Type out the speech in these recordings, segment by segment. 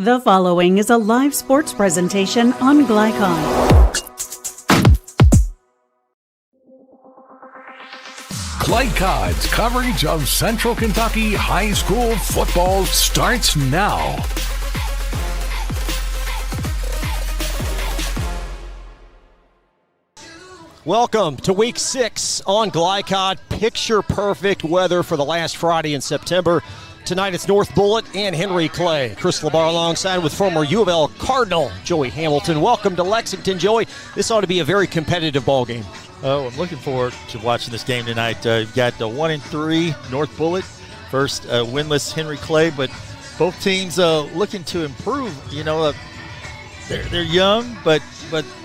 The following is a live sports presentation on Glycon. Glycon's coverage of Central Kentucky high school football starts now. Welcome to Week 6 on Glycon. Picture-perfect weather for the last Friday in September. Tonight it's North Bullitt and Henry Clay. Chris LaBar alongside with former U of L Cardinal Joey Hamilton. Welcome to Lexington, Joey. This ought to be a very competitive ball game. Oh, I'm looking forward to watching this game tonight. You've got 1-3 North Bullitt, first winless Henry Clay, but both teams looking to improve. You know, they're young, but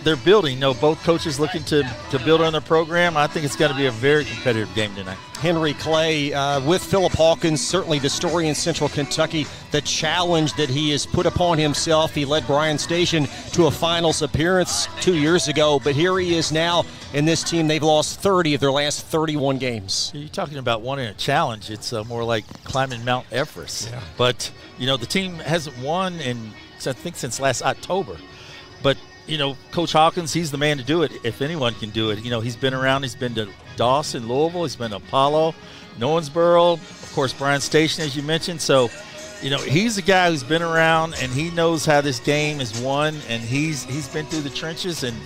they're building. You know, both coaches looking to build on their program. I think it's going to be a very competitive game tonight. Henry Clay with Philip Hawkins, certainly the story in Central Kentucky, the challenge that he has put upon himself. He led Bryan Station to a finals appearance 2 years ago, but here he is now in this team. They've lost 30 of their last 31 games. You're talking about wanting a challenge. It's more like climbing Mount Everest. Yeah. But, you know, the team hasn't won I think since last October. But, you know, Coach Hawkins, he's the man to do it if anyone can do it. You know, he's been around. He's been to Dawson, Louisville. He's been to Apollo, Nowensboro, of course, Bryan Station, as you mentioned. So, you know, he's a guy who's been around, and he knows how this game is won, and he's been through the trenches, and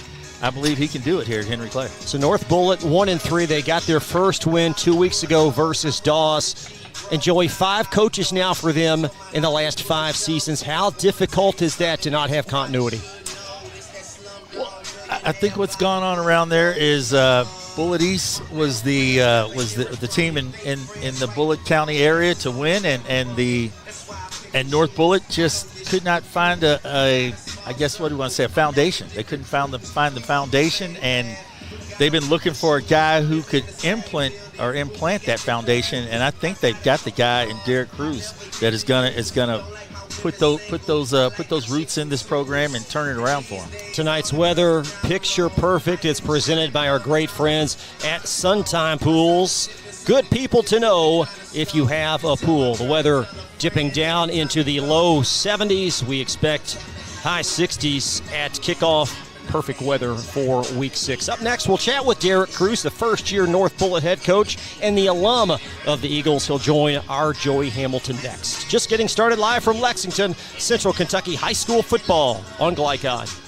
I believe he can do it here at Henry Clay. So North Bullitt 1-3. They got their first win 2 weeks ago versus Dawes. And Joey, 5 coaches now for them in the last 5 seasons. How difficult is that to not have continuity? Well, I think what's gone on around there is Bullitt East was the team in the Bullitt County area to win, and North Bullitt just could not find a foundation. They couldn't find the foundation, and they've been looking for a guy who could implant that foundation, and I think they've got the guy in Derek Cruz that is gonna put those roots in this program and turn it around for them. Tonight's weather, picture perfect. It's presented by our great friends at Suntime Pools. Good people to know if you have a pool. The weather dipping down into the low 70s. We expect high 60s at kickoff. Perfect weather for Week 6. Up next, we'll chat with Derek Cruz, the first-year North Bullitt head coach and the alum of the Eagles. He'll join our Joey Hamilton next. Just getting started live from Lexington, Central Kentucky high school football on Glycon.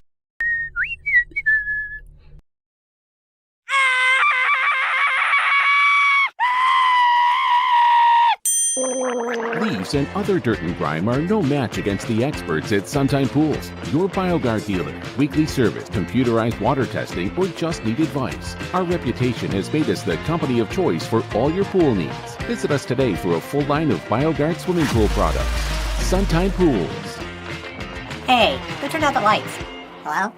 Leaves and other dirt and grime are no match against the experts at Suntime Pools, your BioGuard dealer. Weekly service, computerized water testing, or just need advice. Our reputation has made us the company of choice for all your pool needs. Visit us today for a full line of BioGuard swimming pool products. Suntime Pools. Hey, who turned out the lights? Hello?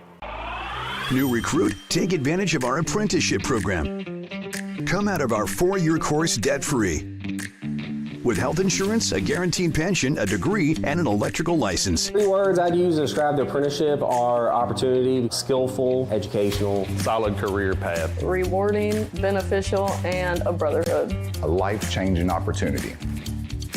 New recruit, take advantage of our apprenticeship program. Come out of our 4-year course debt-free. With health insurance, a guaranteed pension, a degree, and an electrical license. 3 words I'd use to describe the apprenticeship are opportunity, skillful, educational, solid career path, rewarding, beneficial, and a brotherhood. A life-changing opportunity.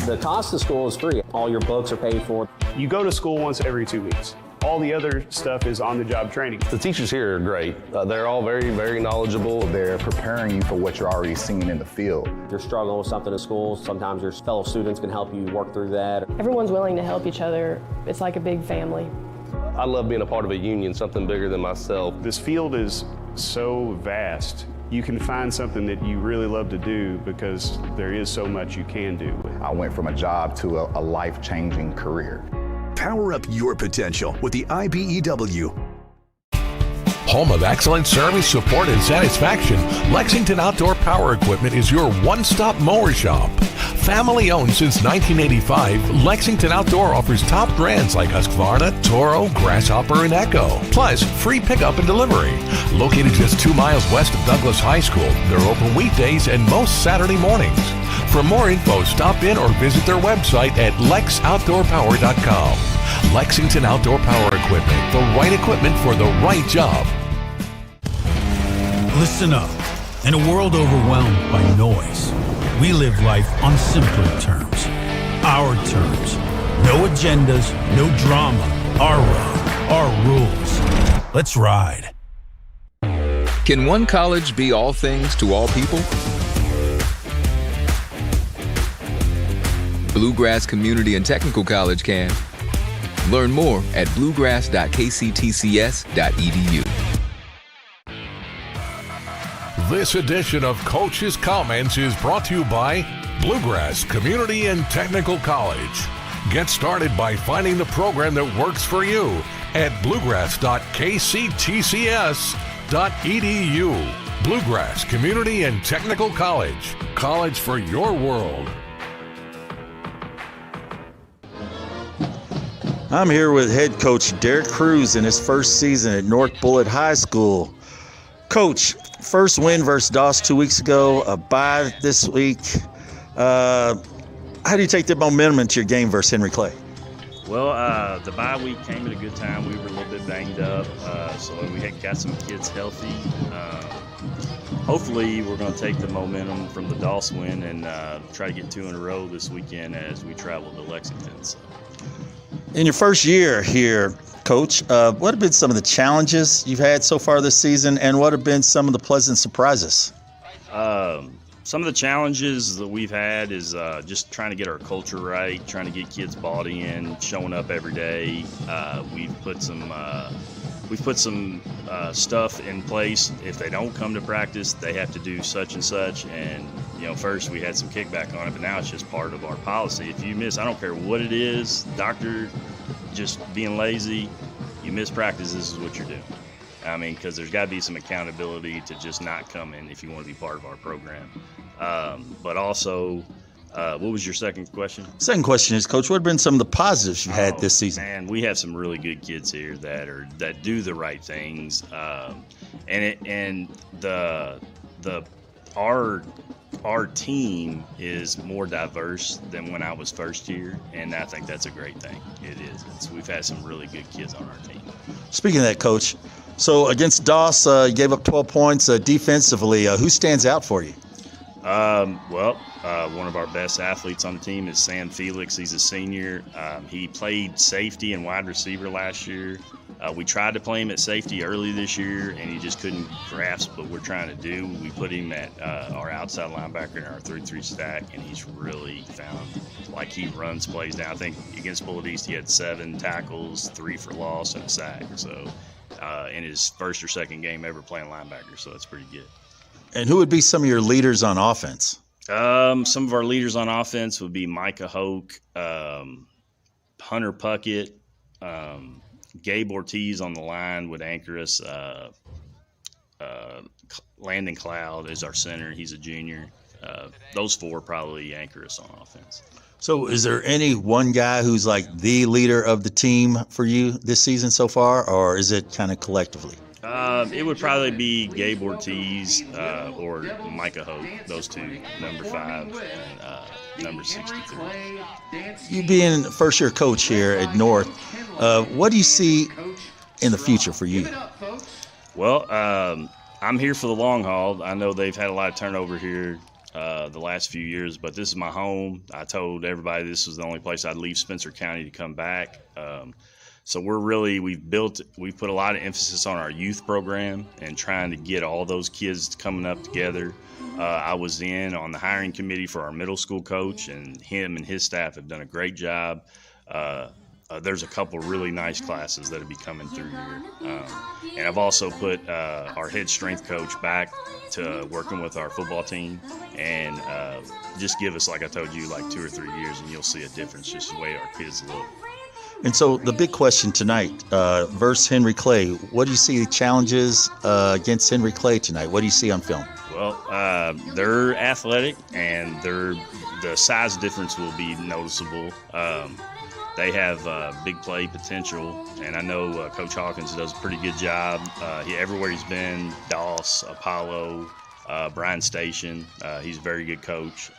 The cost of school is free. All your books are paid for. You go to school once every 2 weeks. All the other stuff is on-the-job training. The teachers here are great. They're all very, very knowledgeable. They're preparing you for what you're already seeing in the field. If you're struggling with something in school, sometimes your fellow students can help you work through that. Everyone's willing to help each other. It's like a big family. I love being a part of a union, something bigger than myself. This field is so vast. You can find something that you really love to do because there is so much you can do. I went from a job to a life-changing career. Power up your potential with the IBEW. Home of excellent service, support, and satisfaction, Lexington Outdoor Power Equipment is your one-stop mower shop. Family owned since 1985, Lexington Outdoor offers top brands like Husqvarna, Toro, Grasshopper, and Echo. Plus, free pickup and delivery. Located just 2 miles west of Douglas High School, they're open weekdays and most Saturday mornings. For more info, stop in or visit their website at lexoutdoorpower.com. Lexington Outdoor Power Equipment, the right equipment for the right job. Listen up. In a world overwhelmed by noise, we live life on simpler terms. Our terms. No agendas, no drama. Our road, our rules. Let's ride. Can one college be all things to all people? Bluegrass Community and Technical College can. Learn more at bluegrass.kctcs.edu. This edition of Coach's Comments is brought to you by Bluegrass Community and Technical College. Get started by finding the program that works for you at bluegrass.kctcs.edu. Bluegrass Community and Technical College. College for your world. I'm here with head coach Derek Cruz in his first season at North Bullitt High School. Coach, first win versus Doss 2 weeks ago, a bye this week. How do you take the momentum into your game versus Henry Clay? Well, the bye week came at a good time. We were a little bit banged up, so we had got some kids healthy. Hopefully, we're going to take the momentum from the Doss win and try to get 2 in a row this weekend as we travel to Lexington. So. In your first year here, Coach, what have been some of the challenges you've had so far this season, and what have been some of the pleasant surprises? Some of the challenges that we've had is just trying to get our culture right, trying to get kids bought in, showing up every day. We've put some stuff in place. If they don't come to practice, they have to do such and such. And first we had some kickback on it, but now it's just part of our policy. If you miss, I don't care what it is, doctor, just being lazy, you miss practice, this is what you're doing. I mean, because there's got to be some accountability to just not come in if you want to be part of our program. But also, what was your second question? Second question is, Coach, what have been some of the positives you've had this season? Man, we have some really good kids here that do the right things, our team is more diverse than when I was first here, and I think that's a great thing. It is. We've had some really good kids on our team. Speaking of that, Coach, so against Doss, you gave up 12 points defensively. Who stands out for you? One of our best athletes on the team is Sam Felix. He's a senior. He played safety and wide receiver last year. We tried to play him at safety early this year, and he just couldn't grasp what we're trying to do. We put him at our outside linebacker in our 3-3 stack, and he's really found like he runs plays down. I think against Bullitt East he had 7 tackles, 3 for loss, and a sack. So in his first or second game ever playing linebacker, so that's pretty good. And who would be some of your leaders on offense? Some of our leaders on offense would be Micah Hoke, Hunter Puckett, Gabe Ortiz on the line would anchor us. Landon Cloud is our center. He's a junior. Those 4 probably anchor us on offense. So is there any one guy who's like the leader of the team for you this season so far, or is it kind of collectively? It would probably be Gabe Ortiz or Micah Hoke, those 2, number 5 and number 63. You being first-year coach here at North, what do you see in the future for you? Well, I'm here for the long haul. I know they've had a lot of turnover here the last few years, but this is my home. I told everybody this was the only place I'd leave Spencer County to come back. So we've put a lot of emphasis on our youth program and trying to get all those kids coming up together. I was in on the hiring committee for our middle school coach, and him and his staff have done a great job. There's a couple really nice classes that will be coming through here. And I've also put our head strength coach back to working with our football team, and just give us, like I told you, like 2 or 3 years, and you'll see a difference just the way our kids look. And so the big question tonight, versus Henry Clay, what do you see the challenges against Henry Clay tonight? What do you see on film? Well, they're athletic, and the size difference will be noticeable. They have big play potential, and I know Coach Hawkins does a pretty good job. Everywhere he's been, Doss, Apollo, Bryan Station, he's a very good coach.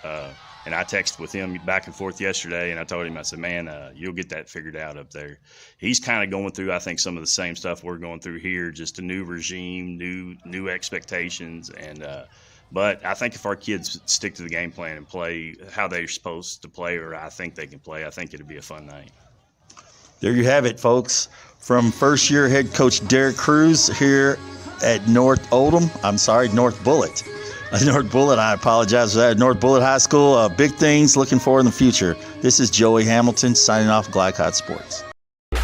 And I texted with him back and forth yesterday, and I told him, I said, man, you'll get that figured out up there. He's kind of going through, I think, some of the same stuff we're going through here, just a new regime, new expectations, and But I think if our kids stick to the game plan and play how they're supposed to play, or I think they can play, I think it'll be a fun night. There you have it, folks. From first-year head coach Derek Cruz here at North Bullitt. North Bullitt, I apologize for that. North Bullitt High School, big things looking for in the future. This is Joey Hamilton signing off Glycod Sports.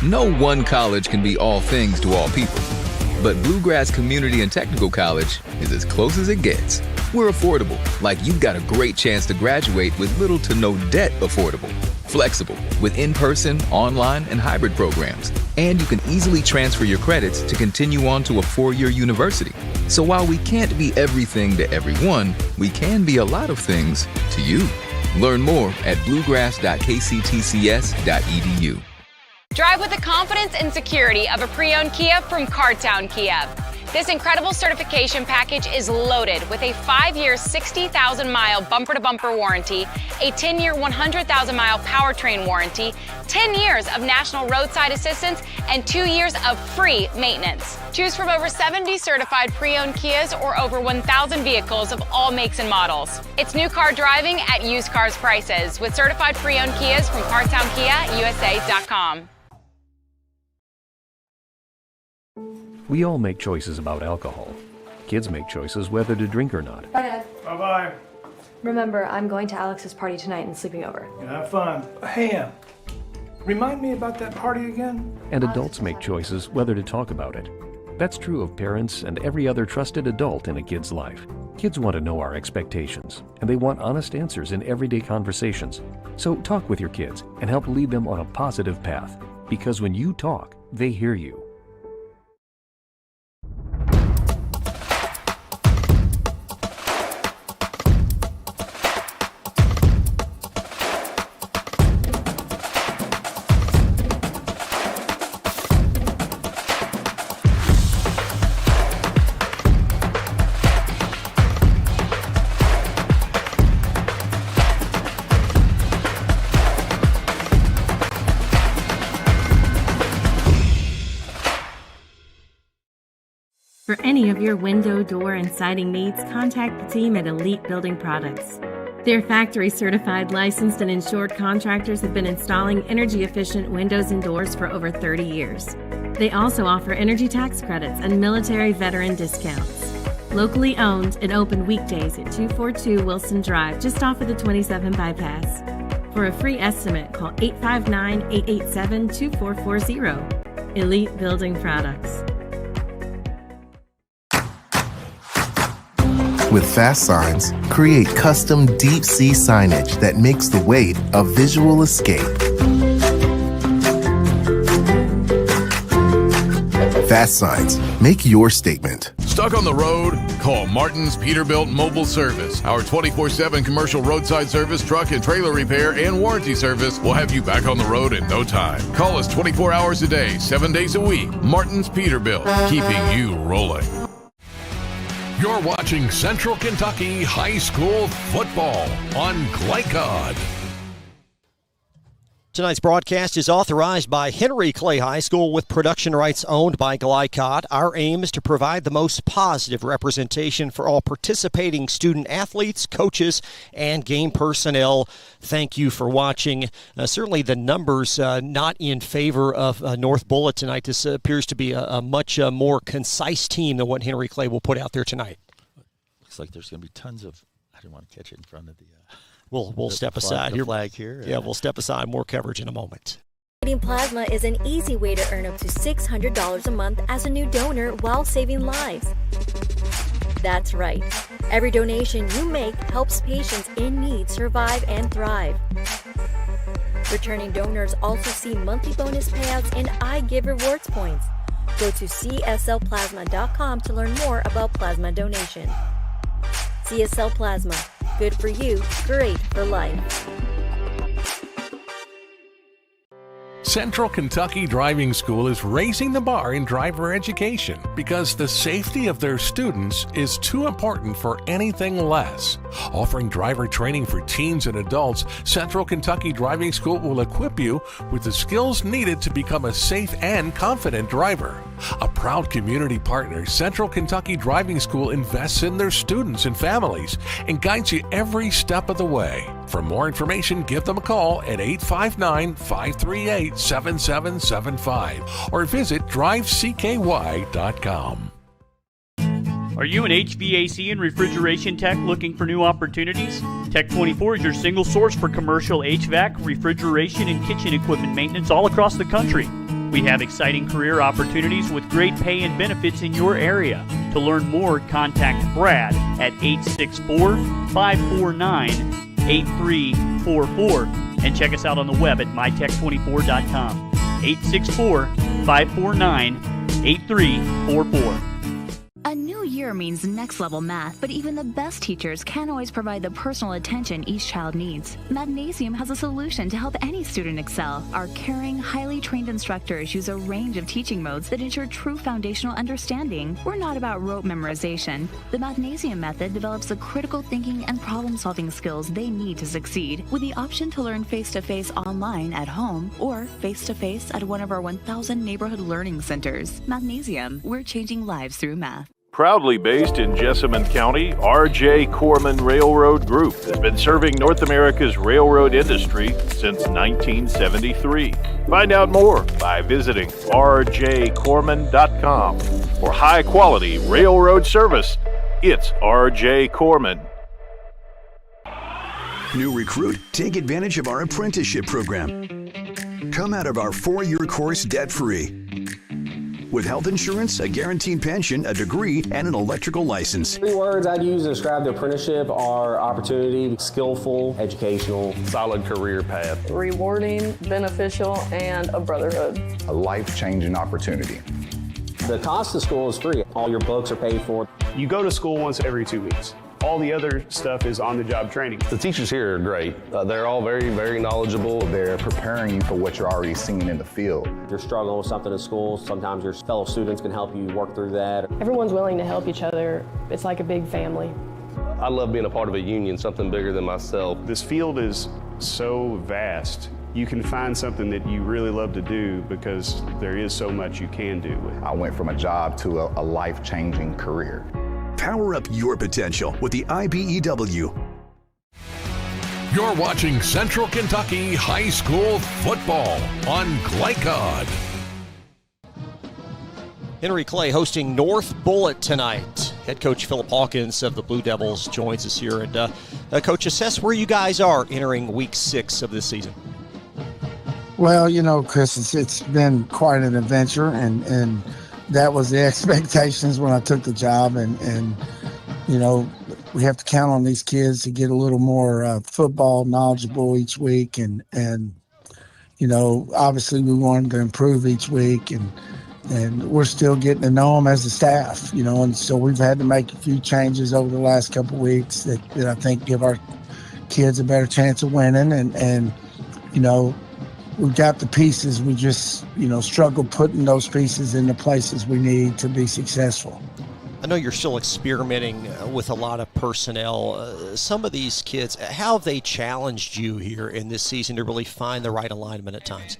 No one college can be all things to all people, but Bluegrass Community and Technical College is as close as it gets. We're affordable, like you've got a great chance to graduate with little to no debt. Affordable, flexible, with in-person, online, and hybrid programs. And you can easily transfer your credits to continue on to a 4-year university. So while we can't be everything to everyone, we can be a lot of things to you. Learn more at bluegrass.kctcs.edu. Drive with the confidence and security of a pre-owned Kia from Cartown Kia. This incredible certification package is loaded with a 5-year, 60,000-mile bumper-to-bumper warranty, a 10-year, 100,000-mile powertrain warranty, 10 years of national roadside assistance, and 2 years of free maintenance. Choose from over 70 certified pre-owned Kias or over 1,000 vehicles of all makes and models. It's new car driving at used cars prices with certified pre-owned Kias from CartownKiaUSA.com. We all make choices about alcohol. Kids make choices whether to drink or not. Bye, Dad. Bye-bye. Remember, I'm going to Alex's party tonight and sleeping over. You have fun. Hey, remind me about that party again? And adults make choices whether to talk about it. That's true of parents and every other trusted adult in a kid's life. Kids want to know our expectations, and they want honest answers in everyday conversations. So talk with your kids and help lead them on a positive path. Because when you talk, they hear you. For any of your window, door, and siding needs, contact the team at Elite Building Products. Their factory-certified, licensed, and insured contractors have been installing energy-efficient windows and doors for over 30 years. They also offer energy tax credits and military veteran discounts. Locally owned and open weekdays at 242 Wilson Drive, just off of the 27 bypass. For a free estimate, call 859-887-2440. Elite Building Products. With Fast Signs, create custom deep sea signage that makes the wait a visual escape. Fast Signs, make your statement. Stuck on the road? Call Martin's Peterbilt Mobile Service. Our 24/7 commercial roadside service, truck and trailer repair, and warranty service will have you back on the road in no time. Call us 24 hours a day, 7 days a week. Martin's Peterbilt, keeping you rolling. You're watching Central Kentucky High School football on Glycod. Tonight's broadcast is authorized by Henry Clay High School with production rights owned by Glycod. Our aim is to provide the most positive representation for all participating student athletes, coaches, and game personnel. Thank you for watching. Certainly the numbers not in favor of North Bullitt tonight. This appears to be a much more concise team than what Henry Clay will put out there tonight. Looks like there's going to be tons of, I didn't want to catch it in front of the We'll step aside. The flag here. Yeah, we'll step aside. More coverage in a moment. Donating plasma is an easy way to earn up to $600 a month as a new donor while saving lives. That's right. Every donation you make helps patients in need survive and thrive. Returning donors also see monthly bonus payouts and I Give Rewards points. Go to cslplasma.com to learn more about plasma donation. CSL Plasma. Good for you, great for life. Central Kentucky Driving School is raising the bar in driver education because the safety of their students is too important for anything less. Offering driver training for teens and adults, Central Kentucky Driving School will equip you with the skills needed to become a safe and confident driver. A proud community partner, Central Kentucky Driving School invests in their students and families and guides you every step of the way. For more information, give them a call at 859-538-7775 or visit drivecky.com. Are you an HVAC and refrigeration tech looking for new opportunities? Tech 24 is your single source for commercial HVAC, refrigeration, and kitchen equipment maintenance all across the country. We have exciting career opportunities with great pay and benefits in your area. To learn more, contact Brad at 864-549-8344 and check us out on the web at mytech24.com. 864-549-8344. A new year means next level math, but even the best teachers can't always provide the personal attention each child needs. Mathnasium has a solution to help any student excel. Our caring, highly trained instructors use a range of teaching modes that ensure true foundational understanding. We're not about rote memorization. The Mathnasium method develops the critical thinking and problem solving skills they need to succeed, with the option to learn face-to-face online at home or face-to-face at one of our 1,000 neighborhood learning centers. Mathnasium, we're changing lives through math. Proudly based in Jessamine County, R.J. Corman Railroad Group has been serving North America's railroad industry since 1973. Find out more by visiting rjcorman.com. For high-quality railroad service, it's R.J. Corman. New recruit, take advantage of our apprenticeship program. Come out of our 4-year course debt-free. With health insurance, a guaranteed pension, a degree, and an electrical license. 3 words I'd use to describe the apprenticeship are opportunity, skillful, educational, solid career path, rewarding, beneficial, and a brotherhood. A life-changing opportunity. The cost of school is free. All your books are paid for. You go to school once every 2 weeks. All the other stuff is on-the-job training. The teachers here are great. They're all very, very knowledgeable. They're preparing you for what you're already seeing in the field. If you're struggling with something in school, sometimes your fellow students can help you work through that. Everyone's willing to help each other. It's like a big family. I love being a part of a union, something bigger than myself. This field is so vast. You can find something that you really love to do because there is so much you can do. I went from a job to a life-changing career. Power up your potential with the IBEW. You're watching Central Kentucky High School Football on Glycod. Henry Clay hosting North Bullitt tonight. Head coach Philip Hawkins of the Blue Devils joins us here. And Coach, assess where you guys are entering week 6 of this season. Well, you know, Chris, it's been quite an adventure, and that was the expectations when I took the job. And you know, we have to count on these kids to get a little more football knowledgeable each week. And you know, obviously we wanted to improve each week, and we're still getting to know them as a staff, you know. And so we've had to make a few changes over the last couple of weeks that I think give our kids a better chance of winning. And you know, we've got the pieces. We just, you know, struggle putting those pieces in the places we need to be successful. I know you're still experimenting with a lot of personnel. Some of these kids, how have they challenged you here in this season to really find the right alignment at times?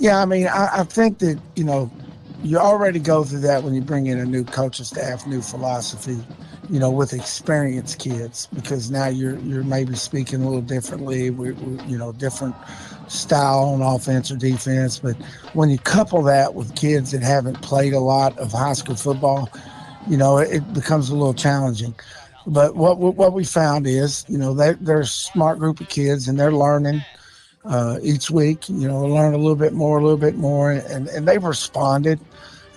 Yeah, I mean, I think that, you know, you already go through that when you bring in a new coaching staff, new philosophy, you know, with experienced kids, because now you're maybe speaking a little differently, we you know, different style on offense or defense. But when you couple that with kids that haven't played a lot of high school football, you know, it becomes a little challenging. But what we found is, you know, they're a smart group of kids, and they're learning each week, you know, learn a little bit more, and they've responded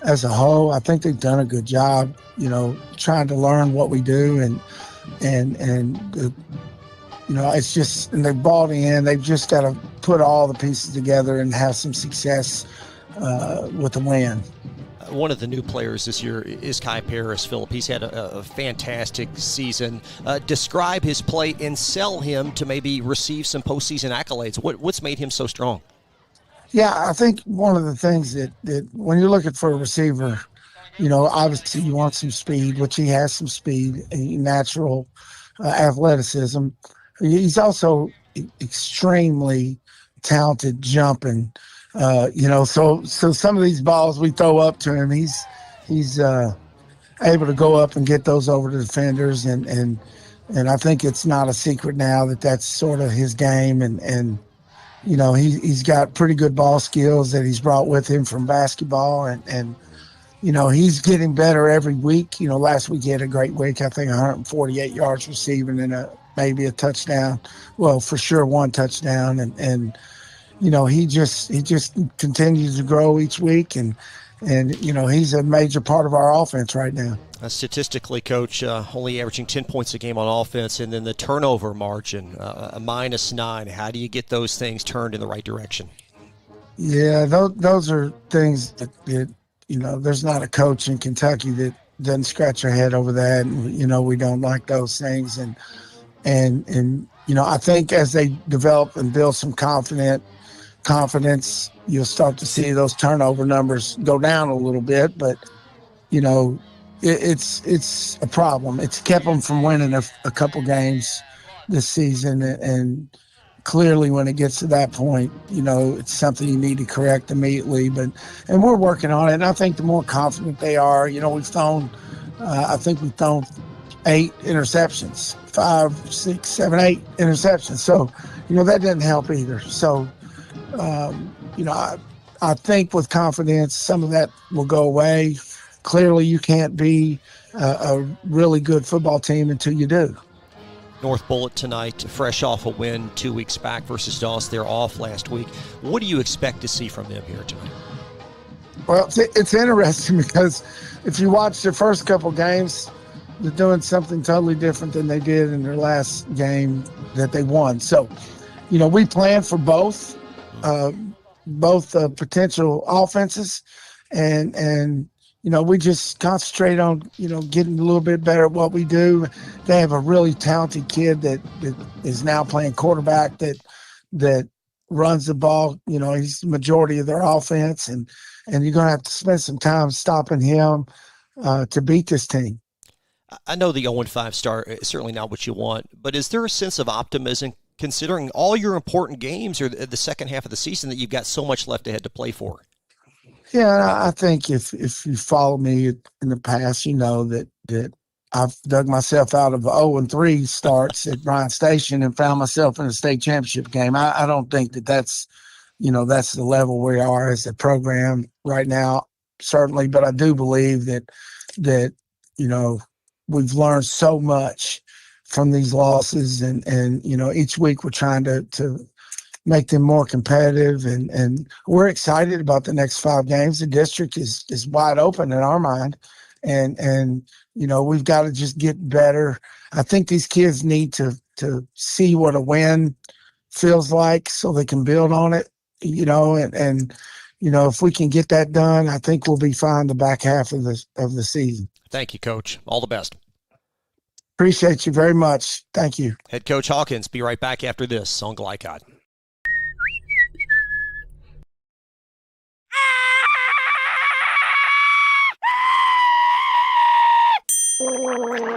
as a whole. I think they've done a good job, you know, trying to learn what we do, and you know, it's just, and they bought in. They've just got to put all the pieces together and have some success with the win. One of the new players this year is Kai Paris, Phillip. He's had a fantastic season. Describe his play and sell him to maybe receive some postseason accolades. What's made him so strong? Yeah, I think one of the things that when you're looking for a receiver, you know, obviously you want some speed, which he has some speed, natural athleticism. He's also extremely talented jumping. So some of these balls we throw up to him, he's able to go up and get those over to defenders, and I think it's not a secret now that that's sort of his game, and he's got pretty good ball skills that he's brought with him from basketball, and he's getting better every week. Last week he had a great week. I think 148 yards receiving and maybe a touchdown. Well, for sure one touchdown, and he just continues to grow each week, and he's a major part of our offense right now. Statistically, Coach, only averaging 10 points a game on offense, and then the turnover margin, a -9. How do you get those things turned in the right direction? Yeah, those are things that there's not a coach in Kentucky that doesn't scratch their head over that. And, we don't like those things. And I think as they develop and build some confidence, you'll start to see those turnover numbers go down a little bit. But, it's a problem. It's kept them from winning a couple games this season. And clearly when it gets to that point, it's something you need to correct immediately. And we're working on it. And I think the more confident they are, we've thrown 8 interceptions, 5, 6, 7, 8 interceptions. So, that doesn't help either. So, I think with confidence, some of that will go away. Clearly, you can't be a really good football team until you do. North Bullitt tonight, fresh off a win 2 weeks back versus Dawes. They're off last week. What do you expect to see from them here tonight? Well, it's interesting because if you watch their first couple games, they're doing something totally different than they did in their last game that they won. So, we plan for both potential offenses, and we just concentrate on, getting a little bit better at what we do. They have a really talented kid that is now playing quarterback that runs the ball. He's the majority of their offense, and you're going to have to spend some time stopping him to beat this team. I know the 0-5 start is certainly not what you want, but is there a sense of optimism considering all your important games are the second half of the season that you've got so much left ahead to play for? Yeah, I think if you follow me in the past, you know that I've dug myself out of 0-3 starts at Bryan Station and found myself in a state championship game. I don't think that's the level we are as a program right now, certainly. But I do believe that we've learned so much from these losses, and each week we're trying to make them more competitive, and we're excited about the next 5 games. The district is wide open in our mind, and we've got to just get better. I think these kids need to see what a win feels like so they can build on it, and if we can get that done, I think we'll be fine the back half of the season. Thank you, Coach. All the best. Appreciate you very much. Thank you. Head Coach Hawkins. Be right back after this on Glycod.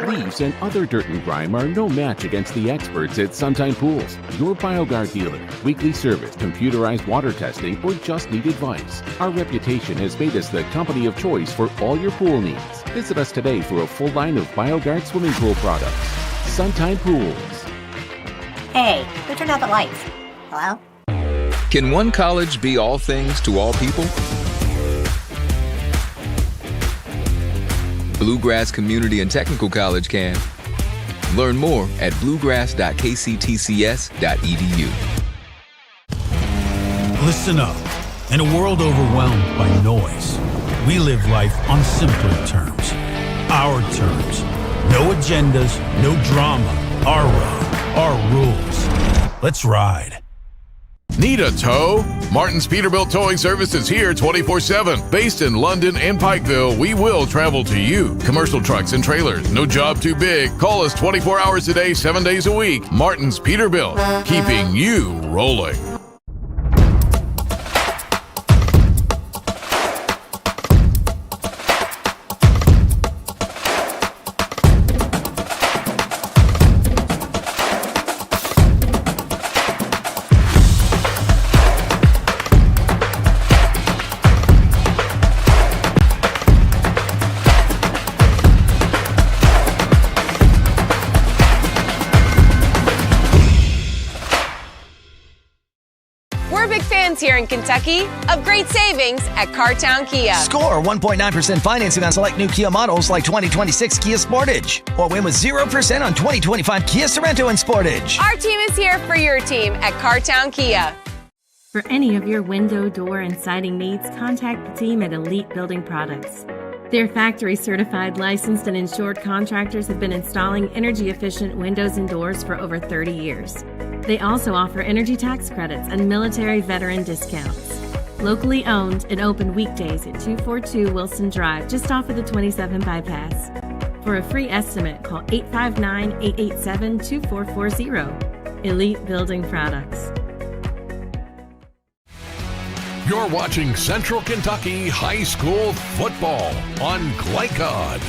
Leaves and other dirt and grime are no match against the experts at Suntime Pools, your BioGuard dealer. Weekly service, computerized water testing, or just need advice. Our reputation has made us the company of choice for all your pool needs. Visit us today for a full line of BioGuard swimming pool products. Suntime Pools. Hey, who turned out the lights? Hello? Can one college be all things to all people? Bluegrass Community and Technical College can. Learn more at bluegrass.kctcs.edu. Listen up. In a world overwhelmed by noise, we live life on simpler terms. Our terms. No agendas, no drama. Our road, our rules. Let's ride. Need a tow? Martin's Peterbilt Towing Service is here 24/7. Based in London and Pikeville, we will travel to you. Commercial trucks and trailers, no job too big. Call us 24 hours a day, 7 days a week. Martin's Peterbilt, keeping you rolling. fans here in Kentucky of great savings at Cartown Kia. Score 1.9% financing on select new Kia models like 2026 Kia Sportage. Or win with 0% on 2025 Kia Sorento and Sportage. Our team is here for your team at Cartown Kia. For any of your window, door, and siding needs, contact the team at Elite Building Products. Their factory-certified, licensed, and insured contractors have been installing energy-efficient windows and doors for over 30 years. They also offer energy tax credits and military veteran discounts. Locally owned and open weekdays at 242 Wilson Drive, just off of the 27 bypass. For a free estimate, call 859-887-2440. Elite Building Products. You're watching Central Kentucky High School football on Glycod.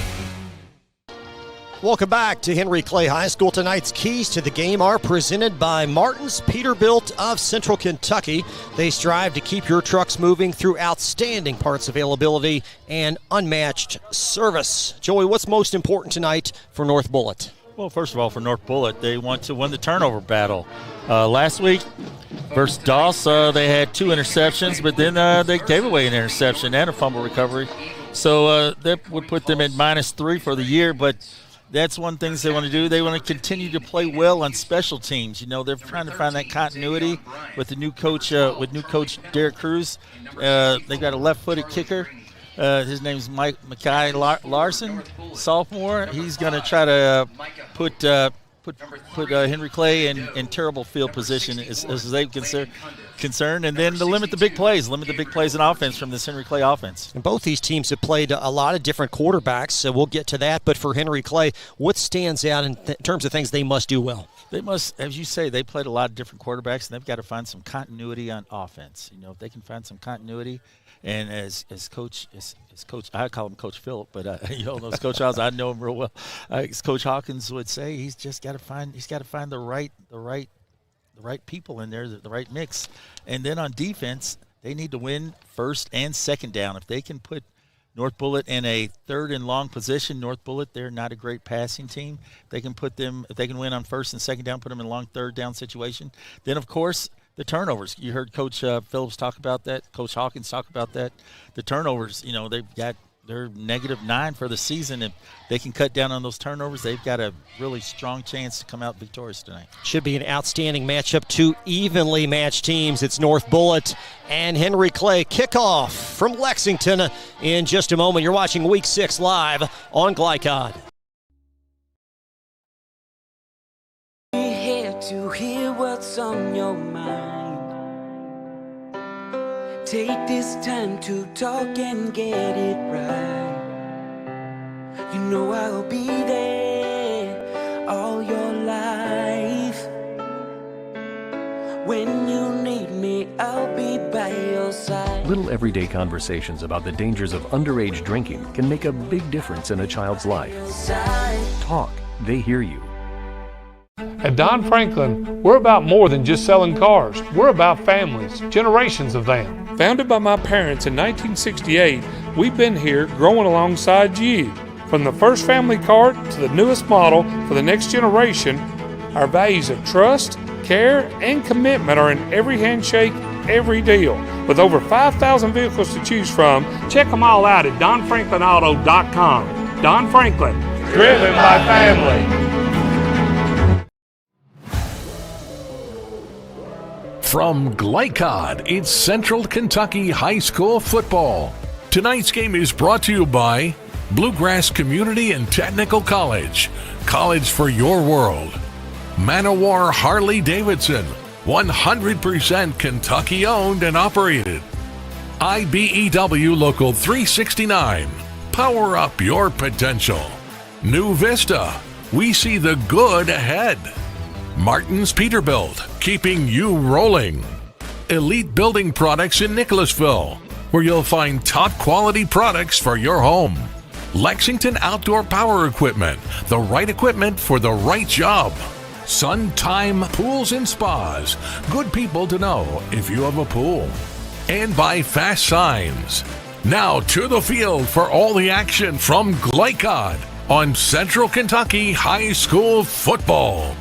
Welcome back to Henry Clay High School. Tonight's keys to the game are presented by Martin's Peterbilt of Central Kentucky. They strive to keep your trucks moving through outstanding parts availability and unmatched service. Joey, what's most important tonight for North Bullitt? Well, first of all, for North Bullitt, they want to win the turnover battle. Last week versus Doss, they had 2 interceptions, but then they gave away an interception and a fumble recovery. So that would put them at -3 for the year, but that's one thing they want to do. They want to continue to play well on special teams. You know, they're trying to find that continuity with the new coach, Coach Derek Cruz. They've got a left-footed kicker. His name's Mackay Larson, sophomore. He's going to try to put Henry Clay in terrible field position as they concerned, and then to limit the big plays in offense from this Henry Clay offense. And both these teams have played a lot of different quarterbacks, so we'll get to that. But for Henry Clay, what stands out in terms of things they must do well? They must, as you say, they played a lot of different quarterbacks, and they've got to find some continuity on offense. You know, if they can find some continuity, and as coach, I call him Coach Phillip, but you all know Coach Hawkins. I know him real well. As Coach Hawkins would say, he's got to find the right people in there, the right mix. And then on defense, they need to win first and second down. If they can put North Bullitt in a third and long position, North Bullitt, they're not a great passing team. If they can win on first and second down, put them in a long third down situation. Then, of course, the turnovers. You heard Coach Phillips talk about that. Coach Hawkins talk about that. The turnovers, you know, they're -9 for the season. If they can cut down on those turnovers, they've got a really strong chance to come out victorious tonight. Should be an outstanding matchup. 2 evenly matched teams. It's North Bullitt and Henry Clay. Kickoff from Lexington in just a moment. You're watching Week 6 live on Glycod. Here to hear what's on your mind. Take this time to talk and get it right. You know I'll be there all your life. When you need me, I'll be by your side. Little everyday conversations about the dangers of underage drinking can make a big difference in a child's life. Talk, they hear you. At Don Franklin, we're about more than just selling cars. We're about families, generations of them. Founded by my parents in 1968, we've been here growing alongside you. From the first family car to the newest model for the next generation, our values of trust, care, and commitment are in every handshake, every deal. With over 5,000 vehicles to choose from, check them all out at donfranklinauto.com. Don Franklin, driven by family. From Glycod, it's Central Kentucky High School football. Tonight's game is brought to you by Bluegrass Community and Technical College. College for your world. Manowar Harley-Davidson, 100% Kentucky owned and operated. IBEW Local 369. Power up your potential. New Vista. We see the good ahead. Martin's Peterbilt, keeping you rolling. Elite Building Products in Nicholasville, where you'll find top quality products for your home. Lexington Outdoor Power Equipment, the right equipment for the right job. Suntime Pools and Spas, good people to know if you have a pool. And by Fast Signs. Now to the field for all the action from Glycod on Central Kentucky High School football.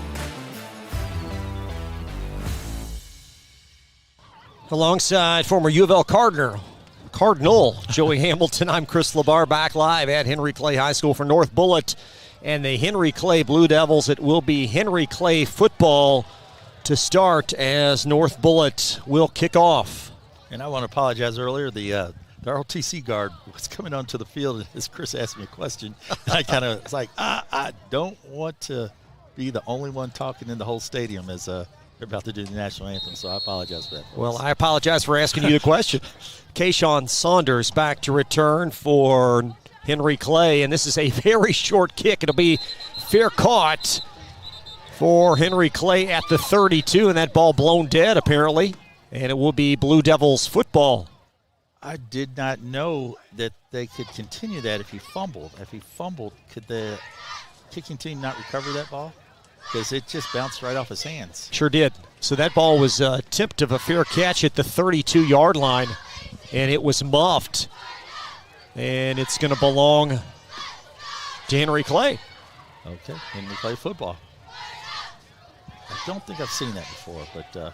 Alongside former U of L Cardinal Joey Hamilton, I'm Chris LeBar, back live at Henry Clay High School for North Bullitt and the Henry Clay Blue Devils. It will be Henry Clay football to start as North Bullitt will kick off. And I want to apologize earlier. The ROTC guard was coming onto the field, and as Chris asked me a question, I kind of was like, I don't want to be the only one talking in the whole stadium as they're about to do the national anthem, so I apologize for that. Well, I apologize for asking you the question. Kayshawn Saunders back to return for Henry Clay, and this is a very short kick. It'll be fair caught for Henry Clay at the 32, and that ball blown dead apparently, and it will be Blue Devils football. I did not know that they could continue that if he fumbled. If he fumbled, could the kicking team not recover that ball? Because it just bounced right off his hands. Sure did. So that ball was tipped of a fair catch at the 32-yard line, and it was muffed. And it's going to belong to Henry Clay. Okay, Henry Clay football. I don't think I've seen that before, but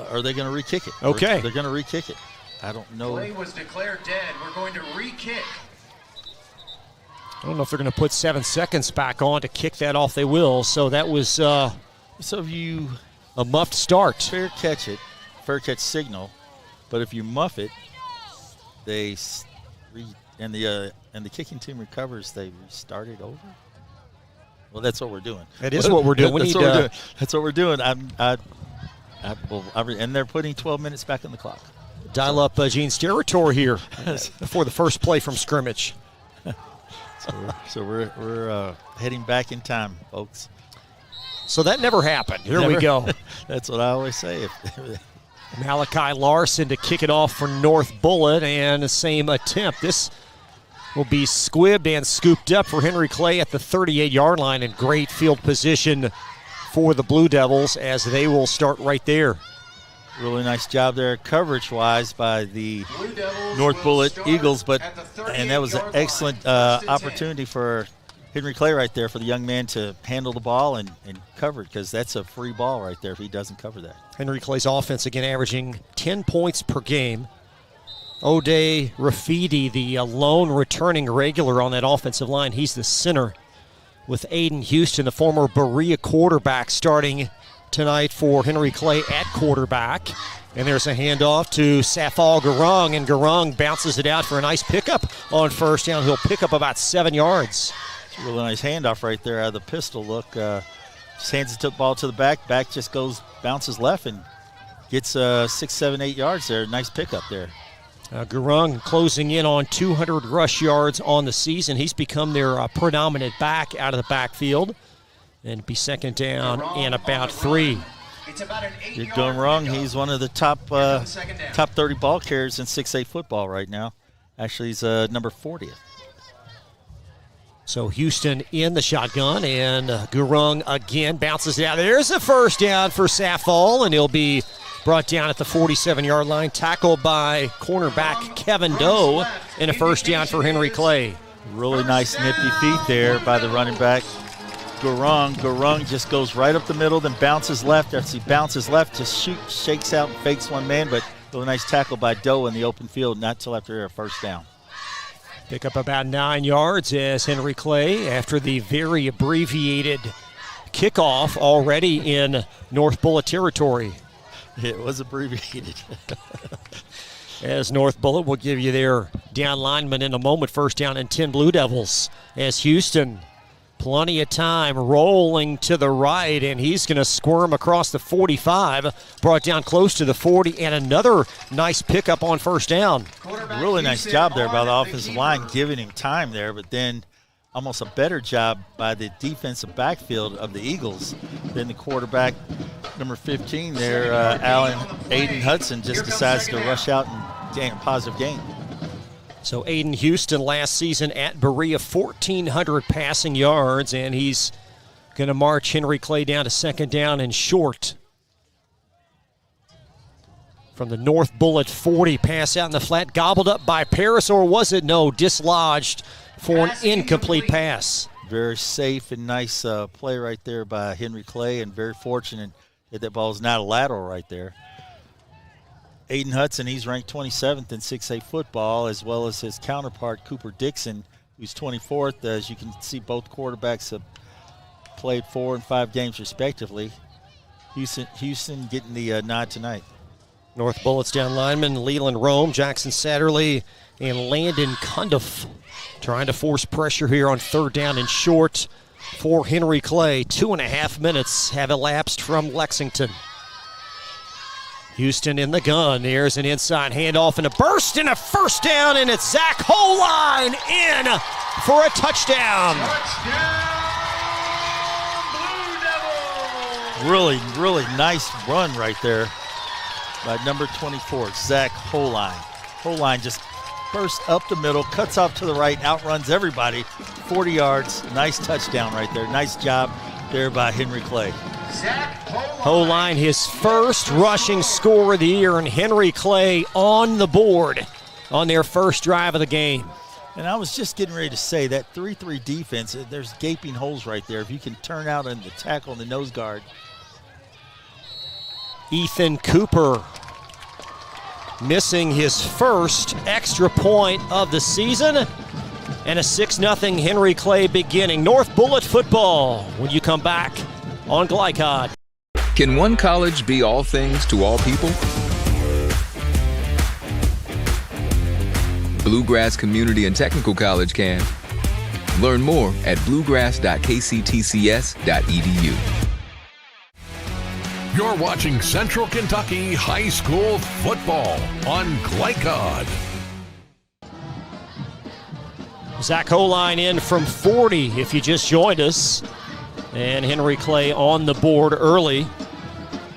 are they going to re-kick it? Okay. They're going to re-kick it. I don't know. Play was declared dead. We're going to re-kick. I don't know if they're going to put 7 seconds back on to kick that off. They will. So that was a muffed start. Fair catch signal, but if you muff it, and the kicking team recovers, they restart it over. Well, that's what we're doing. That is what we're doing. That's what we're doing. And they're putting 12 minutes back on the clock. Dial up Gene's territory here before the first play from scrimmage. So we're heading back in time, folks. So that never happened. Here we go. That's what I always say. Malachi Larson to kick it off for North Bullitt, and the same attempt. This will be squibbed and scooped up for Henry Clay at the 38-yard line, in great field position for the Blue Devils as they will start right there. Really nice job there coverage-wise by the North Bullitt Eagles, and that was an excellent opportunity for Henry Clay right there for the young man to handle the ball and cover it, because that's a free ball right there if he doesn't cover that. Henry Clay's offense again averaging 10 points per game. O'Day Rafidi, the lone returning regular on that offensive line. He's the center, with Aiden Houston, the former Berea quarterback, starting tonight for Henry Clay at quarterback. And there's a handoff to Safal Garung, and Garung bounces it out for a nice pickup on first down. He'll pick up about 7 yards. It's a really nice handoff right there out of the pistol look. Just hands the ball to the back. Back just bounces left and gets 6, 7, 8 yards there. Nice pickup there. Garung closing in on 200 rush yards on the season. He's become their predominant back out of the backfield. And be second down and about 3. You're doing wrong. He's one of the top 30 ball carriers in 6A football right now. Actually, he's number 40th. So Houston in the shotgun, and Gurung again bounces it out. There's a first down for Safal, and he'll be brought down at the 47-yard line, tackled by cornerback Kevin Doe, and a first down for Henry Clay. Really nice nippy feet there by the running back. Gurung just goes right up the middle, then bounces left. As he bounces left, just shakes out and fakes one man, but a nice tackle by Doe in the open field, not till after a first down. Pick up about 9 yards as Henry Clay, after the very abbreviated kickoff, already in North Bullitt territory. It was abbreviated. As North Bullitt will give you their down lineman in a moment. First down and 10 Blue Devils as Houston, plenty of time, rolling to the right, and he's going to squirm across the 45, brought down close to the 40, and another nice pickup on first down. Really nice job there by the offensive line, giving him time there, but then almost a better job by the defensive backfield of the Eagles than the quarterback, number 15 there, Aiden Hudson, just decides to rush out and gain a positive gain. So Aiden Houston last season at Berea, 1,400 passing yards, and he's going to march Henry Clay down to second down and short. From the North Bullitt 40, pass out in the flat, gobbled up by Paris, or was it? No, dislodged for an incomplete pass. Very safe and nice play right there by Henry Clay, and very fortunate that ball is not a lateral right there. Aiden Hudson, he's ranked 27th in 6A football, as well as his counterpart, Cooper Dixon, who's 24th. As you can see, both quarterbacks have played 4 and 5 games respectively. Houston getting the nod tonight. North Bullitt's down lineman Leland Rome, Jackson Satterley, and Landon Cundiff trying to force pressure here on 3rd down and short for Henry Clay. 2.5 minutes have elapsed from Lexington. Houston in the gun. There's an inside handoff and a burst and a first down, and it's Zach Holine in for a touchdown. Really, really nice run right there by number 24, Zach Holine. Holine just bursts up the middle, cuts off to the right, outruns everybody, 40 yards. Nice touchdown right there. Nice job there by Henry Clay. Holine, his first rushing score of the year, and Henry Clay on the board on their first drive of the game. And I was just getting ready to say that 3-3 defense, there's gaping holes right there. If you can turn out on the tackle and the nose guard. Ethan Cooper missing his first extra point of the season, and a 6-0 Henry Clay beginning. North Bullitt football when you come back on Glycod. Can one college be all things to all people? Bluegrass Community and Technical College can. Learn more at bluegrass.kctcs.edu. You're watching Central Kentucky High School football on Glycod. Zach Holine in from 40 if you just joined us. And Henry Clay on the board early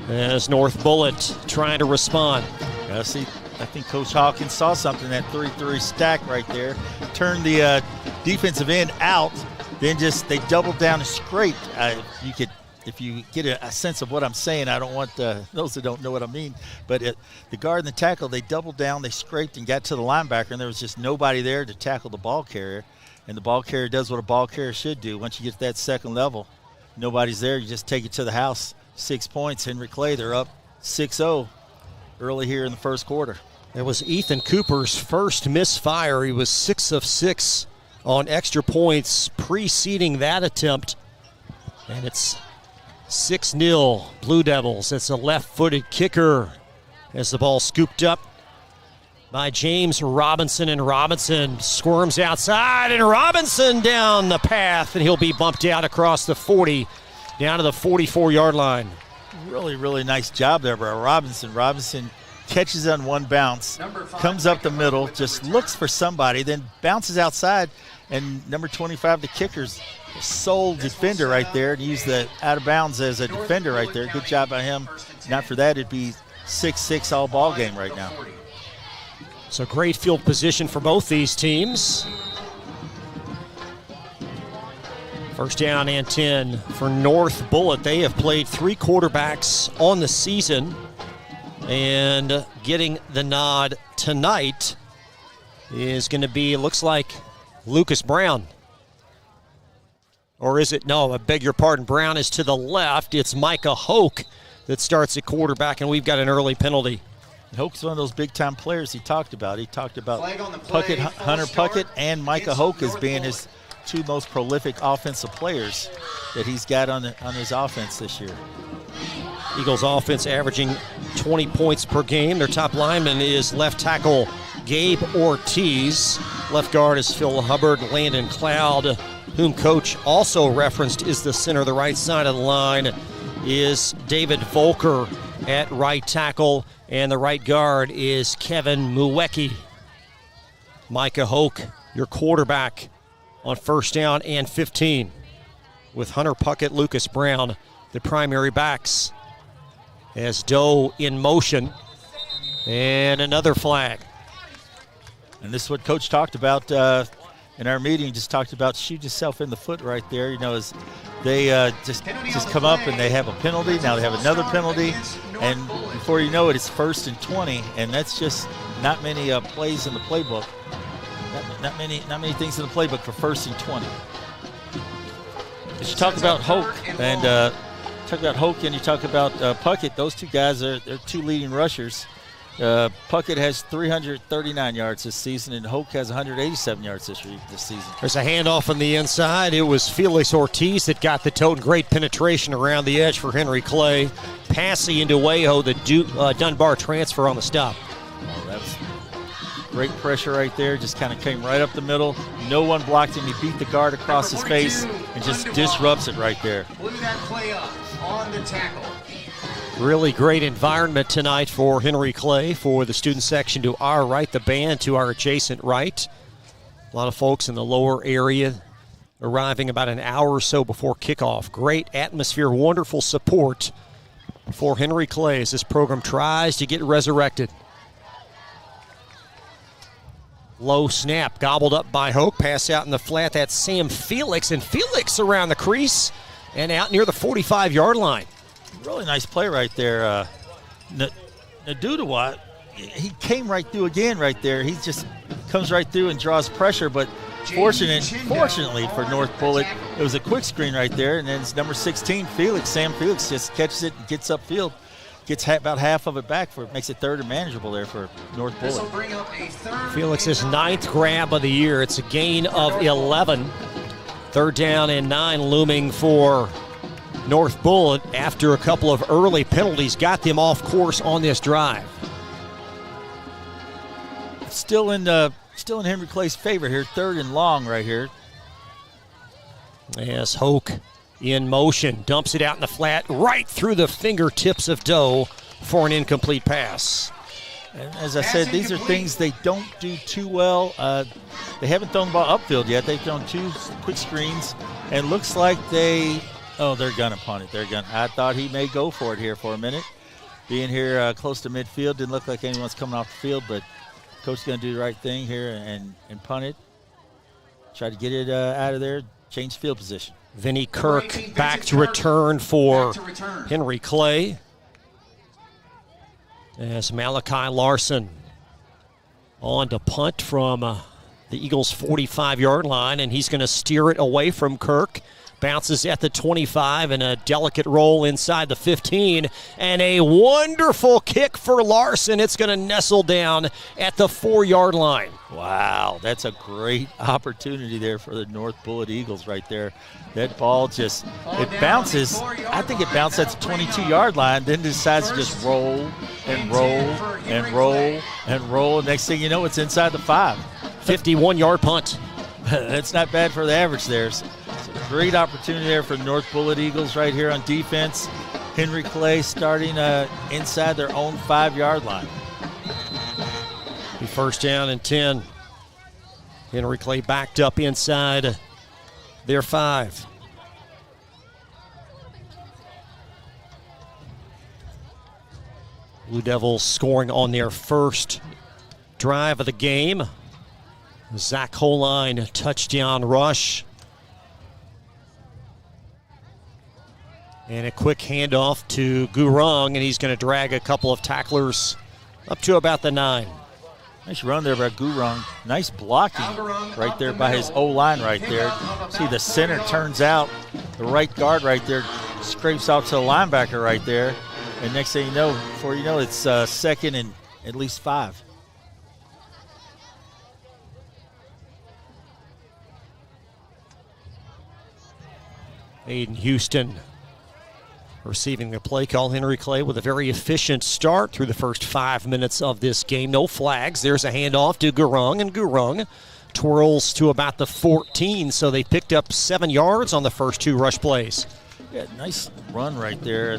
as North Bullitt trying to respond. I think Coach Hawkins saw something, that 3-3 stack right there. Turned the defensive end out, then just they doubled down and scraped. If you get a sense of what I'm saying, I don't want those that don't know what I mean, but the guard and the tackle, they doubled down, they scraped and got to the linebacker, and there was just nobody there to tackle the ball carrier. And the ball carrier does what a ball carrier should do. Once you get to that second level, nobody's there, you just take it to the house. 6 points, Henry Clay, they're up 6-0 early here in the first quarter. It was Ethan Cooper's first misfire. He was 6 of 6 on extra points preceding that attempt. And it's 6-0 Blue Devils. It's a left-footed kicker as the ball scooped up by James Robinson, and Robinson squirms outside, and Robinson down the path, and he'll be bumped out across the 40 down to the 44-yard line. Really, really nice job there by Robinson. Robinson catches on one bounce, comes up the middle, just looks for somebody, then bounces outside, and number 25, the kicker's sole defender right there, and use the out of bounds as a defender right there. Good job by him. Not for that, it'd be 6-6 all ball game right now. So great field position for both these teams. First down and 10 for North Bullitt. They have played 3 quarterbacks on the season, and getting the nod tonight is going to be, it looks like, Lucas Brown. Or is it? No, I beg your pardon. Brown is to the left. It's Micah Hoke that starts at quarterback, and we've got an early penalty. Hoke's one of those big-time players he talked about. He talked about Puckett, Hunter Puckett and Micah Hoke as being his 2 most prolific offensive players that he's got on his offense this year. Eagles offense averaging 20 points per game. Their top lineman is left tackle Gabe Ortiz. Left guard is Phil Hubbard. Landon Cloud, whom Coach also referenced, is the center. The right side of the line is David Volker at right tackle, and the right guard is Kevin Muwecki. Micah Hoke, your quarterback, on first down and 15, with Hunter Puckett, Lucas Brown, the primary backs, as Doe in motion, and another flag. And this is what Coach talked about in our meeting. Just talked about shoot yourself in the foot right there. You know, as they just come up and they have a penalty. Now they have another penalty, and before you know it, it's 1st and 20, and that's just not many plays in the playbook. Not many things in the playbook for 1st and 20. But you talk about Hoke and you talk about Puckett. Those 2 guys are 2 leading rushers Puckett has 339 yards this season, and Hoke has 187 yards this season. There's a handoff on the inside. It was Felix Ortiz that got the tote. Great penetration around the edge for Henry Clay. Passing into Wayo, the Dunbar transfer on the stop. Oh, that's great pressure right there. Just kind of came right up the middle. No one blocked him. He beat the guard across his face and just disrupts it right there. Blew that play up on the tackle. Really great environment tonight for Henry Clay, for the student section to our right, the band to our adjacent right. A lot of folks in the lower area arriving about an hour or so before kickoff. Great atmosphere, wonderful support for Henry Clay as this program tries to get resurrected. Low snap, gobbled up by Hoke. Pass out in the flat. That's Sam Felix, and Felix around the crease and out near the 45-yard line. Really nice play right there. Nadudawa, he came right through again right there. He just comes right through and draws pressure, but fortunately for North Bullitt, it was a quick screen right there, and then it's number 16, Sam Felix just catches it and gets upfield. Gets about half of it back, makes it third and manageable there for North Bullitt. Felix's 9th grab of the year. It's a gain of 11. 3rd down and 9 looming for North Bullitt after a couple of early penalties got them off course on this drive. Still in Henry Clay's favor here, 3rd and long right here. As Hoke in motion, dumps it out in the flat, right through the fingertips of Doe for an incomplete pass. And as I said, these are things they don't do too well. They haven't thrown the ball upfield yet. They've thrown 2 quick screens, and looks like they're going to punt it. I thought he may go for it here for a minute. Being here close to midfield, didn't look like anyone's coming off the field, but coach is going to do the right thing here and punt it. Try to get it out of there, change field position. Vinnie Kirk back to return for Henry Clay. As Malachi Larson on to punt from the Eagles' 45-yard line, and he's going to steer it away from Kirk. Bounces at the 25 and a delicate roll inside the 15. And a wonderful kick for Larson. It's going to nestle down at the 4-yard line. Wow, that's a great opportunity there for the North Bullitt Eagles right there. That ball it bounces. I think it bounced at the 22-yard line, then decides to just roll and roll and roll and roll. Next thing you know, it's inside the 5. 51-yard punt. That's not bad for the average there. So great opportunity there for North Bullitt Eagles right here on defense. Henry Clay starting inside their own 5-yard line. Be 1st down and 10. Henry Clay backed up inside their 5. Blue Devils scoring on their first drive of the game. Zach Holine touchdown rush. And a quick handoff to Gurung, and he's going to drag a couple of tacklers up to about the 9. Nice run there by Gurung. Nice blocking right there by his O-line right there. See the center turns out. The right guard right there scrapes out to the linebacker right there. And next thing you know, before you know, it's 2nd and at least 5. Aiden Houston receiving the play call. Henry Clay with a very efficient start through the first 5 minutes of this game. No flags. There's a handoff to Gurung, and Gurung twirls to about the 14, so they picked up 7 yards on the first 2 rush plays. Yeah, nice run right there.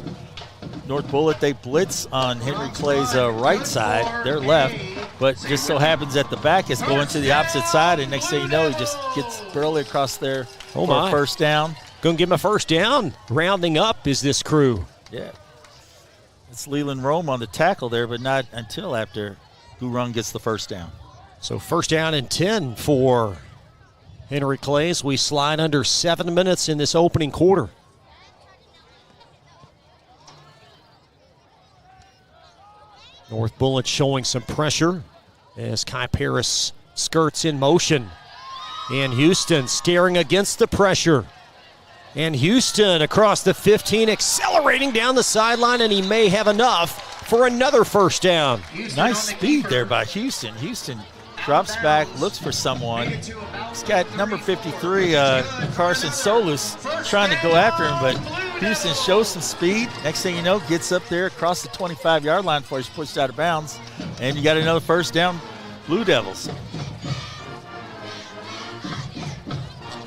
North Bullitt, they blitz on Henry Clay's right side, their left, but just so happens that the back is going to the opposite side, and next thing you know, he just gets barely across there for a 1st down. Going to give him a 1st down. Rounding up is this crew. Yeah. It's Leland Rome on the tackle there, but not until after Gurung gets the 1st down. So 1st down and 10 for Henry Clay as we slide under 7 minutes in this opening quarter. North Bullitt showing some pressure as Kai Paris skirts in motion. And Houston staring against the pressure. And Houston across the 15, accelerating down the sideline, and he may have enough for another first down. Nice speed there by Houston. Houston drops back, looks for someone. He's got number 53, Carson Solis, trying to go after him, but Houston shows some speed. Next thing you know, gets up there across the 25-yard line before he's pushed out of bounds. And you got another first down, Blue Devils.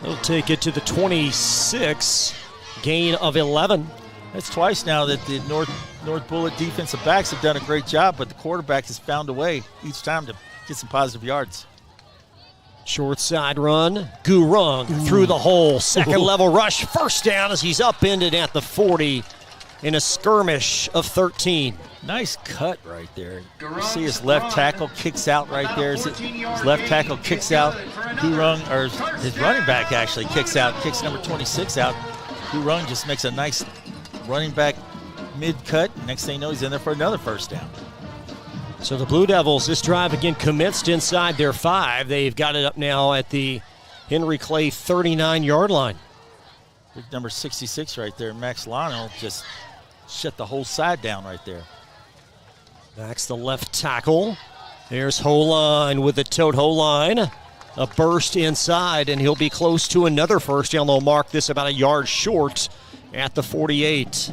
They'll take it to the 26, gain of 11. That's twice now that the North Bullitt defensive backs have done a great job, but the quarterback has found a way each time to get some positive yards. Short side run, Gurung through the hole. Second level rush, first down as he's upended at the 40 in a skirmish of 13. Nice cut right there. You see his left tackle kicks out right there. His left tackle kicks out. Gurung, or his running back actually kicks number 26 out. Gurung just makes a nice running back mid-cut. Next thing you know, he's in there for another first down. So the Blue Devils, this drive again commenced inside their 5. They've got it up now at the Henry Clay 39-yard line. Big number 66 right there. Max Lionel just shut the whole side down right there. Max the left tackle. There's Holine with the tote Holine. A burst inside, and he'll be close to another first down. They'll mark this about a yard short at the 48.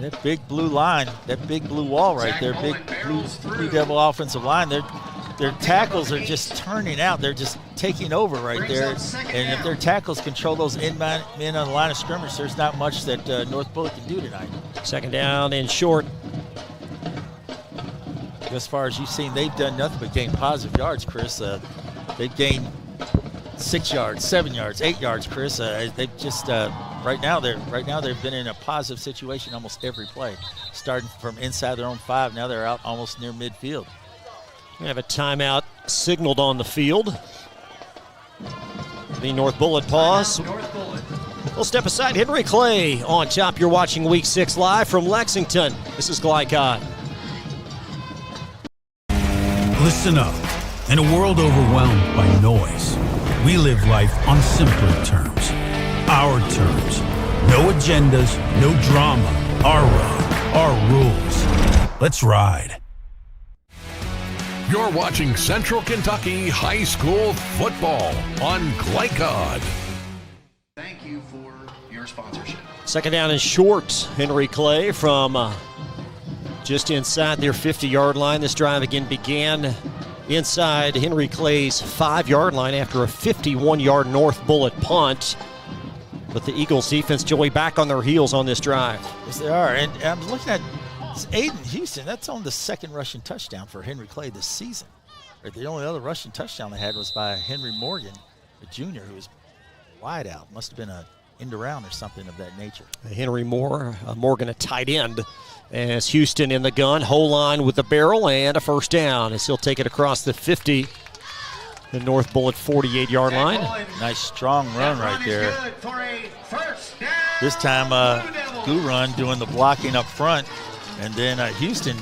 That big blue line, that big blue wall right there, big Blue Devil offensive line, their tackles are just turning out. They're just taking over right there. And if their tackles control those men on the line of scrimmage, there's not much that North Bullitt can do tonight. Second down and short. As far as you've seen, they've done nothing but gain positive yards, Chris. They've gained 6 yards, 7 yards, 8 yards, Chris. They've just right now they've been in a positive situation almost every play. Starting from inside their own 5, now they're out almost near midfield. We have a timeout signaled on the field. The North Bullitt pause. We'll step aside. Henry Clay on top. You're watching Week 6 live from Lexington. This is Glycod. Listen up. In a world overwhelmed by noise, we live life on simpler terms. Our terms. No agendas, no drama. Our road, our rules. Let's ride. You're watching Central Kentucky High School football on Glycod. Thank you for your sponsorship. Second down and short. Henry Clay from just inside their 50-yard line. This drive again began inside Henry Clay's 5-yard line after a 51-yard North Bullitt punt. But the Eagles defense, Joey, back on their heels on this drive. Yes, they are. And I'm looking at Aiden Houston. That's on the second rushing touchdown for Henry Clay this season. Right, the only other rushing touchdown they had was by Henry Morgan, a junior, who was wide out. Must have been an end around or something of that nature. Henry Morgan, a tight end, as Houston in the gun. Whole line with the barrel and a first down as he'll take it across the 50. The North Bullitt 48-yard line. Nice strong run right there. This time, Gurun doing the blocking up front, and then Houston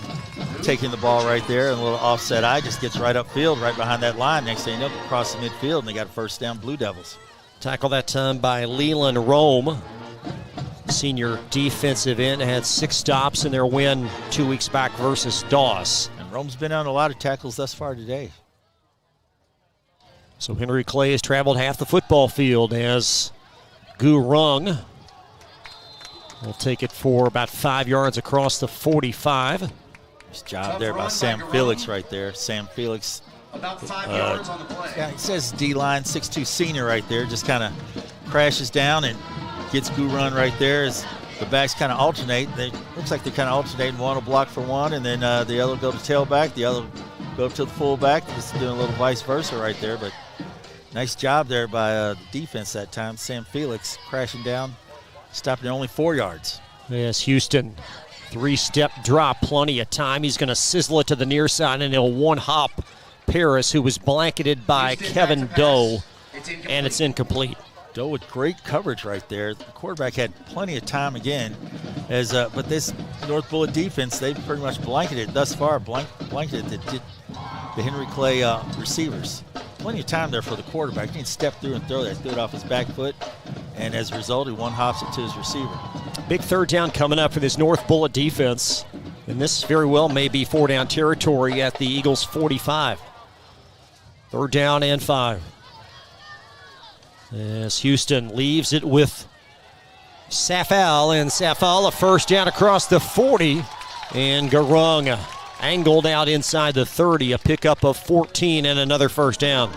taking the ball right there, and a little offset eye just gets right upfield, right behind that line. Next thing you know, across the midfield, and they got a first down, Blue Devils. Tackle that time by Leland Rome. Senior defensive end, had 6 stops in their win 2 weeks back versus Doss. And Rome's been on a lot of tackles thus far today. So Henry Clay has traveled half the football field as Gurung will take it for about 5 yards across the 45. Nice job there by Sam Felix right there. Sam Felix. About 5 yards on the play. Yeah, it says D-line, 6'2" senior right there. Just kind of crashes down and gets Gurung right there as the backs kind of alternate. Looks like they kind of alternate. One will block for one, and then the other will go to tailback. The other will go up to the fullback. Just doing a little vice versa right there. But nice job there by the defense that time. Sam Felix crashing down, stopping at only 4 yards. Yes, Houston, 3-step drop, plenty of time. He's going to sizzle it to the near side, and he'll one-hop Paris, who was blanketed by Kevin Doe, and it's incomplete. Doe with great coverage right there. The quarterback had plenty of time again, but this North Bullitt defense, they've pretty much blanketed thus far, blanketed the Henry Clay receivers. Plenty of time there for the quarterback. He didn't step through and throw that. Threw it off his back foot, and as a result, he one-hops it to his receiver. Big third down coming up for this North Bullitt defense. And this very well may be 4-down territory at the Eagles' 45. 3rd down and 5. As Houston leaves it with Safal, and Safal a 1st down across the 40. And Garung angled out inside the 30, a pickup of 14 and another 1st down.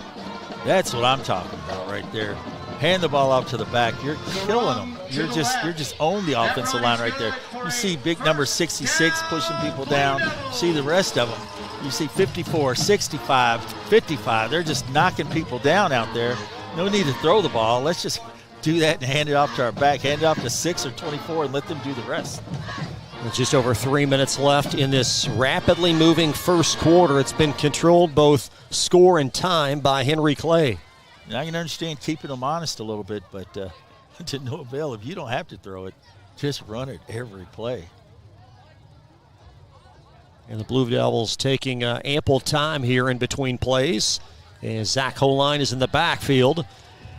That's what I'm talking about right there. Hand the ball off to the back. You're killing them. You're just own the offensive line right there. You see big number 66 pushing people down. You see the rest of them. You see 54, 65, 55. They're just knocking people down out there. No need to throw the ball. Let's just do that and hand it off to our back. Hand it off to 6 or 24 and let them do the rest. With just over 3 minutes left in this rapidly moving first quarter. It's been controlled both score and time by Henry Clay. And I can understand keeping them honest a little bit, but to no avail. If you don't have to throw it, just run it every play. And the Blue Devils taking ample time here in between plays. And Zach Holine is in the backfield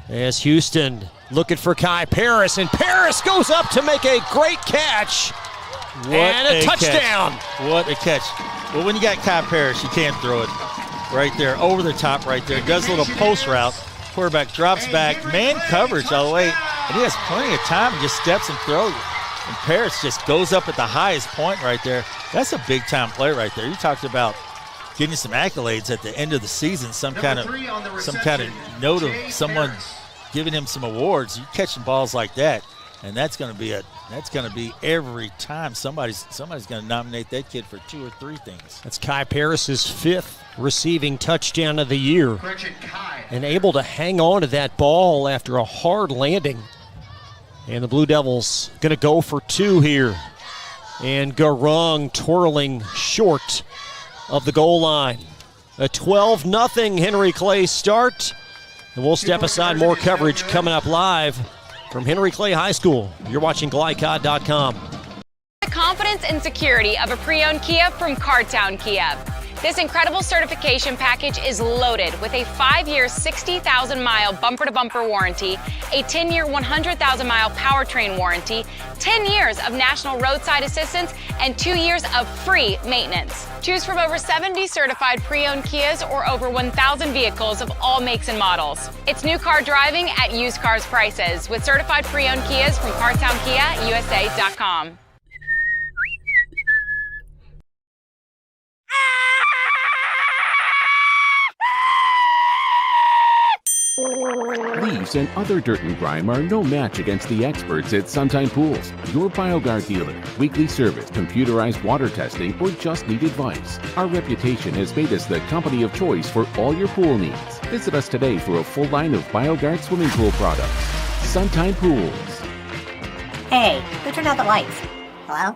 as Houston looking for Kai Paris. And Paris goes up to make a great catch. And a touchdown. Catch. What a catch. Well, when you got Kai Paris, you can't throw it right there, over the top right there. Does a little post route. Quarterback drops back, man coverage all the way, and he has plenty of time and just steps and throws. And Paris just goes up at the highest point right there. That's a big-time play right there. You talked about getting some accolades at the end of the season, some kind of note of someone giving him some awards. You catching balls like that, and that's going to be every time somebody's going to nominate that kid for 2 or 3 things. That's Kai Paris's 5th receiving touchdown of the year, and able to hang on to that ball after a hard landing. And the Blue Devils going to go for 2 here. And Garung twirling short of the goal line. A 12-0 Henry Clay start. And we'll step aside. More coverage coming up live from Henry Clay High School. You're watching Glycod.com. The confidence and security of a pre-owned Kia from Cartown Kia. This incredible certification package is loaded with a 5-year, 60,000-mile bumper-to-bumper warranty, a 10-year, 100,000-mile powertrain warranty, 10 years of national roadside assistance, and 2 years of free maintenance. Choose from over 70 certified pre-owned Kias or over 1,000 vehicles of all makes and models. It's new car driving at used cars prices with certified pre-owned Kias from CartownKiaUSA.com. Leaves and other dirt and grime are no match against the experts at Suntime Pools, your BioGuard dealer. Weekly service, computerized water testing, or just need advice. Our reputation has made us the company of choice for all your pool needs. Visit us today for a full line of BioGuard swimming pool products. Suntime Pools. Hey, who turned out the lights? Hello?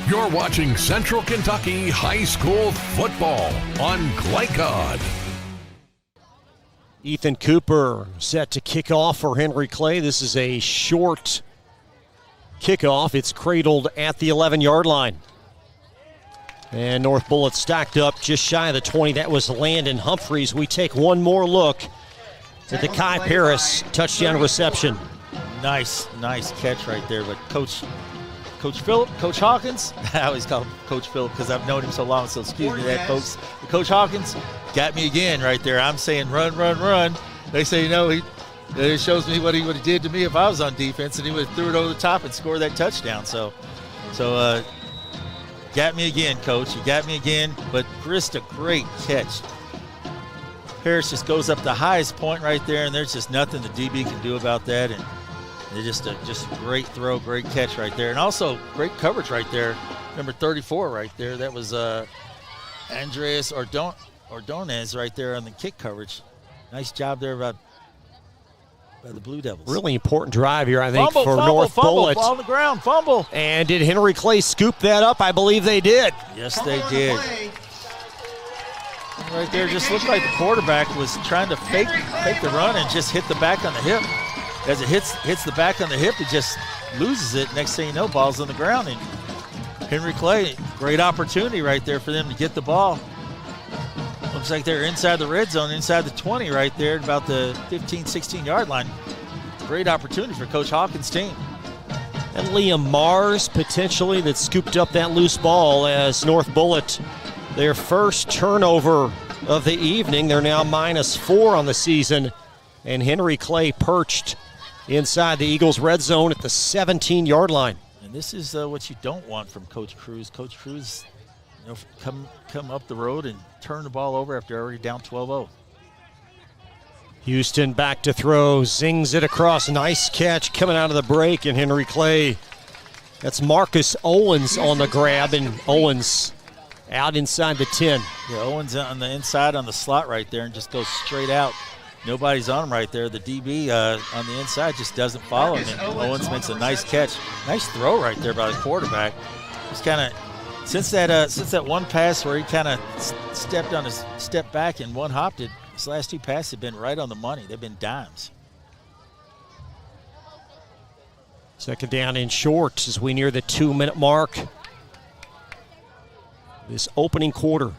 You're watching Central Kentucky High School football on Glycod. Ethan Cooper set to kick off for Henry Clay. This is a short kickoff. It's cradled at the 11-yard line. And North Bullitt stacked up just shy of the 20. That was Landon Humphreys. We take one more look at the Kai Paris touchdown reception. Nice catch right there. But Coach Hawkins, I always call him Coach Phillip because I've known him so long, so excuse me that, folks. But Coach Hawkins got me again right there. I'm saying run. They say, it shows me what he would have did to me if I was on defense, and he would have threw it over the top and scored that touchdown. So got me again, Coach. You got me again, but just a great catch. Paris just goes up the highest point right there, and there's just nothing the DB can do about that. And just a great throw, great catch right there. And also great coverage right there. Number 34 right there. That was Andreas Ordonez right there on the kick coverage. Nice job there by the Blue Devils. Really important drive here, I think, for North Bullitt. Bullitt. Ball on the ground, fumble. And did Henry Clay scoop that up? I believe they did. Yes, they did. Right there, just looked like the quarterback was trying to fake the run and just hit the back on the hip. As it hits the back on the hip, it just loses it. Next thing you know, ball's on the ground. And Henry Clay, great opportunity right there for them to get the ball. Looks like they're inside the red zone, inside the 20 right there, about the 15, 16-yard line. Great opportunity for Coach Hawkins' team. And Liam Mars, potentially, that scooped up that loose ball as North Bullitt, their first turnover of the evening. They're now -4 on the season. And Henry Clay perched inside the Eagles' red zone at the 17-yard line. And this is what you don't want from Coach Cruz. Coach Cruz, come up the road and turn the ball over after already down 12-0. Houston back to throw, zings it across. Nice catch coming out of the break, and Henry Clay. That's Marcus Owens on the grab, and Owens out inside the 10. Yeah, Owens on the inside on the slot right there and just goes straight out. Nobody's on him right there. The DB on the inside just doesn't follow him, and Owens makes a nice catch. Nice throw right there by the quarterback. He's kind of, since that one pass where he kind of stepped back and one-hopped it, his last two passes have been right on the money. They've been dimes. Second down in short as we near the 2-minute mark. This opening quarter.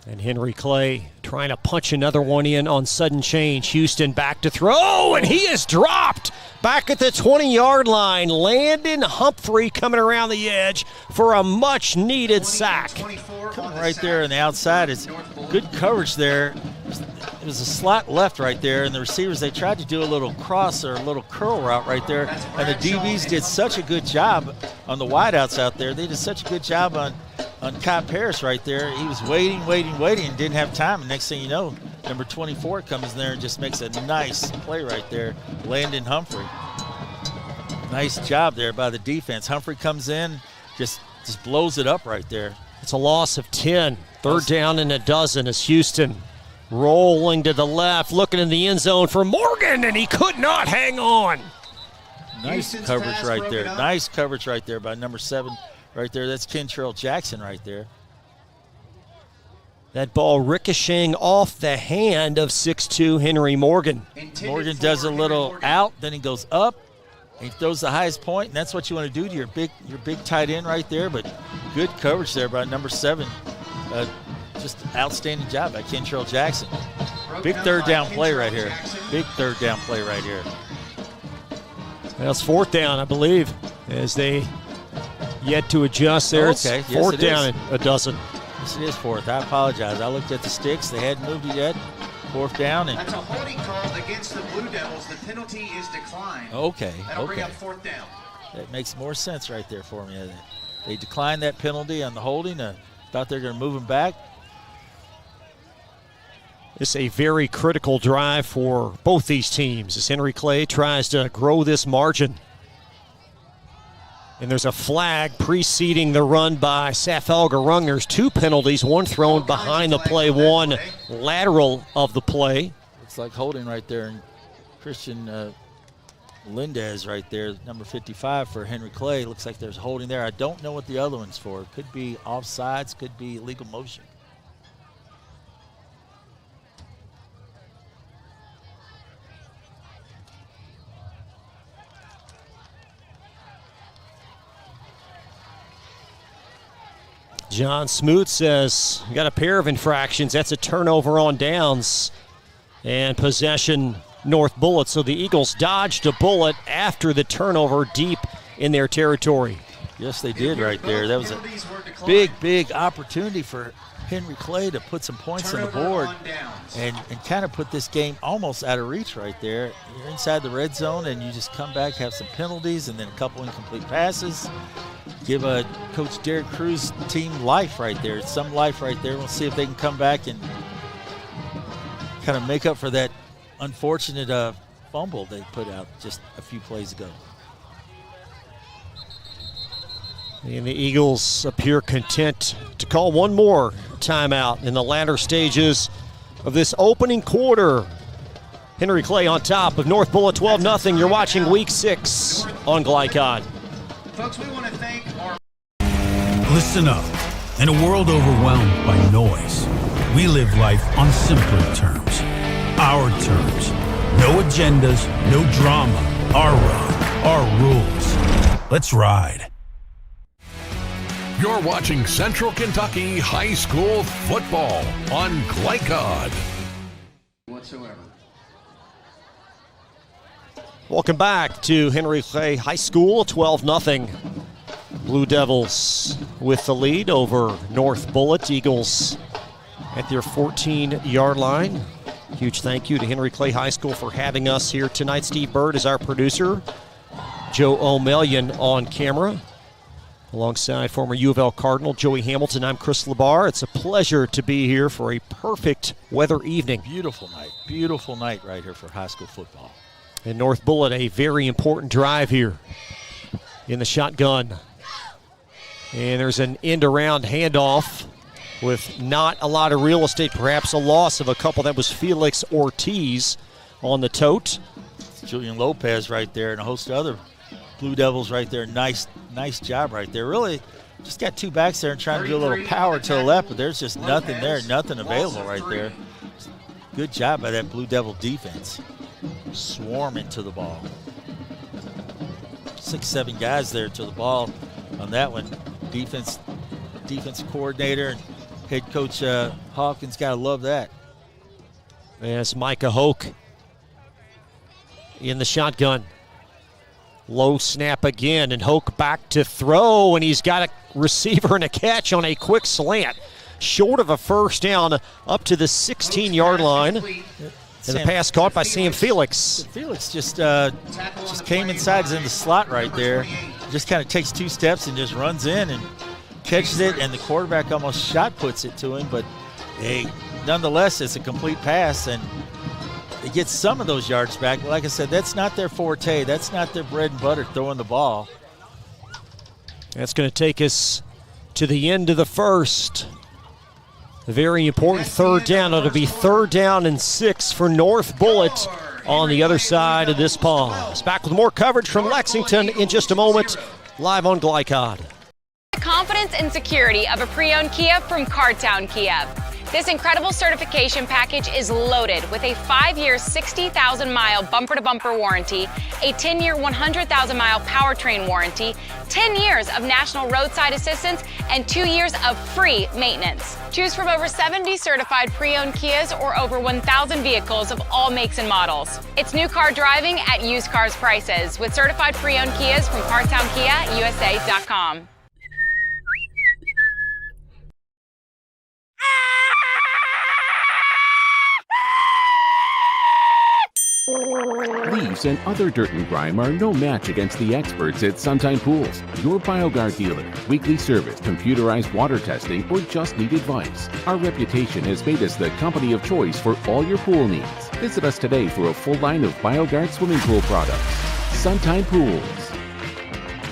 And Henry Clay trying to punch another one in on sudden change. Houston back to throw, and he is dropped back at the 20-yard line. Landon Humphrey coming around the edge for a much-needed sack. Coming right there on the outside. It's good coverage there. It was a slot left right there, and the receivers, they tried to do a little cross or a little curl route right there, and the DBs did such a good job on the wideouts out there. They did such a good job on Kai Paris right there. He was waiting, and didn't have time. And next thing you know, number 24 comes in there and just makes a nice play right there. Landon Humphrey. Nice job there by the defense. Humphrey comes in, just blows it up right there. It's a loss of 10. Third down and a dozen as Houston rolling to the left, looking in the end zone for Morgan, and he could not hang on. Nice coverage right there. Nice coverage right there by number 7. Right there, that's Kentrell Jackson right there. That ball ricocheting off the hand of 6'2" Henry Morgan. Morgan does a little out, then he goes up, and he throws the highest point, and that's what you want to do to your big tight end right there. But good coverage there by number 7. Just an outstanding job by Kentrell Jackson. Big third down play right here. Big third down play right here. That's fourth down, I believe, as they yet to adjust there. Okay. It's fourth down and a dozen. Yes, it is fourth. I apologize. I looked at the sticks. They hadn't moved it yet. Fourth down. And that's a holding call against the Blue Devils. The penalty is declined. Okay. That'll bring up fourth down. That makes more sense right there for me. They declined that penalty on the holding. Thought they're going to move him back. It's a very critical drive for both these teams as Henry Clay tries to grow this margin. And there's a flag preceding the run by Safalgarung. There's 2 penalties, one thrown behind the play, one lateral of the play. Looks like holding right there. And Christian Lindez right there, number 55 for Henry Clay. Looks like there's holding there. I don't know what the other one's for. Could be offsides, could be illegal motion. John Smoot says, we got a pair of infractions. That's a turnover on downs and possession North Bullitt. So the Eagles dodged a bullet after the turnover deep in their territory. Yes, they did right there. That was a big opportunity for Henry Clay to put some points on the board and kind of put this game almost out of reach right there. You're inside the red zone and you just come back, have some penalties, and then a couple incomplete passes. Give Coach Derek Cruz team life right there. Some life right there. We'll see if they can come back and kind of make up for that unfortunate fumble they put out just a few plays ago. And the Eagles appear content to call one more timeout in the latter stages of this opening quarter. Henry Clay on top of North Bullitt 12-0. You're watching Week 6 on Glycod. Folks, we want to thank our... Listen up. In a world overwhelmed by noise, we live life on simpler terms. Our terms. No agendas, no drama. Our ride, our rules. Let's ride. You're watching Central Kentucky High School football on Glycod. Whatsoever. Welcome back to Henry Clay High School, 12-0. Blue Devils with the lead over North Bullitt. Eagles at their 14-yard line. Huge thank you to Henry Clay High School for having us here tonight. Steve Bird is our producer. Joe O'Melion on camera. Alongside former U of L Cardinal Joey Hamilton, I'm Chris Labar. It's a pleasure to be here for a perfect weather evening. Beautiful night right here for high school football. And North Bullitt, a very important drive here in the shotgun. And there's an end-around handoff with not a lot of real estate, perhaps a loss of a couple. That was Felix Ortiz on the tote. Julian Lopez right there and a host of other Blue Devils right there. Nice job right there. Really just got two backs there and trying to do a little power to the left, but there's just nothing there, nothing available right there. Good job by that Blue Devil defense. Swarming to the ball. 6-7 guys there to the ball on that one. Defense coordinator and head coach Hawkins got to love that. As Micah Hoke in the shotgun. Low snap again, and Hoke back to throw, and he's got a receiver and a catch on a quick slant. Short of a first down up to the 16-yard line. And the pass caught by Sam Felix. Felix just came inside, is in the slot right there. Just kind of takes 2 steps and just runs in and catches it, and the quarterback almost shot puts it to him. But hey, nonetheless, it's a complete pass, and it gets some of those yards back. But like I said, that's not their forte. That's not their bread and butter, throwing the ball. That's going to take us to the end of the first. A very important third down. It'll be 3rd down and 6 for North Bullitt on the other side of this pause. Back with more coverage from Lexington in just a moment, live on Glycod. The confidence and security of a pre-owned Kia from Cartown Kia. This incredible certification package is loaded with a 5-year, 60,000-mile bumper-to-bumper warranty, a 10-year, 100,000-mile powertrain warranty, 10 years of national roadside assistance, and 2 years of free maintenance. Choose from over 70 certified pre-owned Kias or over 1,000 vehicles of all makes and models. It's new car driving at used cars prices with certified pre-owned Kias from CartownKiaUSA.com. Leaves and other dirt and grime are no match against the experts at Sunshine Pools, your BioGuard dealer. Weekly service, computerized water testing, or just need advice. Our reputation has made us the company of choice for all your pool needs. Visit us today for a full line of BioGuard swimming pool products. Sunshine Pools.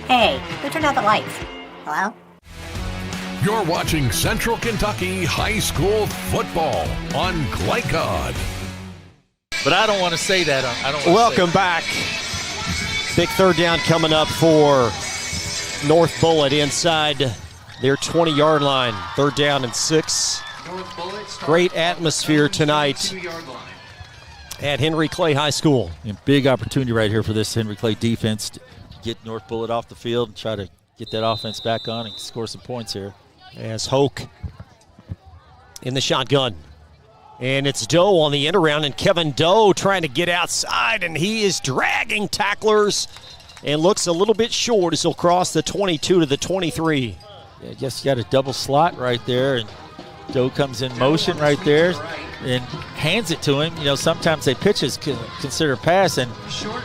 Hey, who turned out the lights? Hello? You're watching Central Kentucky High School football on Glycod. But I don't want to say that. Welcome back. Big third down coming up for North Bullitt inside their 20-yard line. 3rd down and 6. Great atmosphere tonight at Henry Clay High School. And big opportunity right here for this Henry Clay defense to get North Bullitt off the field and try to get that offense back on and score some points here. As Hoke in the shotgun. And it's Doe on the end around, and Kevin Doe trying to get outside, and he is dragging tacklers and looks a little bit short as he'll cross the 22 to the 23. Yeah, I guess you got a double slot right there, and Doe comes in motion right there and hands it to him. You know, sometimes they pitches consider a pass, and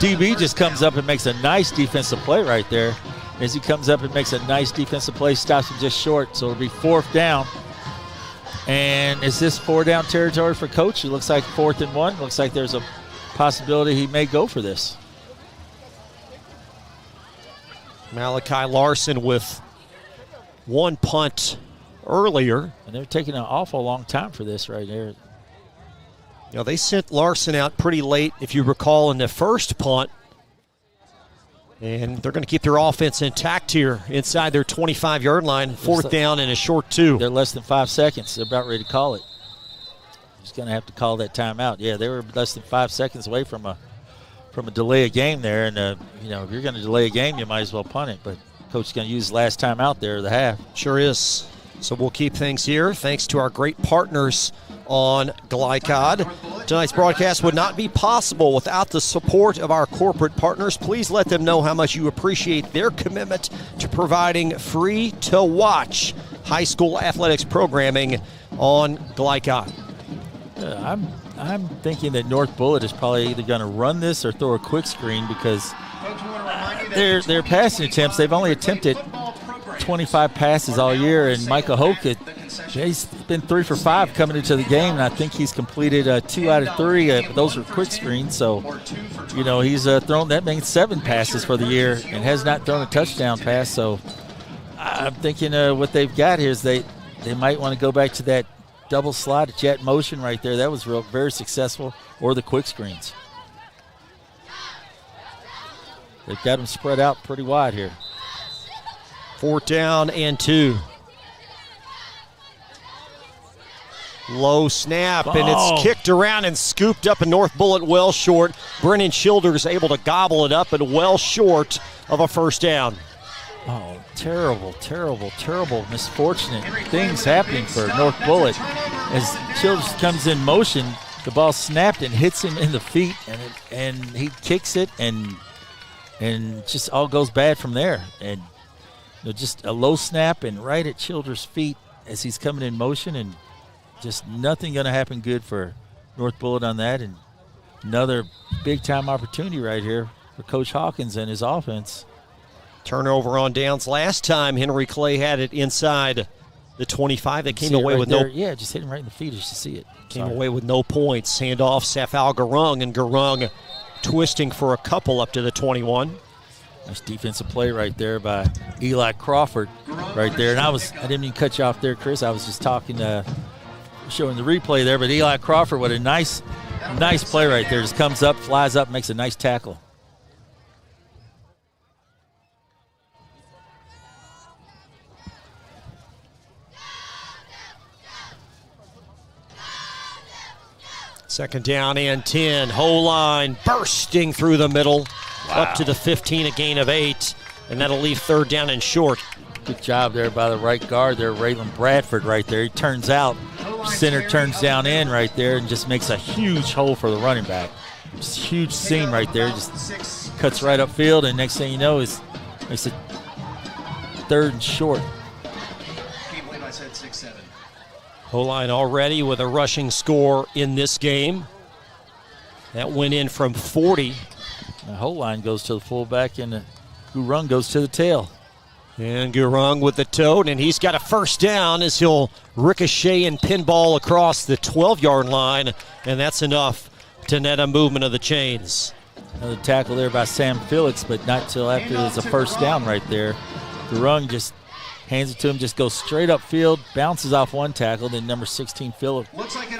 DB just comes up and makes a nice defensive play right there. As he comes up and makes a nice defensive play, stops him just short, so it'll be 4th down. And is this 4-down territory for Coach? It looks like 4th and 1. Looks like there's a possibility he may go for this. Malachi Larson with 1 punt earlier. And they're taking an awful long time for this right here. You know, they sent Larson out pretty late, if you recall, in the first punt. And they're going to keep their offense intact here inside their 25-yard line. 4th down and a short 2. They're less than 5 seconds. They're about ready to call it. Just going to have to call that timeout. Yeah, they were less than 5 seconds away from a delay of game there. And, you know, if you're going to delay a game, you might as well punt it. But Coach is going to use the last timeout there of the half. Sure is. So we'll keep things here thanks to our great partners on Glycod. Tonight's broadcast would not be possible without the support of our corporate partners. Please let them know how much you appreciate their commitment to providing free-to-watch high school athletics programming on Glycon. I'm thinking that North Bullitt is probably either going to run this or throw a quick screen because their passing attempts, they've only attempted 25 passes all year, and Michael Hoke, he's been 3 for 5 coming into the game, and I think he's completed 2 out of 3. Those are quick screens, so he's thrown that means 7 passes for the year and has not thrown a touchdown pass. So I'm thinking what they've got here is they might want to go back to that double slot jet motion right there. That was very successful, or the quick screens. They've got them spread out pretty wide here. 4th down and 2. Low snap, and it's kicked around and scooped up in North Bullitt well short. Brennan Childers able to gobble it up, but well short of a first down. Oh, terrible, terrible, terrible, misfortunate things happening for North Bullitt. As Childers comes in motion, the ball snapped and hits him in the feet, and he kicks it, and just all goes bad from there. And just a low snap and right at Childers' feet as he's coming in motion, and just nothing going to happen good for North Bullitt on that. And another big-time opportunity right here for Coach Hawkins and his offense. Turnover on downs. Last time Henry Clay had it inside the 25. They came away with Yeah, just hit him right in the feet as you see it. Came away with no points. Handoff, Safal Garung, and Garung twisting for a couple up to the 21. Nice defensive play right there by Eli Crawford right there. And I didn't even cut you off there, Chris. I was just talking, showing the replay there. But Eli Crawford, what a nice play right there. Just comes up, flies up, makes a nice tackle. Second down and 10. Whole line bursting through the middle. Wow. Up to the 15, a gain of 8. And that'll leave 3rd down and short. Good job there by the right guard there, Raylan Bradford right there. He turns out, center turns down in right there and just makes a huge hole for the running back. Just a huge seam right there. Just cuts right upfield, and next thing you know is makes it 3rd and short. Can't believe I said 6-7. Whole line already with a rushing score in this game. That went in from 40. The whole line goes to the fullback, and Gurung goes to the tail. And Gurung with the tote, and he's got a first down as he'll ricochet and pinball across the 12-yard line, and that's enough to net a movement of the chains. Another tackle there by Sam Felix, but not till after there's a first down right there. Gurung just hands it to him, just goes straight upfield, bounces off one tackle, then number 16,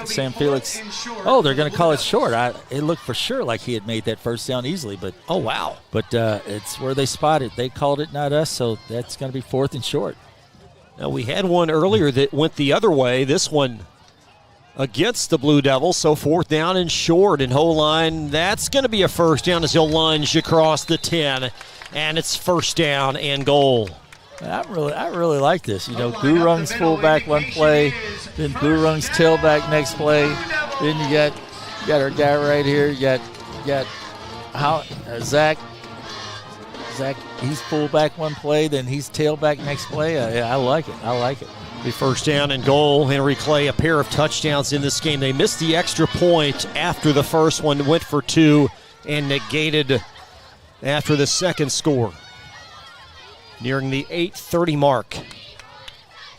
Sam Felix. Oh, they're going to call it short. It looked for sure like he had made that first down easily, but oh, wow. But it's where they spotted. They called it, not us, so that's going to be 4th and short. Now, we had one earlier that went the other way. This one against the Blue Devils, so 4th down and short, and whole line, that's going to be a first down as he'll lunge across the 10, and it's 1st down and goal. I really like this. Gurung's fullback one play, then Gurung's tailback next play. Then you got our guy right here. You got Zach. Zach, he's fullback one play, then he's tailback next play. I like it. Be 1st down and goal. Henry Clay, a pair of touchdowns in this game. They missed the extra point after the first one, went for 2, and negated after the second score. Nearing the 8:30 mark.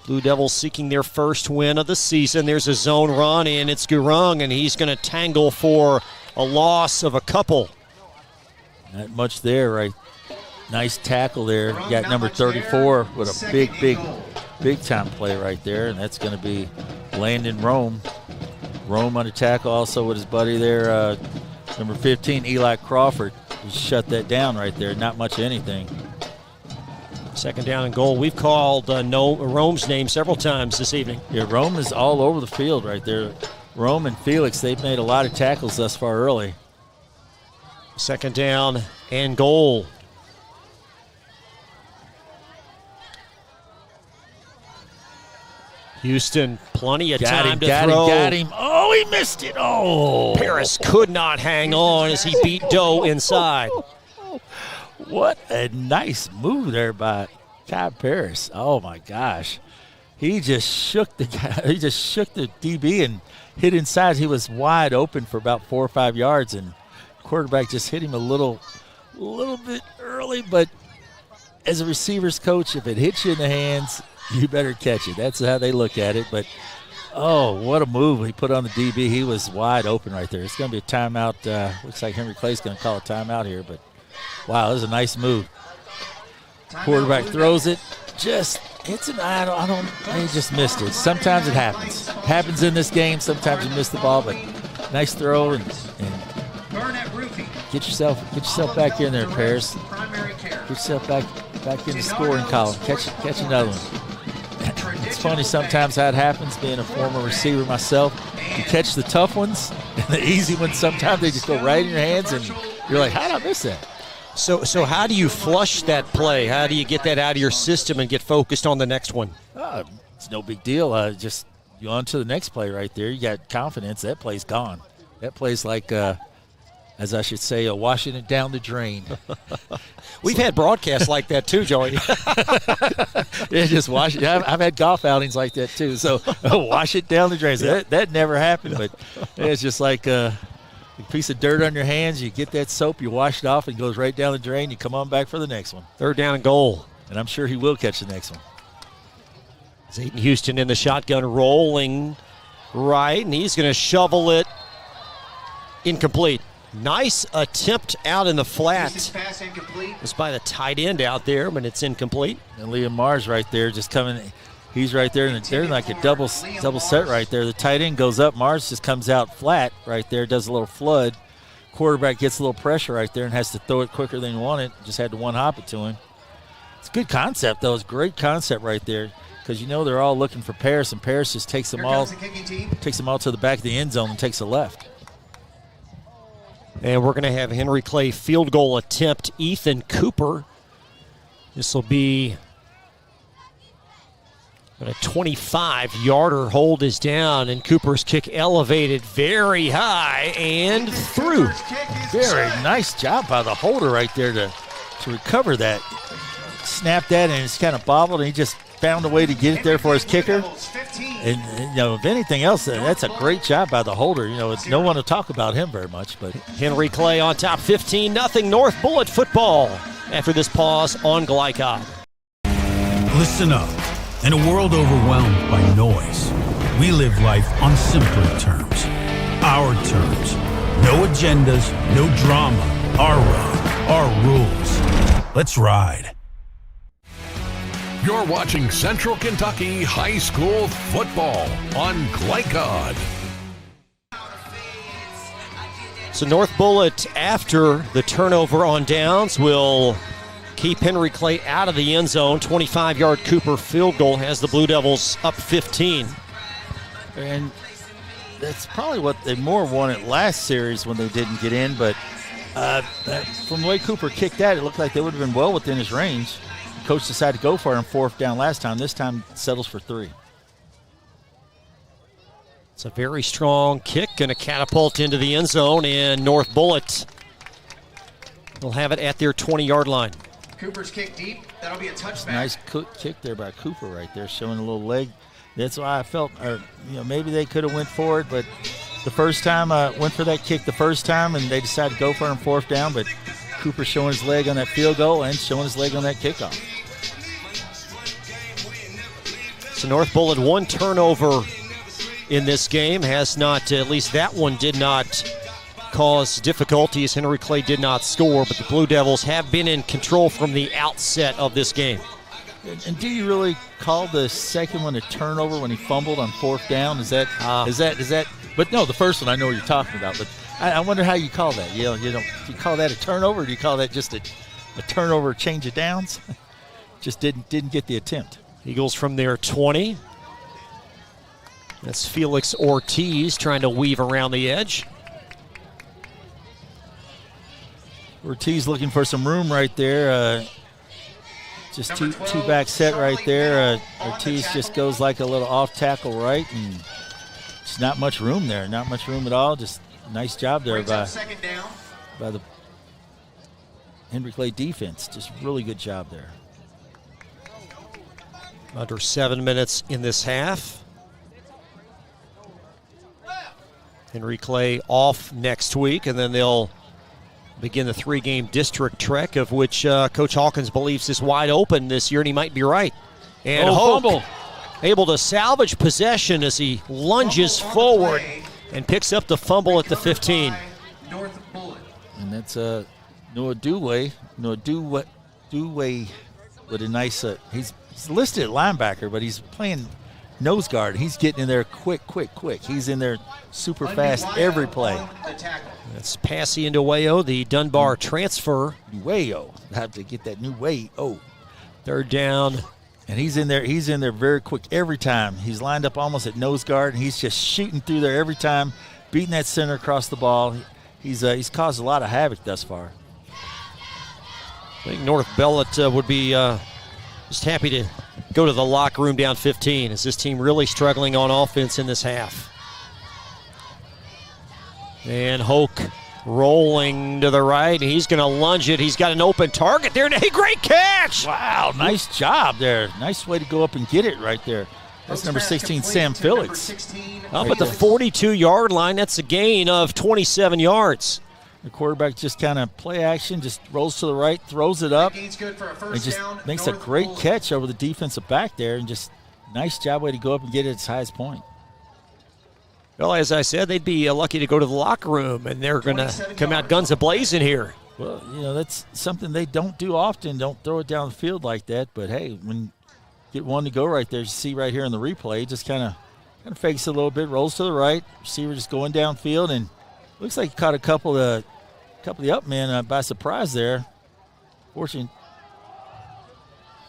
Blue Devils seeking their first win of the season. There's a zone run, and it's Gurung, and he's going to tangle for a loss of a couple. Not much there, right? Nice tackle there. You got number 34 with a big time play right there, and that's going to be Landon Rome. Rome on the tackle also with his buddy there, number 15, Eli Crawford. He shut that down right there. Not much of anything. 2nd down and goal. We've called Rome's name several times this evening. Yeah, Rome is all over the field right there. Rome and Felix, they've made a lot of tackles thus far early. 2nd down and goal. Houston, plenty of time to throw. Got him. Oh, he missed it. Oh. Paris could not hang on as he beat Doe inside. What a nice move there by Ty Paris. Oh, my gosh. He just shook the guy. He just shook the DB and hit inside. He was wide open for about 4 or 5 yards, and quarterback just hit him a little bit early. But as a receivers coach, if it hits you in the hands, you better catch it. That's how they look at it. But, oh, what a move he put on the DB. He was wide open right there. It's going to be a timeout. Looks like Henry Clay's going to call a timeout here. But, wow, that was a nice move. Quarterback throws it. Just hits him. He just missed it. Sometimes it happens. It happens in this game. Sometimes you miss the ball. But nice throw. And get yourself back in there, Paris. Get yourself back in the scoring column. Catch another one. It's funny sometimes how it happens, being a former receiver myself. You catch the tough ones, and the easy ones, sometimes they just go right in your hands, and you're like, how did I miss that? So how do you flush that play? How do you get that out of your system and get focused on the next one? It's no big deal. Just you on to the next play right there. You got confidence. That play's gone. That play's like, as I should say, washing it down the drain. We've had broadcasts like that too, Joey. Yeah, just wash it. I've had golf outings like that too. So wash it down the drain. So that never happened, but it's just like a piece of dirt on your hands. You get that soap, you wash it off, and it goes right down the drain. You come on back for the next one. 3rd down and goal. And I'm sure he will catch the next one. Zayden Houston in the shotgun, rolling right, and he's going to shovel it incomplete. Nice attempt out in the flat. It's by the tight end out there, but it's incomplete. And Liam Mars right there just coming. He's right there, and they're like a double set right there. The tight end goes up. Mars just comes out flat right there, does a little flood. Quarterback gets a little pressure right there and has to throw it quicker than he wanted. Just had to one-hop it to him. It's a good concept, though. It's a great concept right there because, they're all looking for Paris, and Paris just takes them all to the back of the end zone and takes a left. And we're going to have Henry Clay field goal attempt. Ethan Cooper. This will be a 25-yarder. Hold is down, and Cooper's kick elevated very high and through. Very nice job by the holder right there to recover that. Snapped that, and it's kind of bobbled, and he just found a way to get it there for his kicker. And if anything else, that's a great job by the holder. It's no one to talk about him very much. But Henry Clay on top, 15-0 North Bullitt football after this pause on Glycod. Listen up. In a world overwhelmed by noise, we live life on simpler terms. Our terms. No agendas, no drama. Our road, our rules. Let's ride. You're watching Central Kentucky High School football on Glycod. So North Bullitt, after the turnover on downs, will keep Henry Clay out of the end zone. 25-yard Cooper field goal has the Blue Devils up 15. And that's probably what they more wanted last series when they didn't get in. But from the way Cooper kicked that, it looked like they would have been well within his range. Coach decided to go for it on 4th down last time. This time settles for 3. It's a very strong kick, going to catapult into the end zone, and North Bullitt will have it at their 20-yard line. Cooper's kick deep. That'll be a touchback. Nice kick there by Cooper right there, showing a little leg. That's why I felt, maybe they could have went for it, but the first time, went for that kick the first time, and they decided to go for it on 4th down, but Cooper showing his leg on that field goal and showing his leg on that kickoff. So North Bullitt, 1 turnover in this game. Has not, at least that one did not cause difficulties. Henry Clay did not score, but the Blue Devils have been in control from the outset of this game. And do you really call the second one a turnover when he fumbled on 4th down? Is that? But no, the first one I know what you're talking about. But I wonder how you call that. Do you call that a turnover, or do you call that just a turnover, change of downs? Just didn't get the attempt. Eagles from their 20. That's Felix Ortiz trying to weave around the edge. Ortiz looking for some room right there. Just two back set right there. Ortiz just goes like a little off tackle right, and just not much room there. Not much room at all. Just nice job there by the Henry Clay defense. Just really good job there. Under 7 minutes in this half. Henry Clay off next week, and then they'll begin the 3-game district trek, of which Coach Hawkins believes is wide open this year, and he might be right. And Hoke fumble. Able to salvage possession as he lunges forward and picks up the fumble at the 15. And that's Noah Dewey. Noah Dewey with a nice, he's listed at linebacker, but he's playing nose guard. He's getting in there quick. He's in there super fast every play. That's Passy into Wayo, the Dunbar transfer. Wayo, have to get that new way. Third down. And he's in there very quick every time. He's lined up almost at nose guard, and he's just shooting through there every time, beating that center across the ball. He's caused a lot of havoc thus far. I think North Bullitt would be just happy to go to the locker room down 15, as this team really struggling on offense in this half. And Hoke rolling to the right. He's going to lunge it. He's got an open target there. Hey, great catch! Wow, nice job there. Nice way to go up and get it right there. That's number 16, Sam Felix. Up at the 42-yard line. That's a gain of 27 yards. The quarterback just kind of play action, just rolls to the right, throws it up, and just makes a great catch over the defensive back there, and just nice job way to go up and get it at its highest point. Well, as I said, they'd be lucky to go to the locker room, and they're going to come out guns a-blazing here. Well, that's something they don't do often. Don't throw it down the field like that. But, hey, when you get one to go right there, you see right here in the replay, just kind of fakes it a little bit, rolls to the right. Receiver just going downfield, and looks like he caught a couple of the up men by surprise there. Fortunately.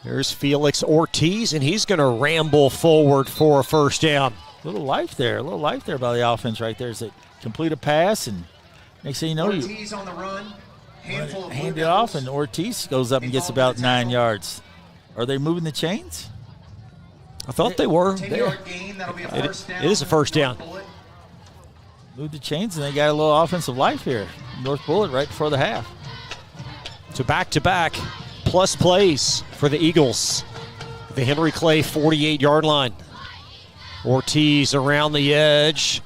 There's Felix Ortiz, and he's going to ramble forward for a first down. A little life there by the offense right there. Is it complete a pass, and next thing you know, Ortiz on the run, hand it off, and Ortiz goes up and gets about 9 yards. Are they moving the chains? I thought they were. 10-yard gain, that'll be a first down. It is a first down. Move the chains, and they got a little offensive life here. North Bullitt right before the half. So back-to-back plus plays for the Eagles. The Henry Clay 48-yard line. Ortiz around the edge,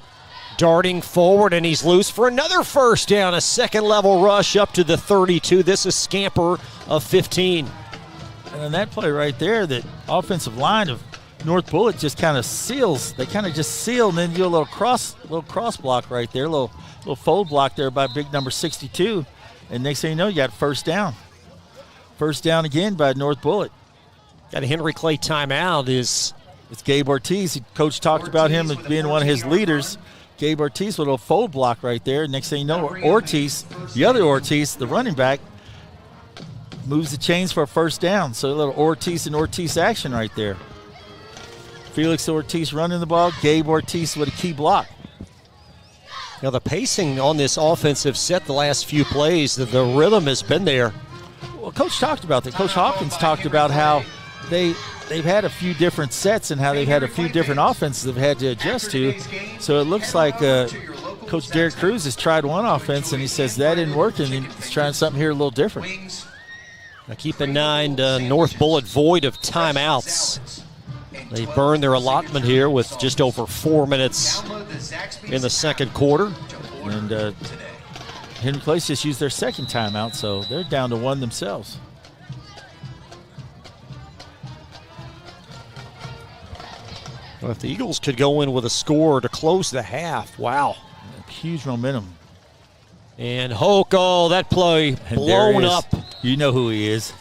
darting forward, and he's loose for another first down. A second-level rush up to the 32. This is scamper of 15. And on that play right there, the offensive line of North Bullitt just kind of seals. They kind of just seal, and then you do a little cross block right there, a little fold block there by big number 62. And next thing you know, you got first down. First down again by North Bullitt. Got a Henry Clay timeout. It's Gabe Ortiz. Coach talked about him as being one of his leaders. Gabe Ortiz with a little fold block right there. Next thing you know, Ortiz, the other Ortiz, the running back, moves the chains for a first down. So a little Ortiz and Ortiz action right there. Felix Ortiz running the ball. Gabe Ortiz with a key block. Now the pacing on this offensive set the last few plays, the rhythm has been there. Well, Coach talked about that. Coach Hawkins talked about how they've had a few different sets and how they've had a few different offenses they've had to adjust to. So it looks like Coach Derek Cruz has tried one offense, and he says that didn't work, and he's trying something here a little different. Now keep in mind, North Bullitt void of timeouts. They burn their allotment here with just over 4 minutes in the second quarter. And Henry Clay just used their second timeout, so they're down to one themselves. Well, if the Eagles could go in with a score to close the half, wow. Huge momentum. And Hoke, that play blown up. You know who he is.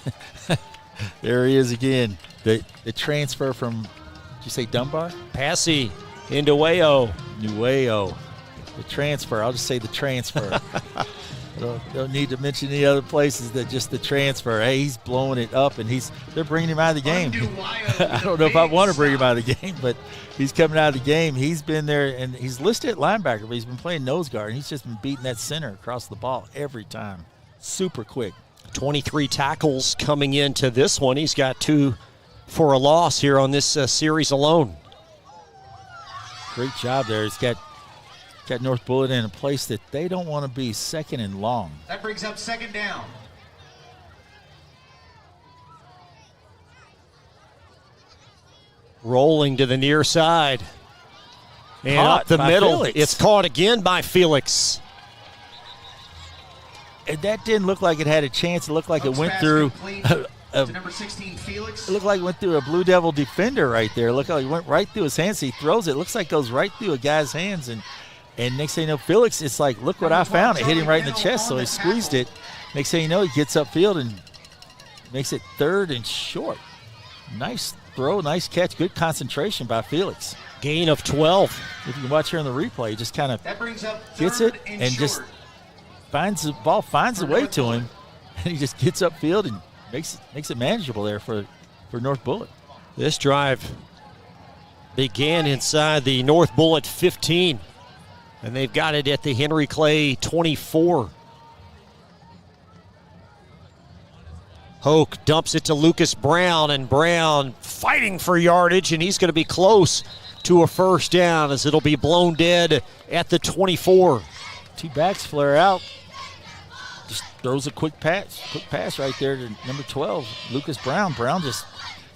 There he is again. The transfer from, did you say Dunbar? Passy into Wayo. Nuevo. The transfer. I'll just say the transfer. Don't need to mention any other places that just the transfer. Hey, he's blowing it up, and they're bringing him out of the game. I don't know if I want to bring him out of the game, but he's coming out of the game. He's been there, and he's listed at linebacker, but he's been playing nose guard, and he's just been beating that center across the ball every time. Super quick. 23 tackles coming into this one. He's got 2 for a loss here on this series alone. Great job there. He's got North Bullitt in a place that they don't want to be, second and long. That brings up second down. Rolling to the near side. And Caught up the by middle. Felix. It's caught again by Felix. And that didn't look like it had a chance. It looked like it went through To number 16, Felix. it looked like it went through a Blue Devil defender right there. Look how he went right through his hands. He throws it. It looks like it goes right through a guy's hands. And next thing you know, Felix, it's like, look what I found. It hit him right in the chest, so he squeezed it. Next thing you know, he gets upfield and makes it 3rd and short. Nice throw, nice catch, good concentration by Felix. Gain of 12. If you can watch here in the replay, he just kind of gets third it and and just finds the ball, finds the way to him, and he just gets upfield and makes it manageable there for North Bullitt. This drive began inside the North Bullitt 15, and they've got it at the Henry Clay 24. Hoke dumps it to Lucas Brown, and Brown fighting for yardage, and he's going to be close to a first down as it'll be blown dead at the 24. 2 backs flare out. Just throws a quick pass right there to number 12, Lucas Brown. Brown just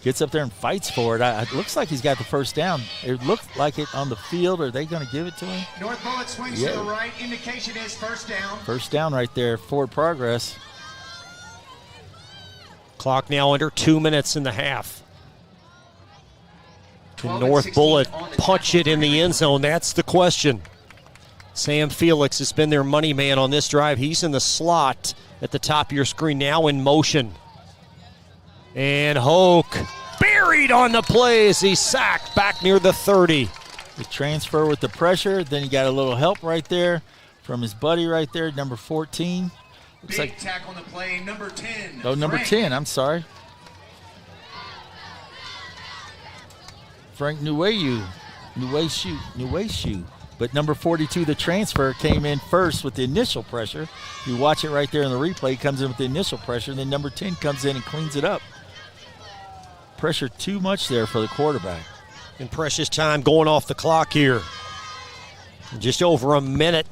gets up there and fights for it. It looks like he's got the first down. It looked like it on the field. Are they going to give it to him? North Bullitt swings to the right. Indication is first down. First down right there, forward progress. Clock now under 2 minutes in the half. Can North Bullitt punch it in the end zone? That's the question. Sam Felix has been their money man on this drive. He's in the slot at the top of your screen now in motion. And Hoke buried on the play as he's sacked back near the 30. The transfer with the pressure. Then he got a little help right there from his buddy right there, number 14. Looks Big like tackle on the play, number 10. Oh, number Frank. 10, I'm sorry. Frank Nuwayu. But number 42, the transfer, came in first with the initial pressure. You watch it right there in the replay. He comes in with the initial pressure, and then number 10 comes in and cleans it up. Pressure too much there for the quarterback. And precious time going off the clock here. Just over a minute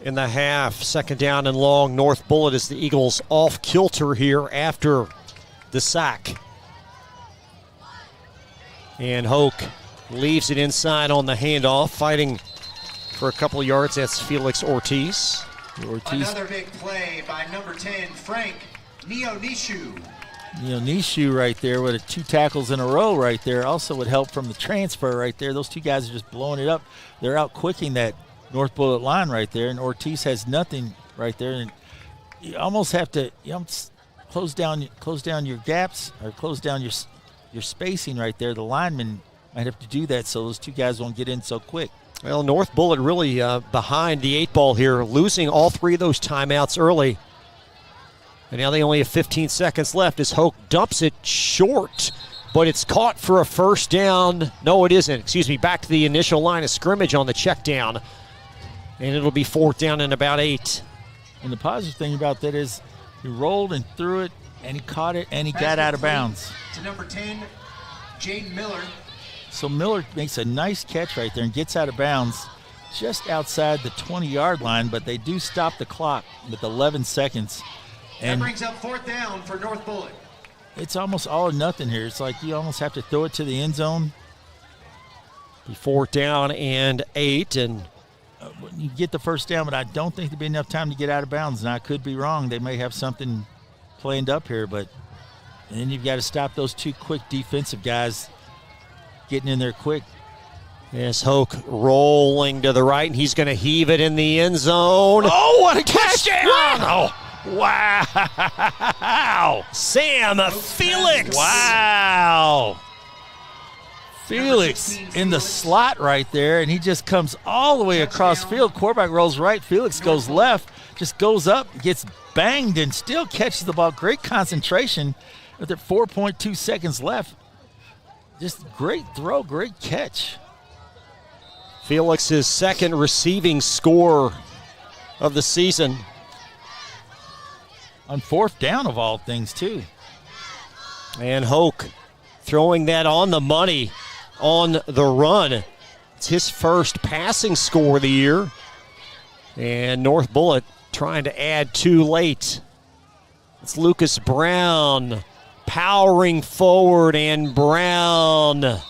in the half. Second down and long. North Bullitt as the Eagles off kilter here after the sack. And Hoke leaves it inside on the handoff, fighting for a couple of yards. That's Felix Ortiz. Another big play by number 10, Frank Neonishu. Nishu right there with 2 tackles in a row right there. Also would help from the transfer right there. Those 2 guys are just blowing it up. They're out quicking that North Bullitt line right there, and Ortiz has nothing right there. And you almost have to close down your gaps, or close down your spacing right there. The lineman might have to do that so those 2 guys won't get in so quick. Well, North Bullitt really behind the 8 ball here, losing all 3 of those timeouts early. And now they only have 15 seconds left as Hoke dumps it short, but it's caught for a first down. No, it isn't. Excuse me, back to the initial line of scrimmage on the check down. And it'll be 4th down and about 8. And the positive thing about that is he rolled and threw it, and he caught it, and he got out of bounds. To number 10, Jaden Miller. So Miller makes a nice catch right there and gets out of bounds just outside the 20-yard line, but they do stop the clock with 11 seconds. And that brings up 4th down for North Bullitt. It's almost all or nothing here. It's like you almost have to throw it to the end zone. Be 4th down and 8, and you get the first down, but I don't think there'll be enough time to get out of bounds. And I could be wrong. They may have something planned up here, and then you've got to stop those 2 quick defensive guys getting in there quick. Yes, Hoke rolling to the right, and he's going to heave it in the end zone. Oh, what a catch! Wow! Wow! Sam Felix! Wow! Felix in the slot right there, and he just comes all the way across field. Quarterback rolls right, Felix goes left, just goes up, gets banged, and still catches the ball. Great concentration with 4.2 seconds left. Just great throw, great catch. Felix's 2nd receiving score of the season. On 4th down of all things, too. And Hoke throwing that on the money on the run. It's his first passing score of the year. And North Bullitt trying to add 2 late. It's Lucas Brown powering forward, and Brown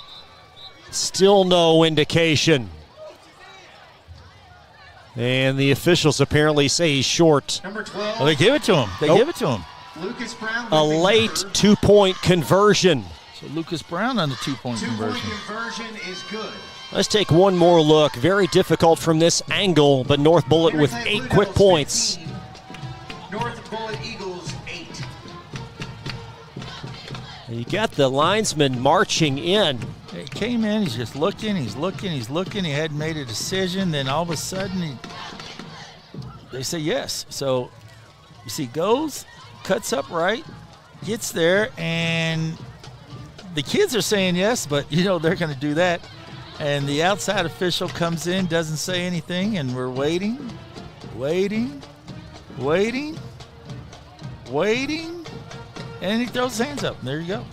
still no indication. And the officials apparently say he's short. Number 12. Well, they give it to him. Give it to him. Lucas Brown. A late 2-point conversion. So Lucas Brown on the 2-point conversion. 2-point conversion is good. Let's take one more look. Very difficult from this angle, but North Bullitt with 8 quick points. 15. North Bullitt Eagles 8. You got the linesman marching in. He came in, he's just looking, he's looking. He hadn't made a decision. Then all of a sudden, they say yes. So you see, goes, cuts up right, gets there, and the kids are saying yes, but they're going to do that. And the outside official comes in, doesn't say anything, and we're waiting, and he throws his hands up. And there you go.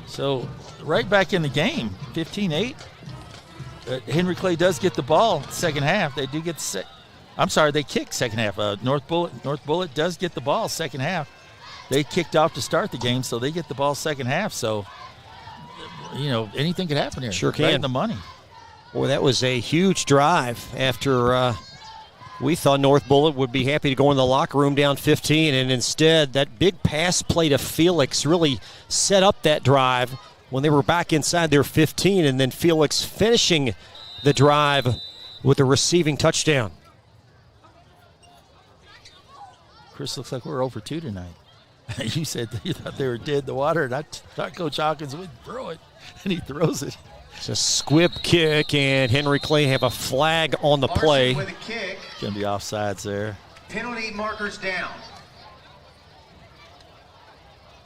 So right back in the game, 15-8. Henry Clay does get the ball second half. They do get they kick second half. North Bullitt does get the ball second half. They kicked off to start the game, so they get the ball second half. So, anything could happen here. Sure can. Right in the money. Boy, that was a huge drive after we thought North Bullitt would be happy to go in the locker room down 15, and instead that big pass play to Felix really set up that drive when they were back inside their 15, and then Felix finishing the drive with a receiving touchdown. Chris, looks like we're over 2 tonight. You said you thought they were dead in the water, and I thought Coach Hawkins would throw it, and he throws it. It's a squib kick, and Henry Clay have a flag on the play. With a kick. Going to be offsides there. Penalty markers down.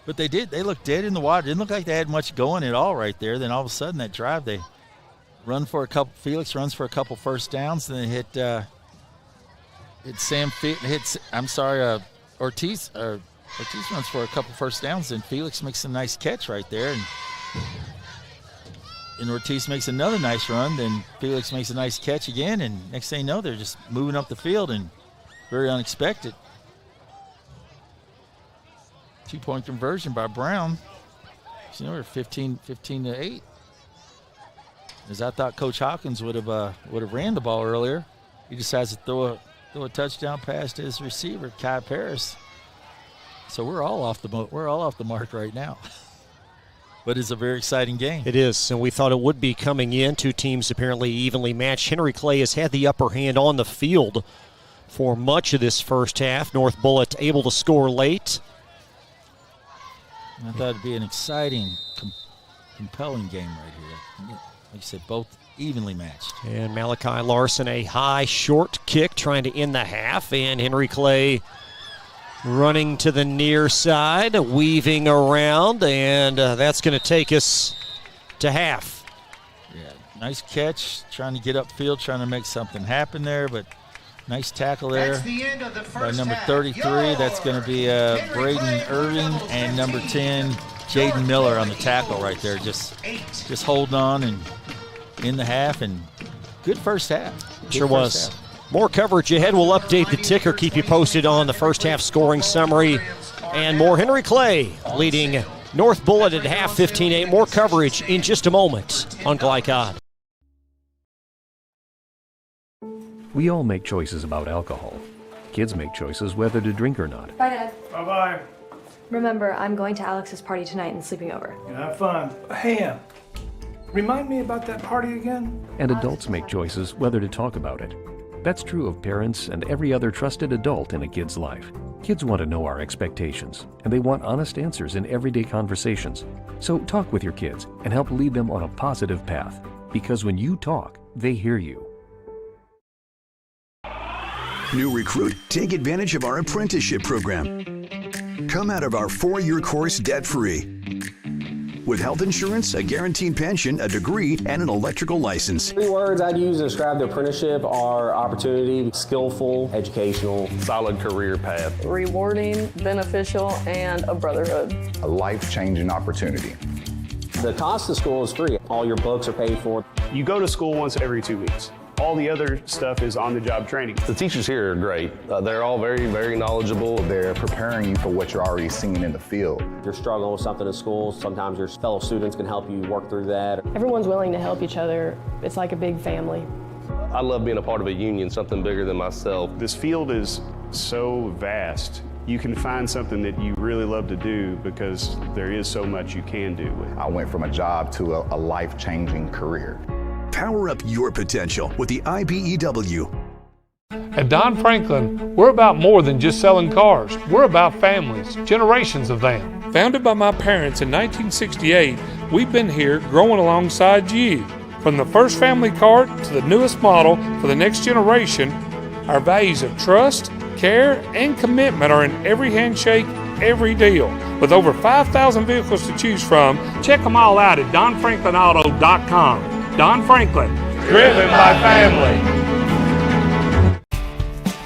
But they did. They looked dead in the water. Didn't look like they had much going at all right there. Then all of a sudden that drive, they run for a couple. Felix runs for a couple first downs, and then Ortiz. Ortiz runs for a couple first downs, and Felix makes a nice catch right there. And Ortiz makes another nice run, then Felix makes a nice catch again, and next thing you know, they're just moving up the field, and very unexpected. 2-point conversion by Brown. So we're 15-8. As I thought Coach Hawkins would have ran the ball earlier. He decides to throw a touchdown pass to his receiver, Kai Paris. So we're all off the mark right now. But it's a very exciting game. It is, and we thought it would be coming in. 2 teams apparently evenly matched. Henry Clay has had the upper hand on the field for much of this first half. North Bullitt able to score late. I thought it'd be an exciting, compelling game right here. Like you said, both evenly matched. And Malachi Larson, a high, short kick trying to end the half, and Henry Clay running to the near side, weaving around, and that's going to take us to half. Yeah, nice catch, trying to get upfield, trying to make something happen there, but nice tackle there by number 33. That's going to be Braden Irving, and number 10, Jaden Miller on the tackle right there, just holding on and in the half, and good first half. Sure was. More coverage ahead. We'll update the ticker, keep you posted on the first half scoring summary. And more Henry Clay leading North Bullitt at half 15-8. More coverage in just a moment on Glycod. We all make choices about alcohol. Kids make choices whether to drink or not. Bye, Dad. Bye-bye. Remember, I'm going to Alex's party tonight and sleeping over. Have fun. Hey, remind me about that party again? And adults make choices whether to talk about it. That's true of parents and every other trusted adult in a kid's life. Kids want to know our expectations, and they want honest answers in everyday conversations. So talk with your kids and help lead them on a positive path. Because when you talk, they hear you. New recruit, take advantage of our apprenticeship program. Come out of our 4-year course debt-free. With health insurance, a guaranteed pension, a degree, and an electrical license. 3 words I'd use to describe the apprenticeship are opportunity, skillful, educational, solid career path, rewarding, beneficial, and a brotherhood. A life-changing opportunity. The cost of school is free. All your books are paid for. You go to school once every 2 weeks. All the other stuff is on-the-job training. The teachers here are great. They're all very, very knowledgeable. They're preparing you for what you're already seeing in the field. If you're struggling with something at school, sometimes your fellow students can help you work through that. Everyone's willing to help each other. It's like a big family. I love being a part of a union, something bigger than myself. This field is so vast. You can find something that you really love to do because there is so much you can do. I went from a job to a life-changing career. Power up your potential with the IBEW. At Don Franklin, we're about more than just selling cars. We're about families, generations of them. Founded by my parents in 1968, we've been here growing alongside you. From the first family car to the newest model for the next generation, our values of trust, care, and commitment are in every handshake, every deal. With over 5,000 vehicles to choose from, check them all out at DonFranklinAuto.com. Don Franklin, driven by family.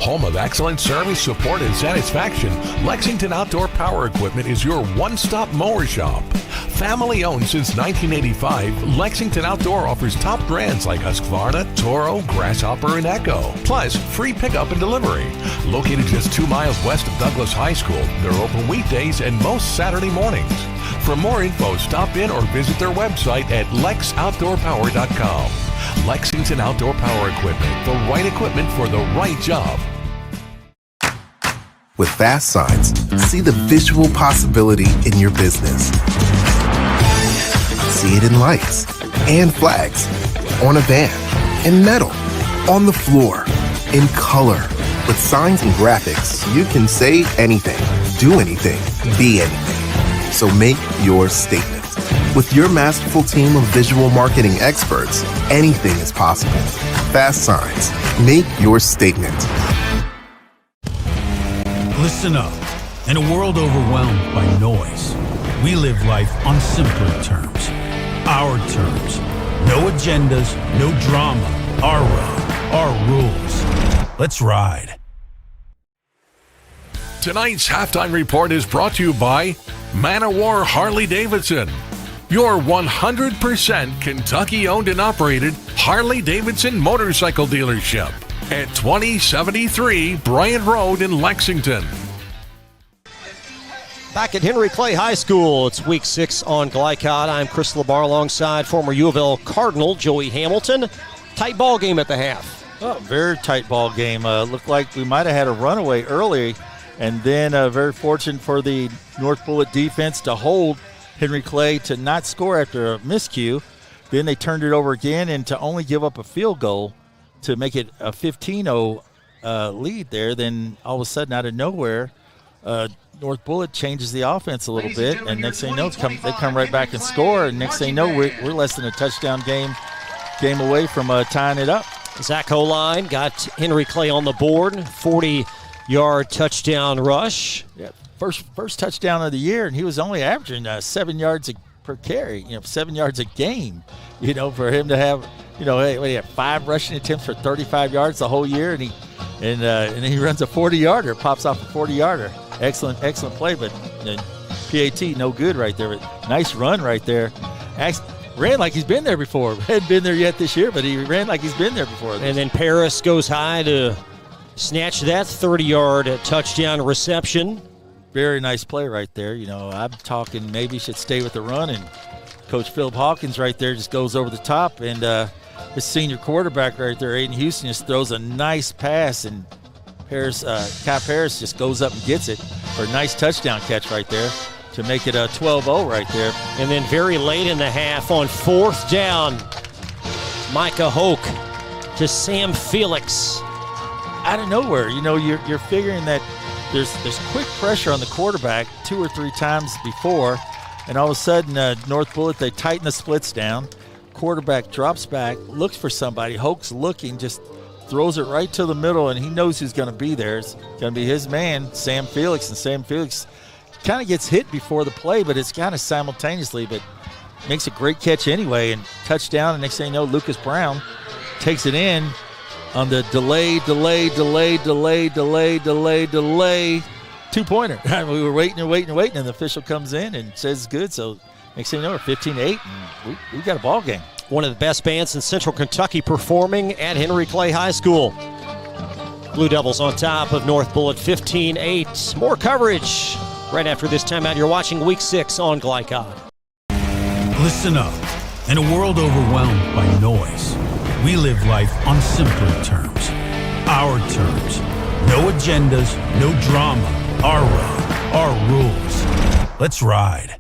Home of excellent service, support, and satisfaction, Lexington Outdoor Power Equipment is your one-stop mower shop. Family owned since 1985, Lexington Outdoor offers top brands like Husqvarna, Toro, Grasshopper, and Echo. Plus, free pickup and delivery. Located just 2 miles west of Douglas High School, they're open weekdays and most Saturday mornings. For more info, stop in or visit their website at lexoutdoorpower.com. Lexington Outdoor Power Equipment, the right equipment for the right job. With Fast Signs, see the visual possibility in your business. See it in lights and flags, on a van, in metal, on the floor, in color. With signs and graphics, you can say anything, do anything, be anything. So make your statement. With your masterful team of visual marketing experts, anything is possible. Fast Signs, make your statement. Listen up. In a world overwhelmed by noise, we live life on simpler terms. Our terms. No agendas, no drama. Our road, our rules. Let's ride. Tonight's halftime report is brought to you by Man O' War Harley-Davidson, your 100% Kentucky-owned and operated Harley-Davidson motorcycle dealership at 2073 Bryant Road in Lexington. Back at Henry Clay High School, it's week 6 on Glycod. I'm Chris LeBar alongside former U of L Cardinal Joey Hamilton. Tight ball game at the half. Oh, very tight ball game. Looked like we might have had a runaway early, and then very fortunate for the North Bullitt defense to hold Henry Clay to not score after a miscue. Then they turned it over again and to only give up a field goal to make it a 15-0 lead there. Then all of a sudden, out of nowhere, North Bullitt changes the offense a little bit, and next thing you know, they come right back and score, and next thing you know, we're less than a touchdown game away from tying it up. Zach Holine got Henry Clay on the board, 40-yard touchdown rush. Yeah, first touchdown of the year, and he was only averaging 7 yards per carry, 7 yards a game. For him to have, he had 5 rushing attempts for 35 yards the whole year, and he runs a 40-yarder, pops off a 40-yarder. Excellent play, but PAT no good right there. But nice run right there. Ran like he's been there before. Hadn't been there yet this year, but he ran like he's been there before. And then Paris goes high to snatch that 30-yard touchdown reception. Very nice play right there. I'm talking maybe should stay with the run, and Coach Philip Hawkins right there just goes over the top, and his senior quarterback right there, Aiden Houston, just throws a nice pass, and Kai Paris just goes up and gets it for a nice touchdown catch right there to make it a 12-0 right there. And then very late in the half on 4th down, Micah Hoke to Sam Felix. Out of nowhere, you're figuring that there's quick pressure on the quarterback 2 or 3 times before, and all of a sudden North Bullitt, they tighten the splits down. Quarterback drops back, looks for somebody. Hoke's looking, just throws it right to the middle, and he knows who's going to be there. It's going to be his man, Sam Felix, and Sam Felix kind of gets hit before the play, but it's kind of simultaneously. But makes a great catch anyway, and touchdown. And next thing you know, Lucas Brown takes it in on the delay, two-pointer. We were waiting, and the official comes in and says good. So next thing you know, we're 15-8, and we got a ball game. One of the best bands in Central Kentucky performing at Henry Clay High School. Blue Devils on top of North Bullitt, 15-8. More coverage right after this timeout. You're watching Week 6 on Glycod. Listen up. In a world overwhelmed by noise, we live life on simpler terms. Our terms. No agendas, no drama. Our road, our rules. Let's ride.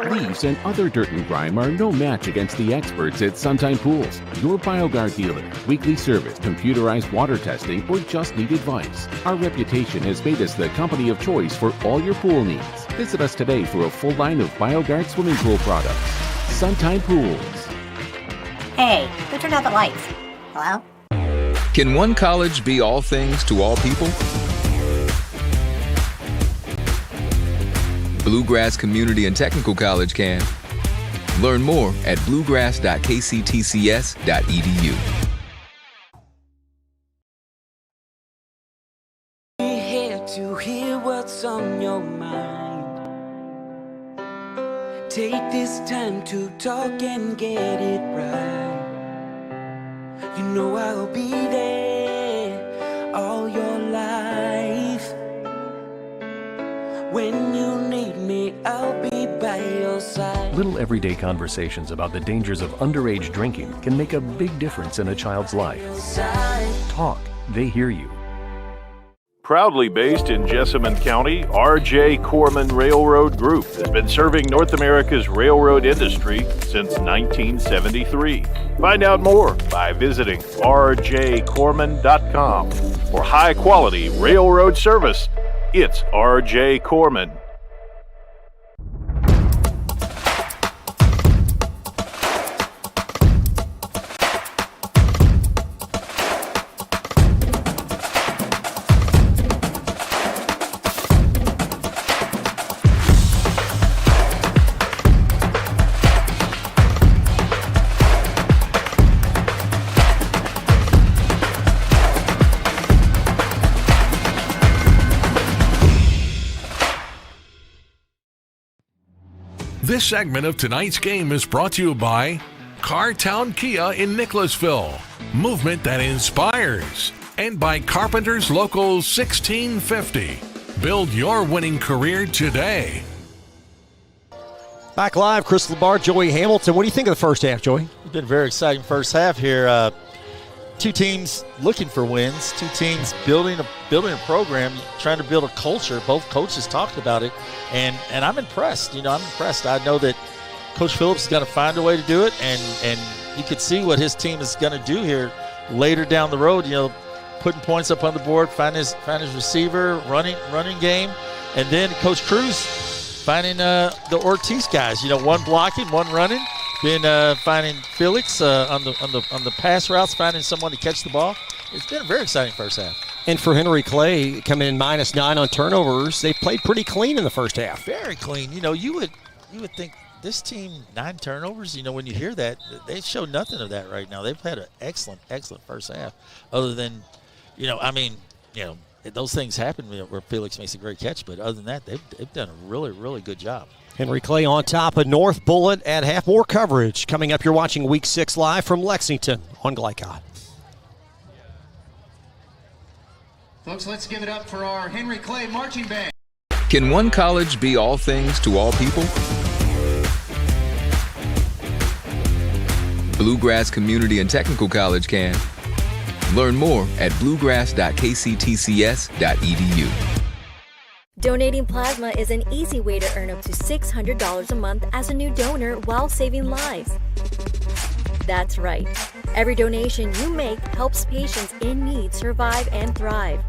Leaves and other dirt and grime are no match against the experts at Suntime Pools, your BioGuard dealer. Weekly service, computerized water testing, or just need advice. Our reputation has made us the company of choice for all your pool needs. Visit us today for a full line of BioGuard swimming pool products. Suntime Pools. Hey, who turned out the lights? Hello? Can one college be all things to all people? Bluegrass Community and Technical College can. Learn more at bluegrass.kctcs.edu. Here to hear what's on your mind. Take this time to talk and get it right. You know I'll be there all your life. When you need me, I'll be by your side. Little everyday conversations about the dangers of underage drinking can make a big difference in a child's life. Talk, they hear you. Proudly based in Jessamine County, R.J. Corman Railroad Group has been serving North America's railroad industry since 1973. Find out more by visiting rjcorman.com. For high-quality railroad service, it's R.J. Corman. This segment of tonight's game is brought to you by Cartown Kia in Nicholasville, movement that inspires, and by Carpenter's Local 1650. Build your winning career today. Back live, Chris Labar, Joey Hamilton. What do you think of the first half, Joey? It's been a very exciting first half here. Two teams looking for wins, two teams building a program, trying to build a culture. Both coaches talked about it, and I'm impressed. I'm impressed. I know that Coach Phillips is going to find a way to do it, and you could see what his team is going to do here later down the road. Putting points up on the board, find his receiver, running game, and then Coach Cruz finding the Ortiz guys. One blocking, one running. Been finding Felix on the pass routes, finding someone to catch the ball. It's been a very exciting first half. And for Henry Clay, coming in -9 on turnovers, they played pretty clean in the first half. Very clean. You would think this team 9 turnovers. When you hear that, they show nothing of that right now. They've had an excellent first half. Other than, those things happen where Felix makes a great catch. But other than that, they've done a really, really good job. Henry Clay on top of North Bullitt at half. More coverage coming up. You're watching Week 6 live from Lexington on Glycod. Folks, let's give it up for our Henry Clay marching band. Can one college be all things to all people? Bluegrass Community and Technical College can. Learn more at bluegrass.kctcs.edu. Donating plasma is an easy way to earn up to $600 a month as a new donor while saving lives. That's right. Every donation you make helps patients in need survive and thrive.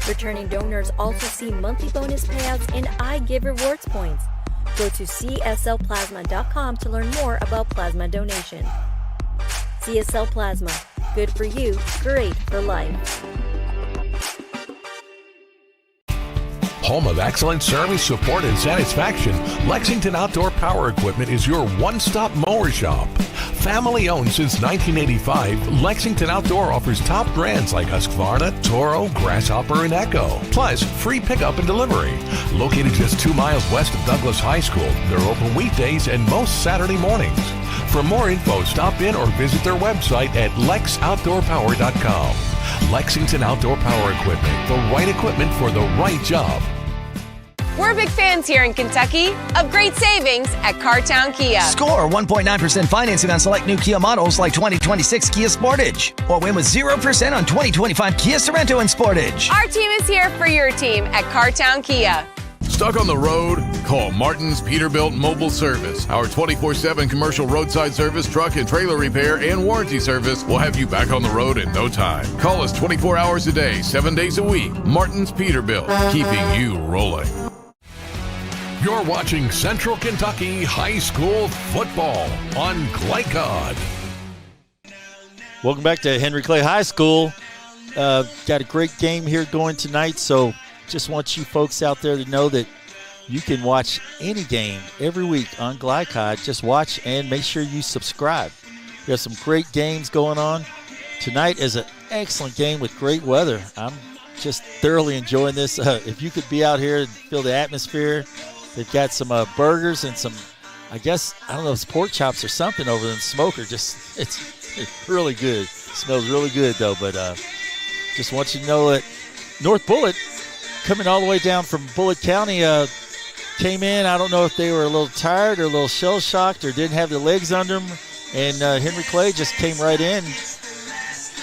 Returning donors also see monthly bonus payouts and I Give Rewards points. Go to cslplasma.com to learn more about plasma donation. CSL Plasma. Good for you, great for life. Home of excellent service, support, and satisfaction, Lexington Outdoor Power Equipment is your one-stop mower shop. Family owned since 1985, Lexington Outdoor offers top brands like Husqvarna, Toro, Grasshopper, and Echo. Plus, free pickup and delivery. Located just 2 miles west of Douglas High School, they're open weekdays and most Saturday mornings. For more info, stop in or visit their website at lexoutdoorpower.com. Lexington Outdoor Power Equipment, the right equipment for the right job. We're big fans here in Kentucky of great savings at Cartown Kia. Score 1.9% financing on select new Kia models like 2026 Kia Sportage. Or win with 0% on 2025 Kia Sorento and Sportage. Our team is here for your team at Cartown Kia. Stuck on the road? Call Martin's Peterbilt Mobile Service. Our 24/7 commercial roadside service, truck and trailer repair, and warranty service will have you back on the road in no time. Call us 24 hours a day, 7 days a week. Martin's Peterbilt, keeping you rolling. You're watching Central Kentucky High School football on Glycod. Welcome back to Henry Clay High School. Got a great game here going tonight, so just want you folks out there to know that you can watch any game every week on Glycod. Just watch and make sure you subscribe. There's some great games going on. Tonight is an excellent game with great weather. I'm just thoroughly enjoying this. If you could be out here and feel the atmosphere. They've got some burgers and some, I guess, I don't know, it's pork chops or something over in the smoker. Just, it's really good. It smells really good, though. But just want you to know that North Bullitt, coming all the way down from Bullitt County, came in. I don't know if they were a little tired or a little shell-shocked or didn't have their legs under them. And Henry Clay just came right in,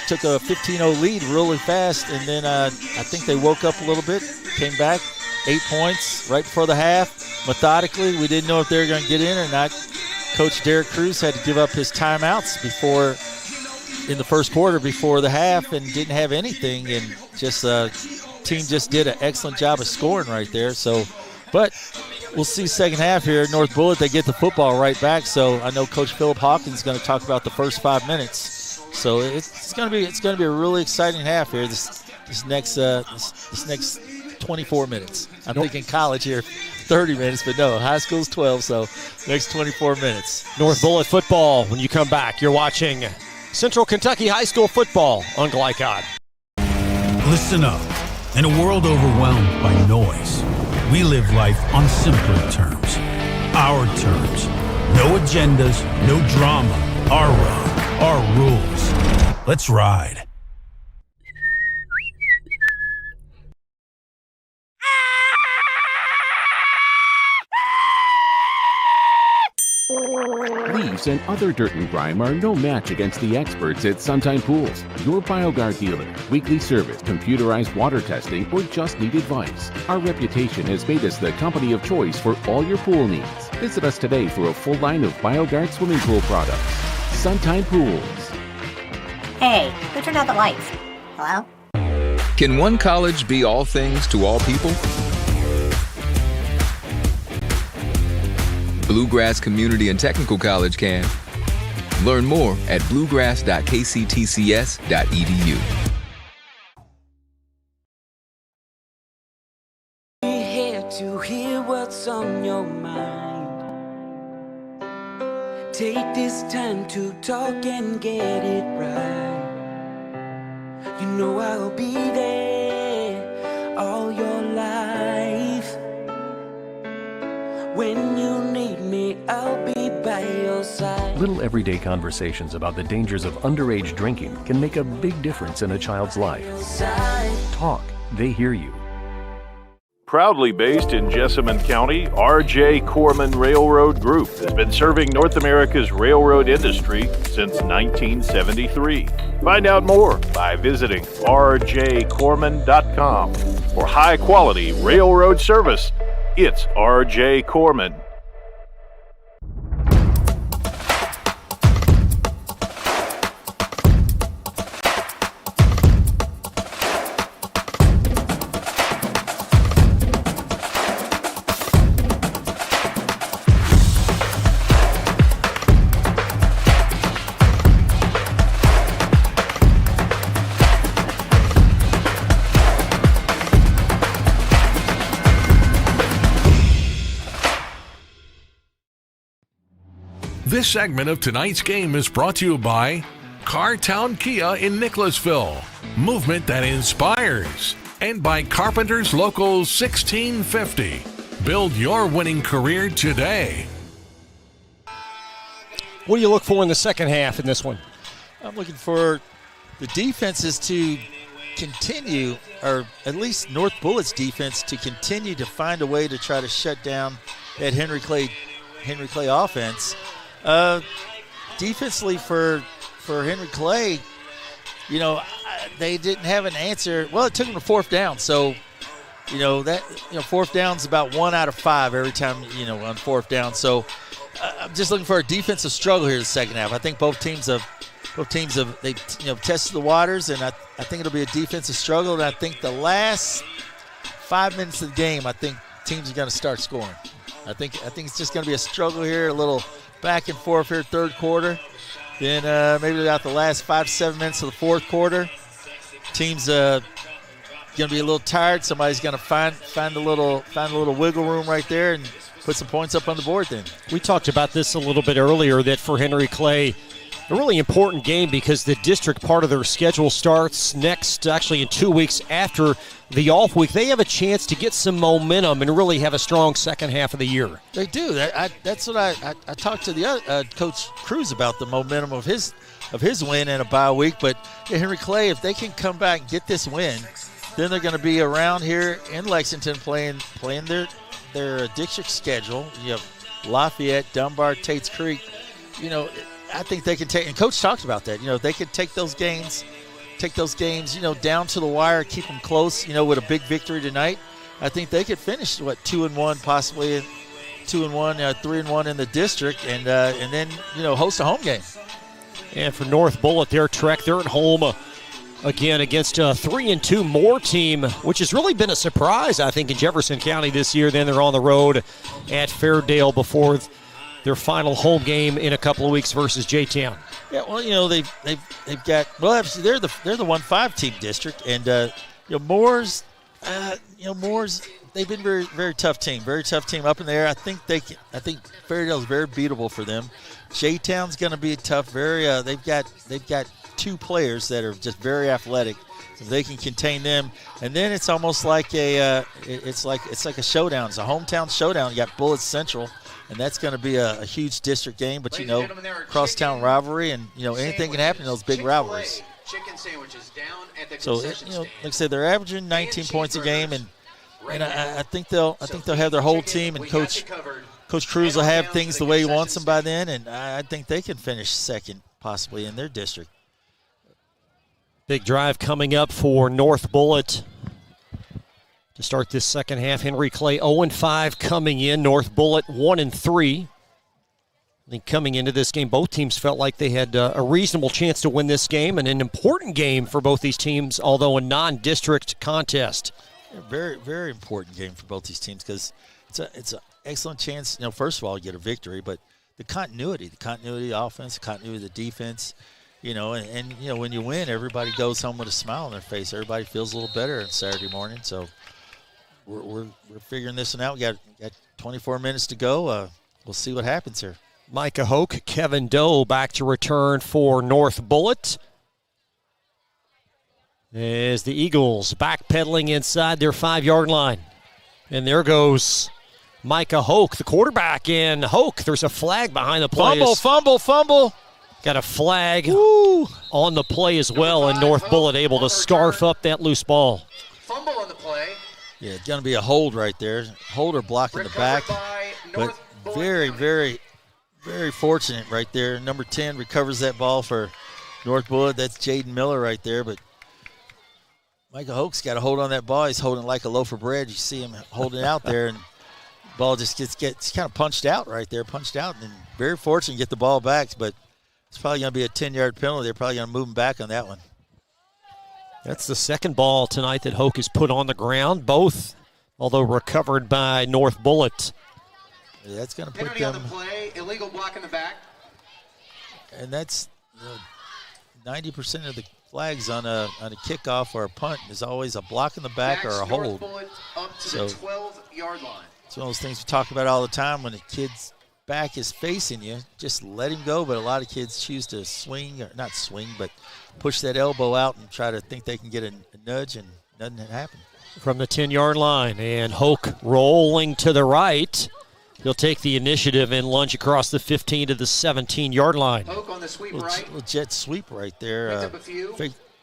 took a 15-0 lead really fast. And then I think they woke up a little bit, came back. 8 points right before the half. Methodically, we didn't know if they were going to get in or not. Coach Derek Cruz had to give up his timeouts in the first quarter before the half and didn't have anything. And just team just did an excellent job of scoring right there. So, but we'll see second half here. North Bullitt, they get the football right back. So I know Coach Philip Hawkins is going to talk about the first 5 minutes. So it's going to be a really exciting half here. This next 24 minutes. I'm thinking college here, 30 minutes, but no, high school's 12, so next 24 minutes. North Bullitt football. When you come back, you're watching Central Kentucky High School football on Glycod. Listen up. In a world overwhelmed by noise, we live life on simpler terms. Our terms. No agendas, no drama. Our road, our rules. Let's ride. Leaves and other dirt and grime are no match against the experts at Sunshine Pools, your BioGuard dealer. Weekly service, computerized water testing, or just need advice. Our reputation has made us the company of choice for all your pool needs. Visit us today for a full line of BioGuard swimming pool products. Sunshine Pools. Hey, who turned out the lights? Hello? Can one college be all things to all people? Bluegrass Community and Technical College can. Learn more at bluegrass.kctcs.edu. We're here to hear what's on your mind. Take this time to talk and get it right. You know I'll be there all your life. When you need me, I'll be by your side. Little everyday conversations about the dangers of underage drinking can make a big difference in a child's life. Talk, they hear you. Proudly based in Jessamine County, R.J. Corman Railroad Group has been serving North America's railroad industry since 1973. Find out more by visiting rjcorman.com. For high-quality railroad service, it's R.J. Corman. This segment of tonight's game is brought to you by Cartown Kia in Nicholasville, movement that inspires, and by Carpenters Local 1650. Build your winning career today. What do you look for in the second half in this one? I'm looking for the defenses to continue, or at least North Bullitt's defense to continue to find a way to try to shut down that Henry Clay offense. Defensively for Henry Clay, they didn't have an answer. Well, it took them to fourth down, so fourth down's about 1 out of 5 every time on fourth down. So I'm just looking for a defensive struggle here in the second half. I think both teams have tested the waters, and I think it'll be a defensive struggle. And I think the last 5 minutes of the game, I think teams are going to start scoring. I think it's just going to be a struggle here, a little back and forth here, third quarter. Then maybe about the last 5 to 7 minutes of the fourth quarter, teams going to be a little tired. Somebody's going to find a little wiggle room right there and put some points up on the board. Then we talked about this a little bit earlier, that for Henry Clay, a really important game because the district part of their schedule starts actually in 2 weeks after the off week. They have a chance to get some momentum and really have a strong second half of the year. They do. That's what I talked to the other Coach Cruz about, the momentum of his win in a bye week. But Henry Clay, if they can come back and get this win, then they're going to be around here in Lexington playing their district schedule. You have Lafayette, Dunbar, Tates Creek. I think they can take, and Coach talked about that. They could take those games, down to the wire, keep them close. With a big victory tonight, I think they could finish 2-1, possibly 2-1, 3-1 in the district, and then host a home game. And for North Bullitt, they're at home again against a 3-2 Moore team, which has really been a surprise, I think, in Jefferson County this year. Then they're on the road at Fairdale before their final home game in a couple of weeks versus J-Town. Yeah, well, they've got, well, actually they're the 1-5 team district, and Moore's they've been very, very tough team up in there. I think Fairdale's very beatable for them. J-Town's going to be tough. They've got 2 players that are just very athletic. If they can contain them, and then it's almost like it's like a showdown. It's a hometown showdown. You got Bullitt Central, and that's going to be a huge district game. But crosstown rivalry, and anything can happen in those big rivalries. Chicken sandwiches down at the So like I said, they're averaging 19 points a game, and I think they'll have their whole team, and Coach Cruz will have things the way he wants them by then, and I think they can finish second possibly in their district. Big drive coming up for North Bullitt to start this second half. Henry Clay 0-5 coming in. North Bullitt 1-3. I think coming into this game, both teams felt like they had a reasonable chance to win this game, and an important game for both these teams, although a non-district contest. Yeah, very, very important game for both these teams because it's an excellent chance. First of all, you get a victory, but the continuity of the offense, the continuity of the defense. And when you win, everybody goes home with a smile on their face. Everybody feels a little better on Saturday morning. So we're figuring this one out. We got 24 minutes to go. We'll see what happens here. Micah Hoke, Kevin Doe back to return for North Bullitt. As the Eagles backpedaling inside their 5-yard line. And there goes Micah Hoke, the quarterback. And Hoke, there's a flag behind the play. Fumble. Got a flag on the play as well, and North Bullitt able to scarf up that loose ball. Fumble on the play. Yeah, it's going to be a hold right there. Holder blocking the back. But very, very, very fortunate right there. Number 10 recovers that ball for North Bullitt. That's Jaden Miller right there. But Micah Hoke's got a hold on that ball. He's holding like a loaf of bread. You see him holding it out there, and the ball just gets kind of punched out right there, and very fortunate to get the ball back, but it's probably going to be a 10-yard penalty. They're probably going to move him back on that one. That's the second ball tonight that Hoke has put on the ground, both, although recovered by North Bullitt. Yeah, that's going to put penalty them. On the play, illegal block in the back. And that's 90% of the flags on a kickoff or a punt is always a block in the back or a hold. Up to the 12-yard line. It's one of those things we talk about all the time when the kids back is facing you, just let him go. But a lot of kids choose to swing, or not swing, but push that elbow out and try to think they can get a nudge, and nothing happen. From the 10-yard line, and Hoke rolling to the right. He'll take the initiative and lunge across the 15 to the 17-yard line. Hoke on the sweep right. Little jet sweep right there. Picks up a few.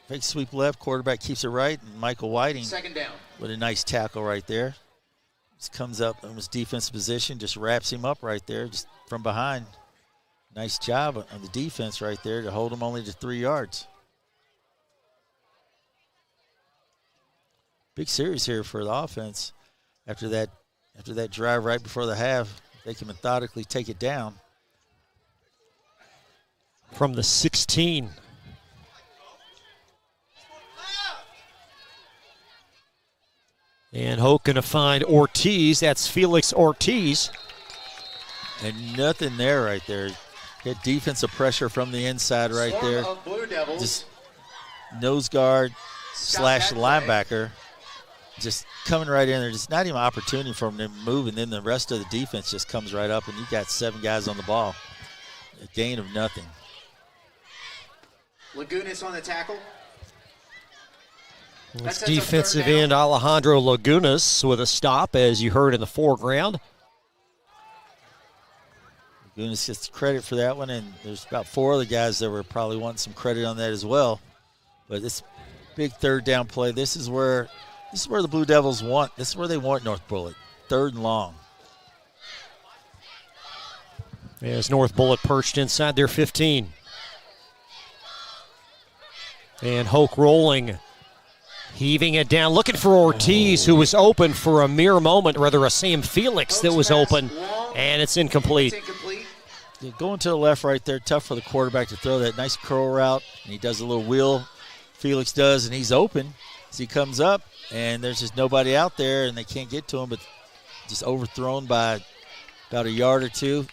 Fake sweep left, quarterback keeps it right, and Michael Whiting second down with a nice tackle right there. Just comes up in his defensive position, just wraps him up right there, just from behind. Nice job on the defense right there to hold him only to 3 yards. Big series here for the offense. After that drive right before the half, they can methodically take it down. From the 16. And Hoke going to find Ortiz. That's Felix Ortiz. And nothing there right there. Get defensive pressure from the inside right there. Blue Devils. Just nose guard / linebacker. Just coming right in there. Just not even an opportunity for him to move, and then the rest of the defense just comes right up, and you got 7 guys on the ball. A gain of nothing. Lagunas on the tackle. It's defensive end Alejandro Lagunas with a stop, as you heard in the foreground. Lagunas gets credit for that one, and there's about 4 other guys that were probably wanting some credit on that as well. But this big third down play, this is where the Blue Devils want. This is where they want North Bullitt. 3rd and long. As North Bullitt perched inside their 15. And Hoke rolling. Heaving it down, looking for Ortiz, who was open for a mere moment, rather a Sam Felix that was open, and it's incomplete. Yeah, going to the left right there, tough for the quarterback to throw that nice curl route, and he does a little wheel, Felix does, and he's open as he comes up, and there's just nobody out there, and they can't get to him, but just overthrown by about a yard or two.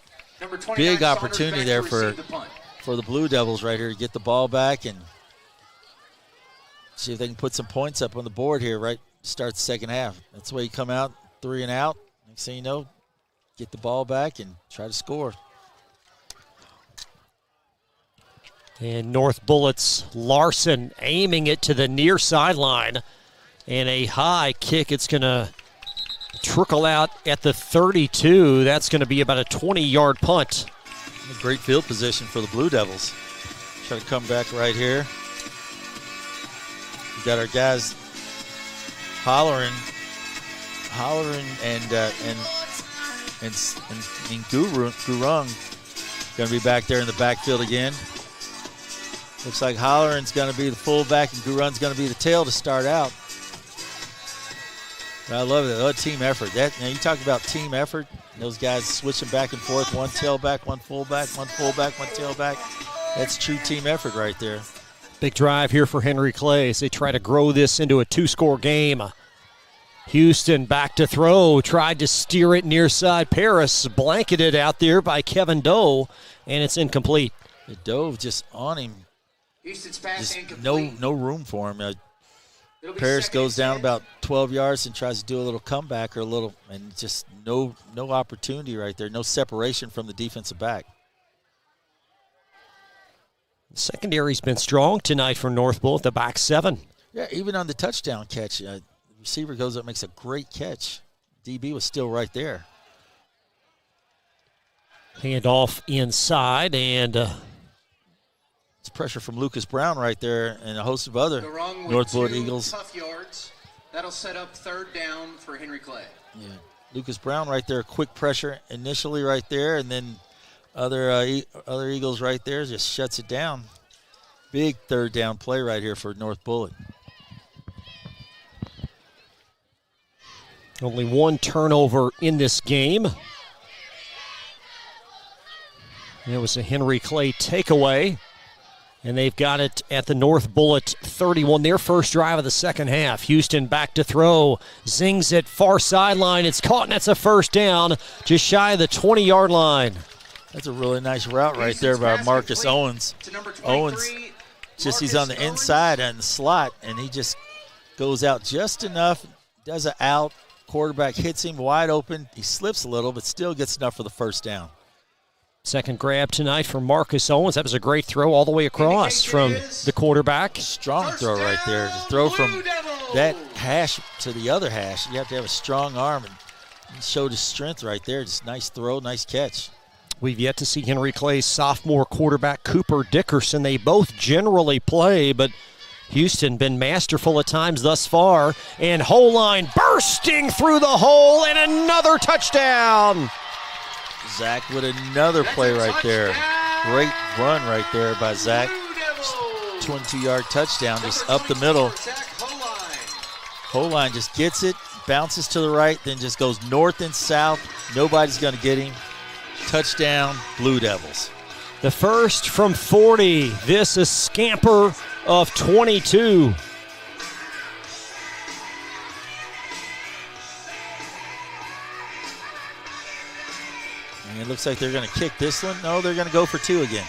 Big opportunity there for the Blue Devils right here to get the ball back and see if they can put some points up on the board here right to start the second half. That's the way you come out, 3 and out. Next thing you know, get the ball back and try to score. And North Bullitt's Larson aiming it to the near sideline. And a high kick. It's going to trickle out at the 32. That's going to be about a 20-yard punt. A great field position for the Blue Devils. Try to come back right here. We got our guys hollering and Gurung going to be back there in the backfield again. Looks like Holleran's going to be the fullback and Gurung's going to be the tail to start out. But I love it. I love team effort. You talk about team effort. Those guys switching back and forth. One tailback, one fullback, one fullback, one tailback. That's true team effort right there. Big drive here for Henry Clay as they try to grow this into a 2-score game. Houston back to throw, tried to steer it near side. Paris blanketed out there by Kevin Doe, and it's incomplete. Doe just on him. Houston's pass just no room for him. Paris goes down about 12 yards and tries to do a little comeback and just no opportunity right there. No separation from the defensive back. The secondary's been strong tonight for North Bullitt, the back 7. Yeah, even on the touchdown catch, the receiver goes up, makes a great catch. DB was still right there. Handoff inside, and it's pressure from Lucas Brown right there and a host of other North Bullitt Eagles. Tough yards. That'll set up 3rd down for Henry Clay. Yeah, Lucas Brown right there, quick pressure initially right there, and then other Eagles right there just shuts it down. Big 3rd down play right here for North Bullitt. Only 1 turnover in this game. It was a Henry Clay takeaway. And they've got it at the North Bullitt 31, their first drive of the second half. Houston back to throw. Zings it far sideline. It's caught, and that's a 1st down, just shy of the 20-yard line. That's a really nice route right there by Marcus Owens. Owens, he's on the inside and the slot, and he just goes out just enough, does an out. Quarterback hits him wide open. He slips a little, but still gets enough for the 1st down. Second grab tonight for Marcus Owens. That was a great throw all the way across from the quarterback. Strong throw right there. To throw from that hash to the other hash, you have to have a strong arm, and showed his strength right there. Just nice throw, nice catch. We've yet to see Henry Clay's sophomore quarterback, Cooper Dickerson. They both generally play, but Houston been masterful at times thus far. And Holine bursting through the hole, and another touchdown. Zach with another play right there. Great run right there by Zach. 22-yard touchdown, just up the middle. Holine just gets it, bounces to the right, then just goes north and south. Nobody's going to get him. Touchdown, Blue Devils. The first from 40. This is scamper of 22. And it looks like they're going to kick this one. No, they're going to go for 2 again.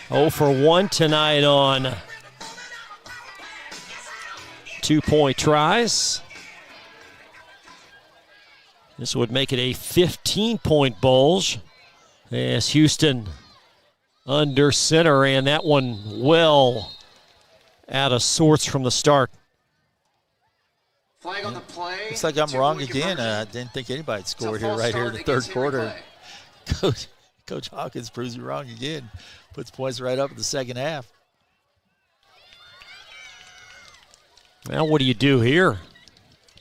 0 for 1 tonight on 2-point tries. This would make it a 15-point bulge as Houston under center, and that one well out of sorts from the start. Flag on the play. Looks like I'm wrong again. I didn't think anybody scored here right here in the third quarter. Coach Hawkins proves you wrong again. Puts points right up in the second half. Well, what do you do here?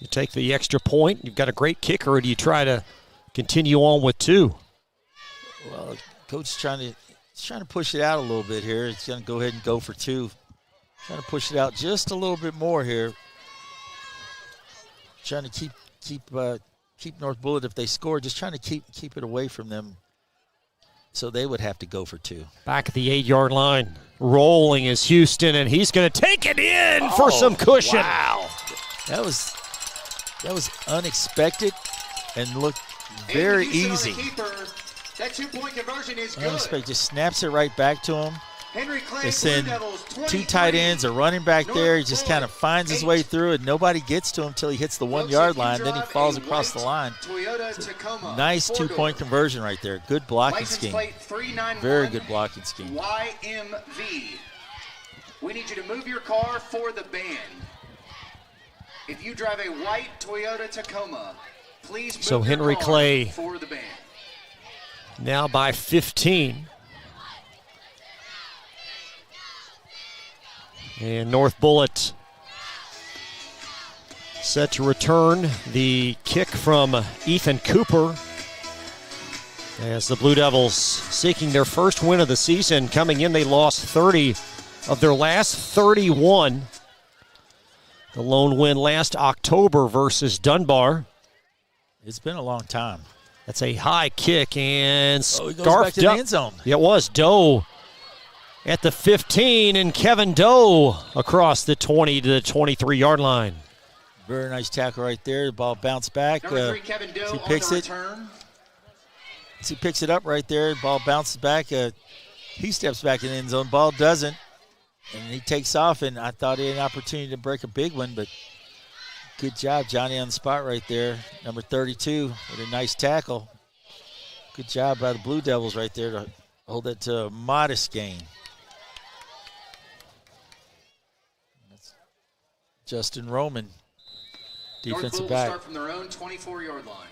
You take the extra point. You've got a great kicker, or do you try to continue on with 2? Well, coach is trying to push it out a little bit here. He's going to go ahead and go for 2. Trying to push it out just a little bit more here. Trying to keep North Bullitt, if they score, just trying to keep it away from them, so they would have to go for 2. Back at the 8-yard line, rolling is Houston, and he's going to take it in for some cushion. Wow, that was unexpected and looked very easy. That 2-point conversion is good. Unexpected, just snaps it right back to him. Henry Clay, they send 2 tight ends, a running back there. He just kind of finds his way through, and nobody gets to him until he hits the 1-yard line. Then he falls across the line. Nice 2-point conversion right there. Good blocking scheme. Very good blocking scheme. YMV. We need you to move your car for the band. If you drive a white Toyota Tacoma, please move so Henry your car Clay for the band. Now by 15. And North Bullitt set to return the kick from Ethan Cooper as the Blue Devils seeking their first win of the season. Coming in, they lost 30 of their last 31. The lone win last October versus Dunbar. It's been a long time. That's a high kick and scarfed back to the end zone. Yeah, it was. Doe at the 15, and Kevin Doe across the 20 to the 23-yard line. Very nice tackle right there. The ball bounced back. Number 3, Kevin Doe he picks it. He picks it up right there. The ball bounces back. He steps back in the end zone. Ball doesn't. And he takes off, and I thought he had an opportunity to break a big one, but good job, Johnny, on the spot right there. Number 32 with a nice tackle. Good job by the Blue Devils right there to hold that to a modest gain. That's Justin Roman, defensive North back. Start from their own 24-yard line.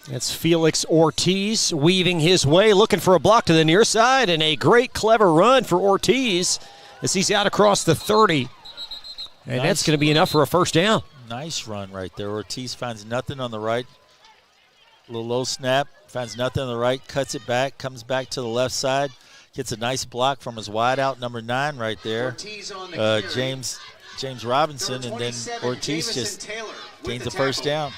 That's Felix Ortiz weaving his way, looking for a block to the near side, and a great, clever run for Ortiz as he's out across the 30. And that's going to be enough for a first down. Nice run right there. Ortiz finds nothing on the right. A little low snap, finds nothing on the right, cuts it back, comes back to the left side, gets a nice block from his wideout, number 9 right there, James Robinson, and then Ortiz just gains a first down.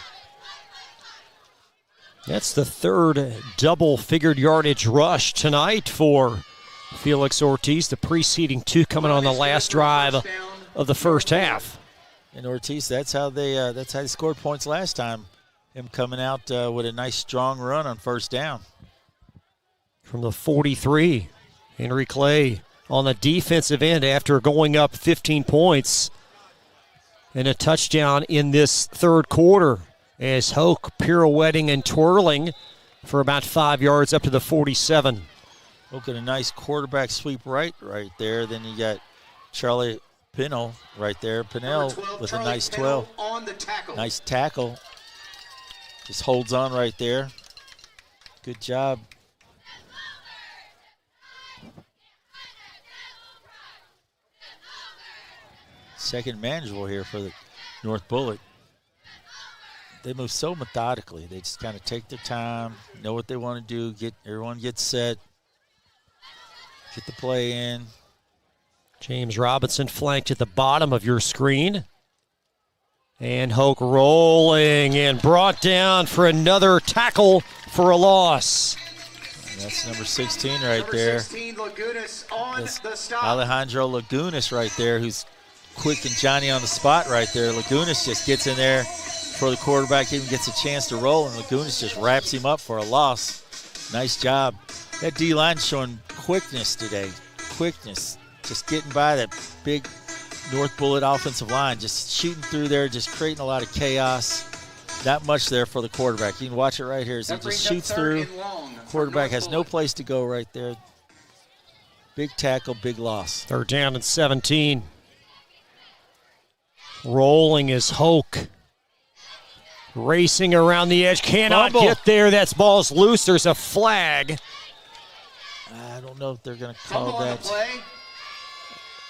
That's the third double-figured yardage rush tonight for Felix Ortiz. The preceding 2 coming on the last drive of the first half. And Ortiz, that's how they scored points last time. Him coming out with a nice strong run on first down. From the 43, Henry Clay on the defensive end after going up 15 points. And a touchdown in this third quarter as Hoke pirouetting and twirling for about 5 yards up to the 47. Look at a nice quarterback sweep right there. Then you got Charlie Pinnell right there. Pinnell 12, with Charlie a nice 12. On the tackle. Nice tackle. Just holds on right there. Good job. Second manageable here for the North Bullitt. They move so methodically. They just kind of take their time, know what they want to do, everyone gets set, get the play in. James Robinson flanked at the bottom of your screen. And Hoke rolling and brought down for another tackle for a loss. And that's number 16 right there. 16, Lagunas on the stop. Alejandro Lagunas right there, who's quick and Johnny on the spot right there. Lagunas just gets in there before the quarterback even gets a chance to roll, and Lagunas just wraps him up for a loss. Nice job. That D-line's showing quickness today. Quickness. Just getting by that big North Bullitt offensive line. Just shooting through there, just creating a lot of chaos. Not much there for the quarterback. You can watch it right here as he just shoots through. Quarterback has no place to go right there. Big tackle, big loss. Third down and 17. Rolling is Hoke. Racing around the edge. Cannot get there. That ball's loose. There's a flag. I don't know if they're going to call that.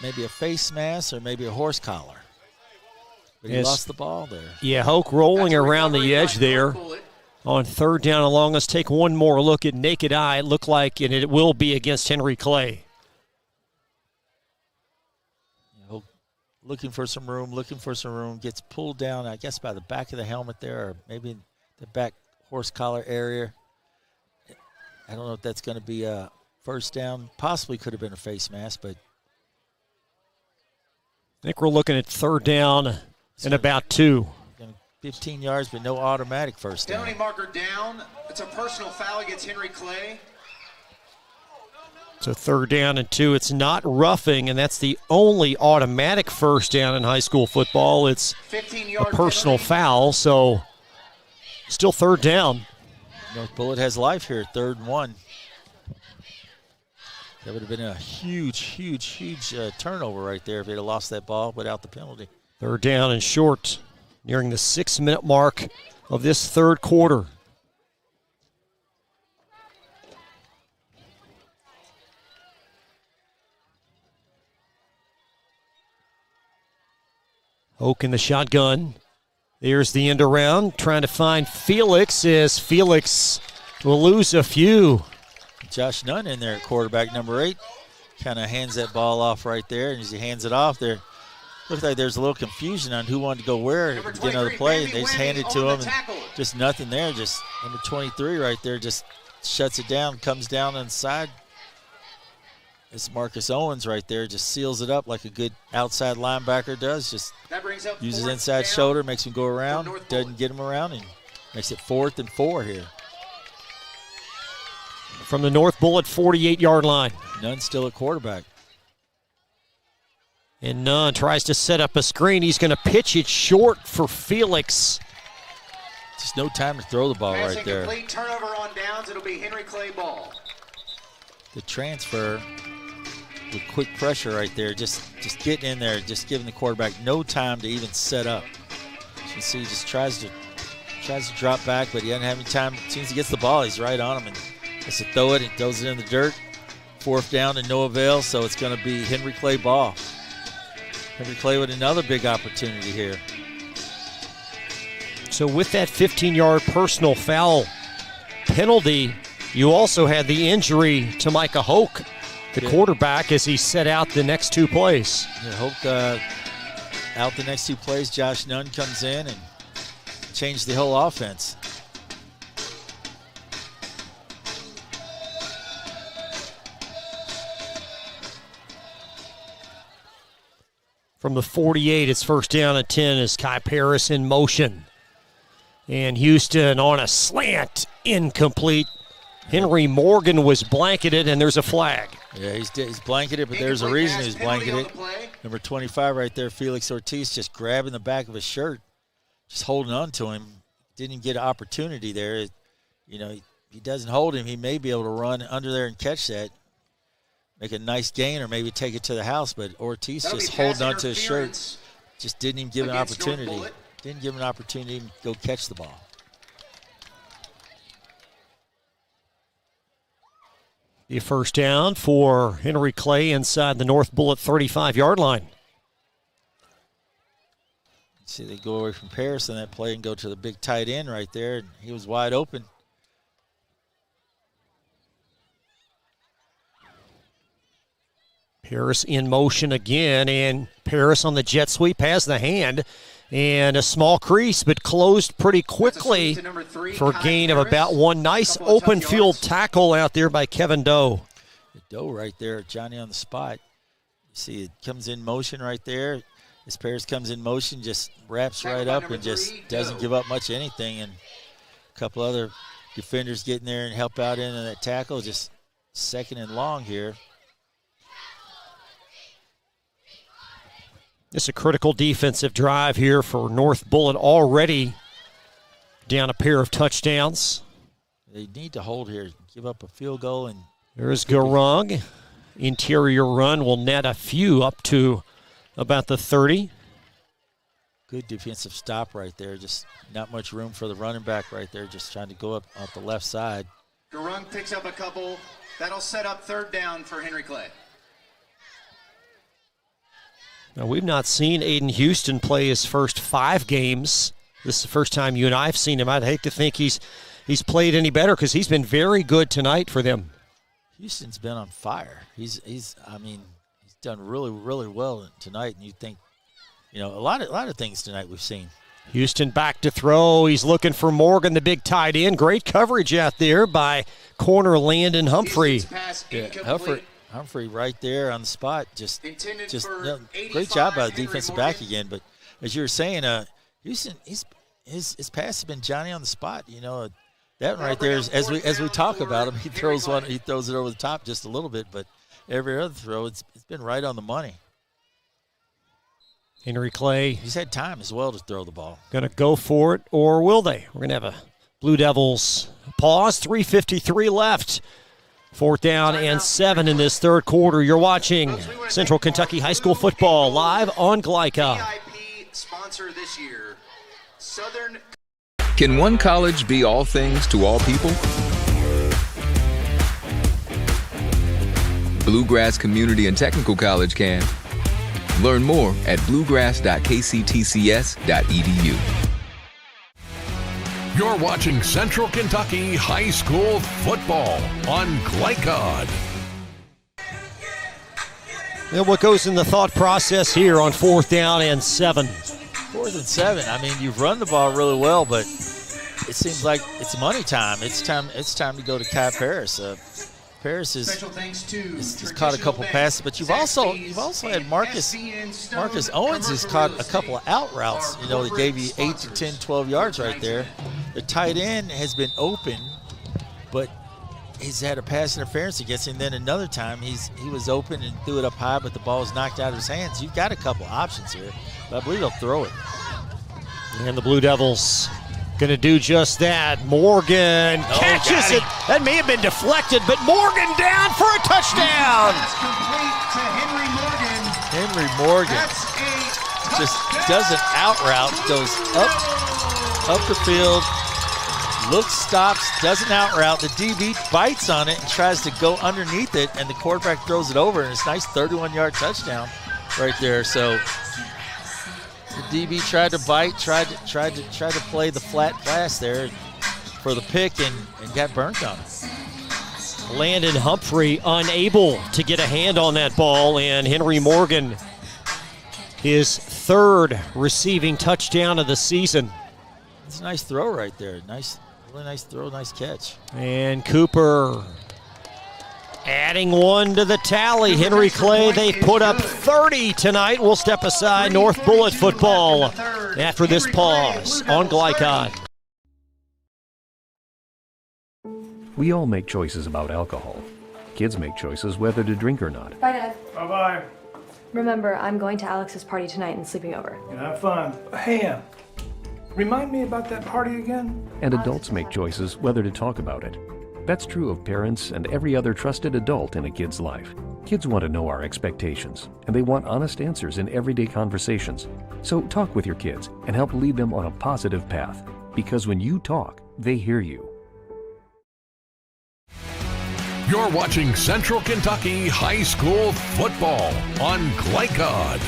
Maybe a face mask or maybe a horse collar. But he lost the ball there. Yeah, Hoke rolling around the edge there on third down and long. Let's take one more look at naked eye. It looked like, and it will be against Henry Clay. Looking for some room, gets pulled down, I guess, by the back of the helmet there, or maybe the back horse collar area. I don't know if that's going to be a first down. Possibly could have been a face mask, but I think we're looking at third down and about 2. 15 yards, but no automatic first down. Penalty marker down. It's a personal foul against Henry Clay. So third down and 2. It's not roughing, and that's the only automatic first down in high school football. It's a personal foul, so still third down. North Bullitt has life here, 3rd and 1. That would have been a huge turnover right there if they'd have lost that ball without the penalty. Third down and short, nearing the 6-minute mark of this third quarter. Hoke in the shotgun. There's the end around, trying to find Felix as Felix will lose a few. Josh Nunn in there at quarterback number 8. Kind of hands that ball off right there, and as he hands it off there, looks like there's a little confusion on who wanted to go where to get another play, and they just hand it to him, and just nothing there. Just number 23 right there just shuts it down, comes down inside. It's Marcus Owens right there, just seals it up like a good outside linebacker does. Just uses inside shoulder, makes him go around, doesn't get him around, and makes it 4th and 4 here. From the North Bullitt 48-yard line. Nunn still at quarterback. And Nunn tries to set up a screen. He's going to pitch it short for Felix. Just no time to throw the ball right there. Complete turnover on downs. It'll be Henry Clay ball. The transfer with quick pressure right there, just getting in there, just giving the quarterback no time to even set up. As you can see, he just tries to drop back, but he doesn't have any time. As soon as he gets the ball, he's right on him and has to throw it and throws it in the dirt. 4th down and no avail, so it's going to be Henry Clay ball. Henry Clay with another big opportunity here. So with that 15-yard personal foul penalty, you also had the injury to Micah Hoke, the quarterback, as he set out the next 2 plays. Yeah, Hoke out the next 2 plays. Josh Nunn comes in and changed the whole offense. From the 48, it's first down and 10 as Kai Paris in motion. And Houston on a slant, incomplete. Henry Morgan was blanketed, and there's a flag. Yeah, he's blanketed, but there's a reason he's blanketed. Number 25 right there, Felix Ortiz, just grabbing the back of his shirt, just holding on to him. Didn't even get an opportunity there. You know, he doesn't hold him. He may be able to run under there and catch that, make a nice gain, or maybe take it to the house. But Ortiz just holding on to his shirt, just didn't even give an opportunity. Didn't give him an opportunity to go catch the ball. The first down for Henry Clay inside the North Bullitt 35-yard line. See, they go away from Paris on that play and go to the big tight end right there, and he was wide open. Paris in motion again, and Paris on the jet sweep has the hand. And a small crease, but closed pretty quickly for a gain of about one. Nice open field tackle out there by Kevin Doe. Doe right there, Johnny on the spot. You see it comes in motion right there. As Paris comes in motion, just wraps right up and just doesn't give up much anything. And a couple other defenders get in there and help out into that tackle. Just second and long here. It's a critical defensive drive here for North Bullitt, already down a pair of touchdowns. They need to hold here, give up a field goal. And there's Garung. Interior run will net a few up to about the 30. Good defensive stop right there. Just not much room for the running back right there, just trying to go up off the left side. Garung picks up a couple. That'll set up third down for Henry Clay. Now, we've not seen Aiden Houston play his first 5 games. This is the first time you and I have seen him. I'd hate to think he's played any better because he's been very good tonight for them. Houston's been on fire. He's done really, really well tonight. And you think, a lot of things tonight we've seen. Houston back to throw. He's looking for Morgan, the big tight end. Great coverage out there by corner Landon Humphrey. Humphrey right there on the spot. Great job by the defensive back again. But as you were saying, Houston, his pass has been Johnny on the spot. That one right there is, as we talk about him, he throws it over the top just a little bit, but every other throw, it's been right on the money. Henry Clay. He's had time as well to throw the ball. Going to go for it, or will they? We're going to have a Blue Devils pause. 3:53 left. 4th down and 7 in this third quarter. You're watching Central Kentucky High School football live on Glyca. VIP sponsor this year, Southern. Can one college be all things to all people? Bluegrass Community and Technical College can. Learn more at bluegrass.kctcs.edu. You're watching Central Kentucky High School football on Glycod. And what goes in the thought process here on 4th down and 7? 4th and 7. You've run the ball really well, but it seems like it's money time. It's time to go to Kai Paris. Paris has caught a couple passes, but you've also had Marcus Owens has caught a couple of out routes. That gave you 8 to 10, 12 yards right there. The tight end has been open, but he's had a pass interference against him. Then another time he was open and threw it up high, but the ball was knocked out of his hands. You've got a couple options here, but I believe he'll throw it. And the Blue Devils going to do just that. Morgan catches it. That may have been deflected, but Morgan down for a touchdown. That's complete to Henry Morgan. Henry Morgan just doesn't out route, goes up the field, looks, stops, doesn't out route. The DB bites on it and tries to go underneath it, and the quarterback throws it over, and it's a nice 31-yard touchdown right there. So the DB tried to bite, tried to play the flat pass there for the pick and got burnt on it. Landon Humphrey unable to get a hand on that ball, and Henry Morgan, his 3rd receiving touchdown of the season. It's a nice throw right there. Really nice throw, nice catch. And Cooper adding 1 to the tally. Henry Clay, they put up 30 tonight. We'll step aside. North Bullitt football after this pause on Glycod. We all make choices about alcohol. Kids make choices whether to drink or not. Bye, Dad. Bye-bye. Remember, I'm going to Alex's party tonight and sleeping over. And have fun. Hey, remind me about that party again? And adults make choices whether to talk about it. That's true of parents and every other trusted adult in a kid's life. Kids want to know our expectations, and they want honest answers in everyday conversations. So talk with your kids and help lead them on a positive path. Because when you talk, they hear you. You're watching Central Kentucky High School football on Glycod.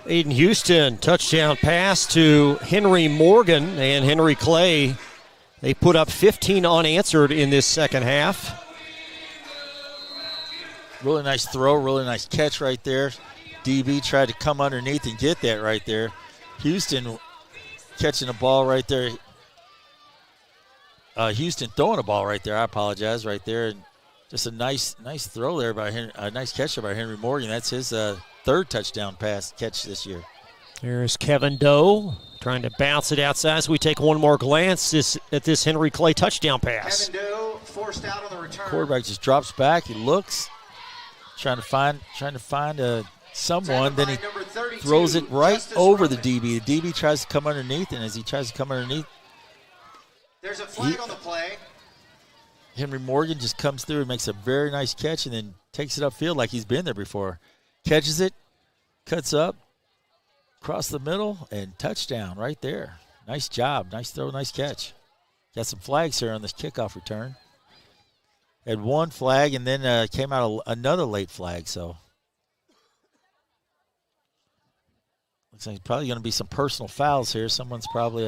Aiden Houston, touchdown pass to Henry Morgan, and Henry Clay. They put up 15 unanswered in this second half. Really nice throw, really nice catch right there. DB tried to come underneath and get that right there. Houston catching the ball right there. Houston throwing a ball right there. I apologize, right there, and just a nice throw there by Henry, a nice catch there by Henry Morgan. That's his third touchdown pass catch this year. There's Kevin Doe trying to bounce it outside. So we take one more glance at this Henry Clay touchdown pass. Kevin Doe forced out on the return. Quarterback just drops back. He looks, trying to find someone. Then he throws it right over the DB. The DB tries to come underneath, and as he tries to come underneath, there's a flag on the play. Henry Morgan just comes through and makes a very nice catch and then takes it upfield like he's been there before. Catches it, cuts up, across the middle, and touchdown right there. Nice job. Nice throw, nice catch. Got some flags here on this kickoff return. Had one flag and then came out another late flag, so looks like probably going to be some personal fouls here. Someone's probably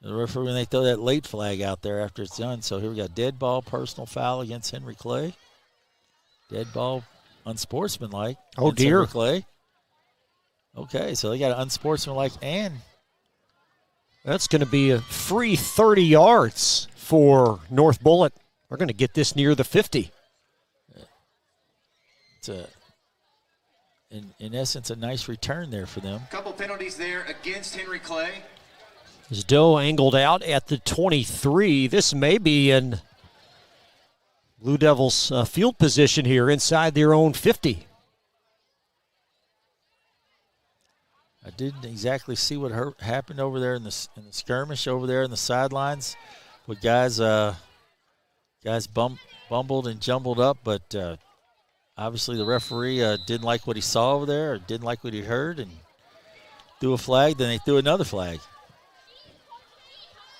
the referee when they throw that late flag out there after it's done. So here we got dead ball, personal foul against Henry Clay. Dead ball, unsportsmanlike. Oh, dear. Henry Clay. Okay, so they got an unsportsmanlike, and that's going to be a free 30 yards for North Bullitt. We're going to get this near the 50. It's in essence, a nice return there for them. A couple penalties there against Henry Clay. As Doe angled out at the 23. This may be in Blue Devils' field position here inside their own 50. I didn't exactly see what happened over there in the skirmish over there in the sidelines. But guys bumbled and jumbled up, but obviously the referee didn't like what he saw over there or didn't like what he heard and threw a flag. Then they threw another flag.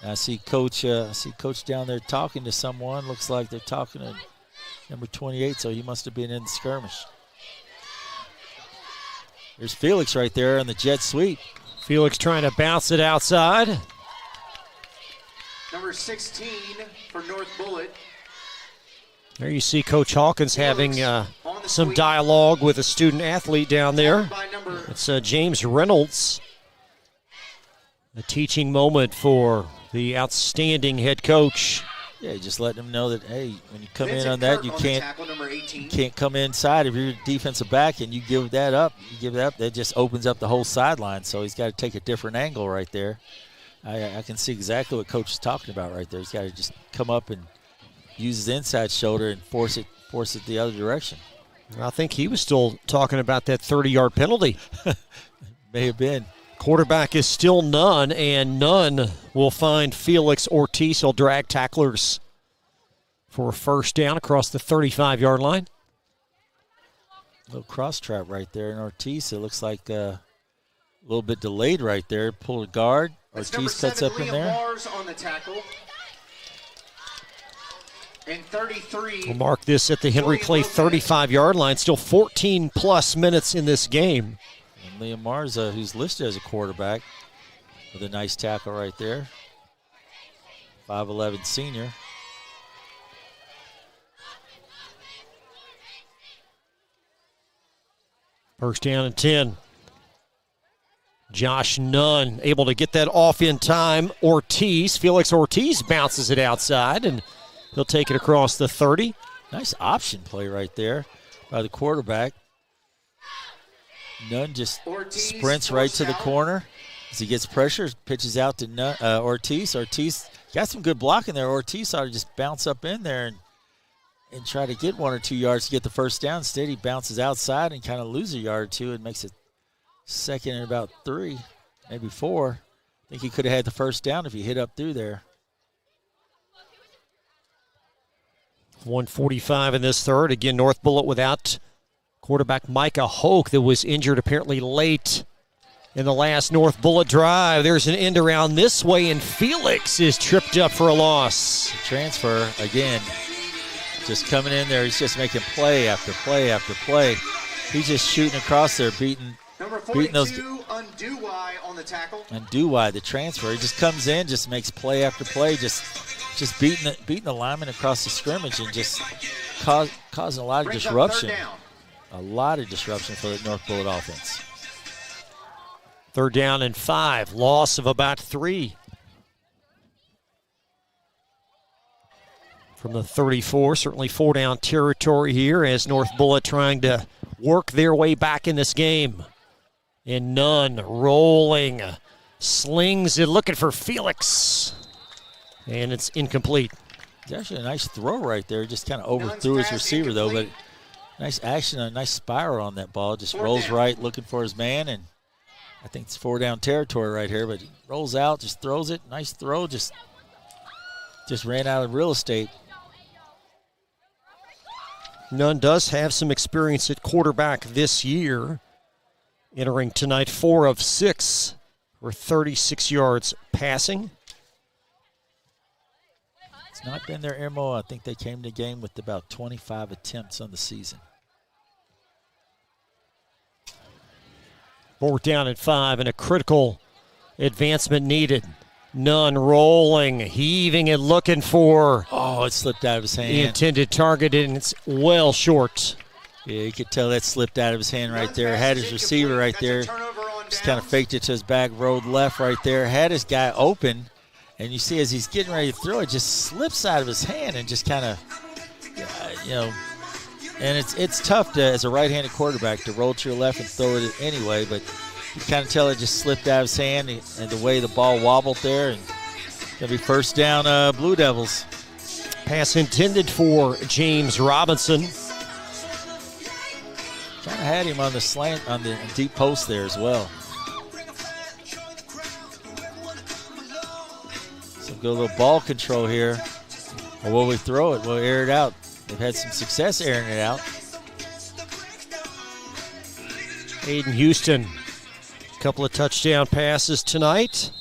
I see Coach down there talking to someone. Looks like they're talking to number 28, so he must have been in the skirmish. There's Felix right there on the jet sweep. Felix trying to bounce it outside. Number 16 for North Bullitt. There you see Coach Hawkins having some dialogue with a student athlete down there. It's James Reynolds. A teaching moment for the outstanding head coach. Yeah, just letting them know that, hey, when you come in on that, you can't come inside if you're a defensive back and you give that up. That just opens up the whole sideline. So he's got to take a different angle right there. I can see exactly what Coach is talking about right there. He's got to just come up and use his inside shoulder and force it the other direction. I think he was still talking about that 30-yard penalty. May have been. Quarterback is still Nunn, and Nunn will find Felix Ortiz. He'll drag tacklers for a first down across the 35-yard line. Little cross trap right there in Ortiz. It looks like a little bit delayed right there. Pulled a guard. Ortiz cuts up in there. Mars on the tackle. And 33. We'll mark this at the Henry Clay 35-yard line. Still 14-plus minutes in this game. And Liam Marza, who's listed as a quarterback, with a nice tackle right there. 5'11" senior. First down and 10. Josh Nunn able to get that off in time. Felix Ortiz bounces it outside, and he'll take it across the 30. Nice option play right there by the quarterback. Nunn just sprints right to the corner, As he gets pressure, pitches out to Ortiz. Ortiz got some good blocking there. Ortiz ought to just bounce up in there and try to get 1 or 2 yards to get the first down. Instead, he bounces outside and kind of loses a yard or two and makes it second and about 3, maybe 4. I think he could have had the first down if he hit up through there. 1:45 in this third. Again, North Bullitt without quarterback Micah Hoke that was injured apparently late in the last North Bullitt drive. There's an end around this way, and Felix is tripped up for a loss. Transfer again. Just coming in there, he's just making play after play after play. He's just shooting across there, beating those. Unduwai on the tackle. Unduwai, the transfer, he just comes in, just makes play after play, just beating the lineman across the scrimmage and just causing a lot of disruption. A lot of disruption for the North Bullitt offense. 3rd down and 5, loss of about 3. From the 34, certainly 4-down territory here as North Bullitt trying to work their way back in this game. And Nunn rolling, slings it, looking for Felix. And it's incomplete. It's actually a nice throw right there. Just kind of overthrew his receiver, though. But nice action, a nice spiral on that ball. Just rolls right, looking for his man. And I think it's 4-down territory right here. But he rolls out, just throws it. Nice throw, just ran out of real estate. Nunn does have some experience at quarterback this year. Entering tonight 4 of 6 for 36 yards passing. It's not been their MO. I think they came to the game with about 25 attempts on the season. 4th down and 5 and a critical advancement needed. Nunn rolling, heaving and looking for. Oh, it slipped out of his hand. The intended target, and it's well short. Yeah, you could tell that slipped out of his hand right there. Had his receiver right there. Just kind of faked it to his back, rolled left right there. Had his guy open, and you see as he's getting ready to throw, it just slips out of his hand and just kind of, and it's tough to, as a right-handed quarterback, to roll to your left and throw it anyway, but you kind of tell it just slipped out of his hand and the way the ball wobbled there, and it's going to be 1st down Blue Devils. Pass intended for James Robinson. Kind of had him on the slant, on the deep post there as well. So go a little ball control here. Or will we throw it? We'll air it out. They've had some success airing it out. Aiden Houston, a couple of touchdown passes tonight.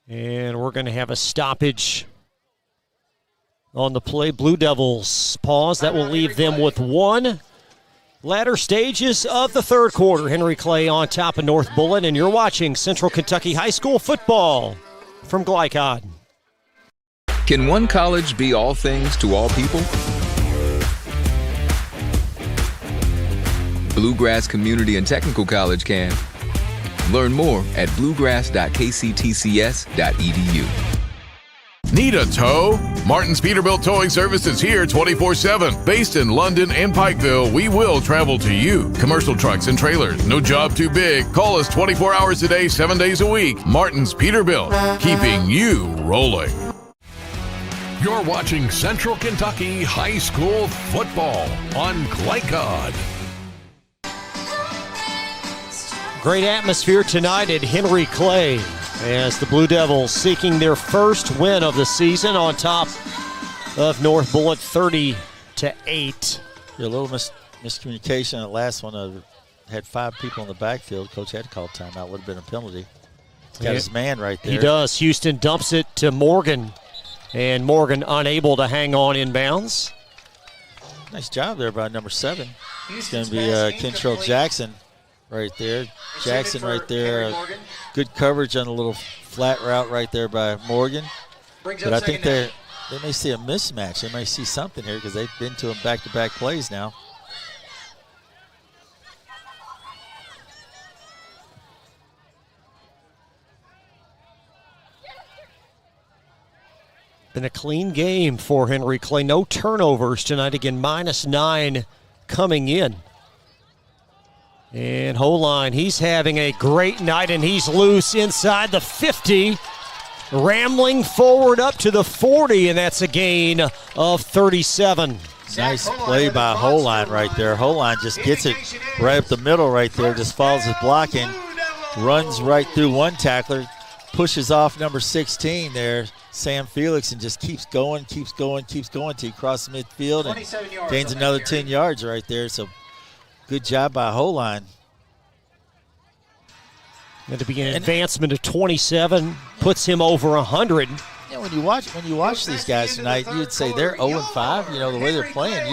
And we're going to have a stoppage on the play. Blue Devils pause. That will leave them with 1. Latter stages of the 3rd quarter. Henry Clay on top of North Bullitt, and you're watching Central Kentucky High School football from Glycod. Can one college be all things to all people? Bluegrass Community and Technical College can. Learn more at bluegrass.kctcs.edu. Need a tow? Martin's Peterbilt Towing Service is here 24/7. Based in London and Pikeville, we will travel to you. Commercial trucks and trailers, no job too big. Call us 24 hours a day, 7 days a week. Martin's Peterbilt, keeping you rolling. You're watching Central Kentucky High School football on Glycod. Great atmosphere tonight at Henry Clay as the Blue Devils seeking their first win of the season on top of North Bullitt 30-8. Yeah, a little miscommunication on the last one. Had 5 people in the backfield. Coach had to call timeout. Would have been a penalty. He's got his man right there. He does. Houston dumps it to Morgan, and Morgan unable to hang on inbounds. Nice job there by number 7. It's going to be Kentrell Jackson right there. Jackson right there. Good coverage on a little flat route right there by Morgan. But I think they may see a mismatch. They may see something here because they've been to him back-to-back plays now. Been a clean game for Henry Clay. No turnovers tonight. Again, -9 coming in. And Holine, he's having a great night, and he's loose inside the 50, rambling forward up to the 40, and that's a gain of 37. Nice play by Holine right there. Holine just gets it right up the middle right there, just follows his blocking, runs right through one tackler, pushes off number 16 there, Sam Felix, and just keeps going till he crosses midfield and gains another 10 yards right there. So good job by Holine. Going to be an advancement of 27, puts him over 100. Yeah, when you watch these guys tonight, you would say they're 0-5. You know, the way they're playing,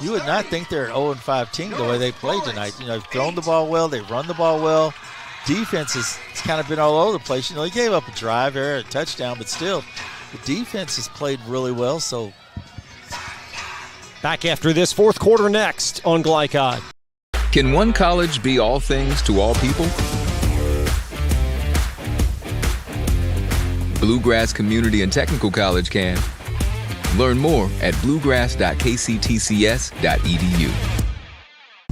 you would not think they're an 0-5 team the way they played tonight. You know, they've thrown the ball well, they run the ball well. Defense has kind of been all over the place. You know, they gave up a drive there, a touchdown, but still, the defense has played really well. So back after this fourth quarter next on Glycod. Can one college be all things to all people? Bluegrass Community and Technical College can. Learn more at bluegrass.kctcs.edu.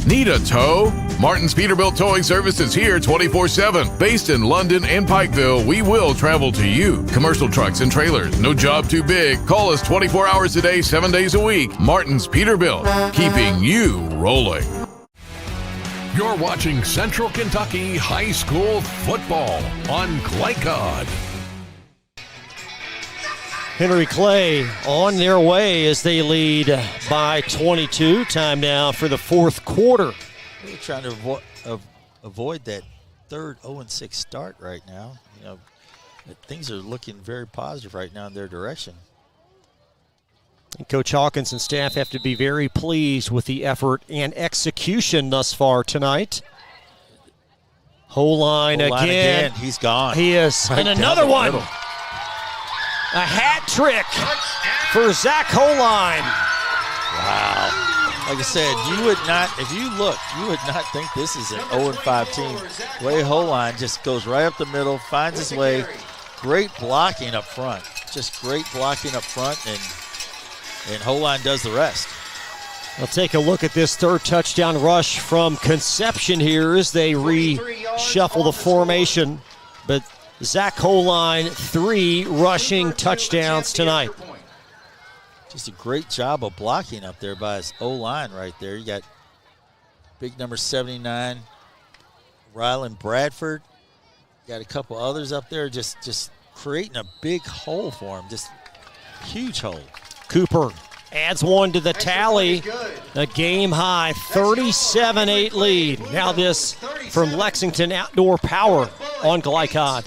Need a tow? Martin's Peterbilt Towing Service is here 24/7. Based in London and Pikeville, we will travel to you. Commercial trucks and trailers, no job too big. Call us 24 hours a day, 7 days a week. Martin's Peterbilt, keeping you rolling. You're watching Central Kentucky High School football on Glycod. Henry Clay on their way as they lead by 22. Time now for the fourth quarter. They're trying to avoid that third 0-6 start right now. You know, things are looking very positive right now in their direction. And Coach Hawkins and staff have to be very pleased with the effort and execution thus far tonight. Holine again. He's gone. He is. Right, and another one. Middle. A hat trick for Zach Holine. Wow. Like I said, you would not, if you looked, you would not think this is an 0-5 team. Way Holine just goes right up the middle, finds his way. Great blocking up front. Just great blocking up front, and Holine does the rest. We'll take a look at this third touchdown rush from Conception here as they reshuffle the formation. But Zach Holine, 3 rushing touchdowns tonight. Just a great job of blocking up there by his O-line right there. You got big number 79, Rylan Bradford. You got a couple others up there just creating a big hole for him, just huge hole. Cooper adds one to the tally. A game-high 37-8 lead. Now this from Lexington Outdoor Power on Glycod.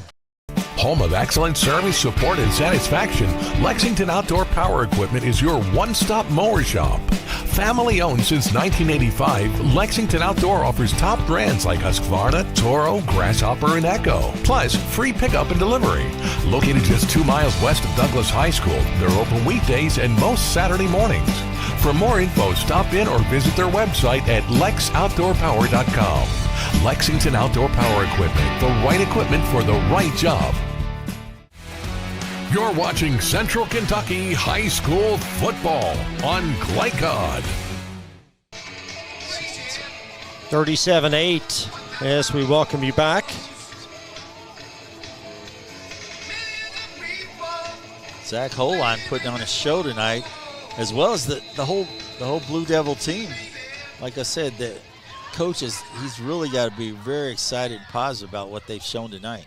Home of excellent service, support, and satisfaction, Lexington Outdoor Power Equipment is your one-stop mower shop. Family owned since 1985, Lexington Outdoor offers top brands like Husqvarna, Toro, Grasshopper, and Echo. Plus, free pickup and delivery. Located just 2 miles west of Douglas High School, they're open weekdays and most Saturday mornings. For more info, stop in or visit their website at lexoutdoorpower.com. Lexington Outdoor Power Equipment, the right equipment for the right job. You're watching Central Kentucky High School football on Glycod. 37-8 as we welcome you back. Zach Holine putting on a show tonight, as well as the whole Blue Devil team. Like I said, the coaches, he's really got to be very excited and positive about what they've shown tonight.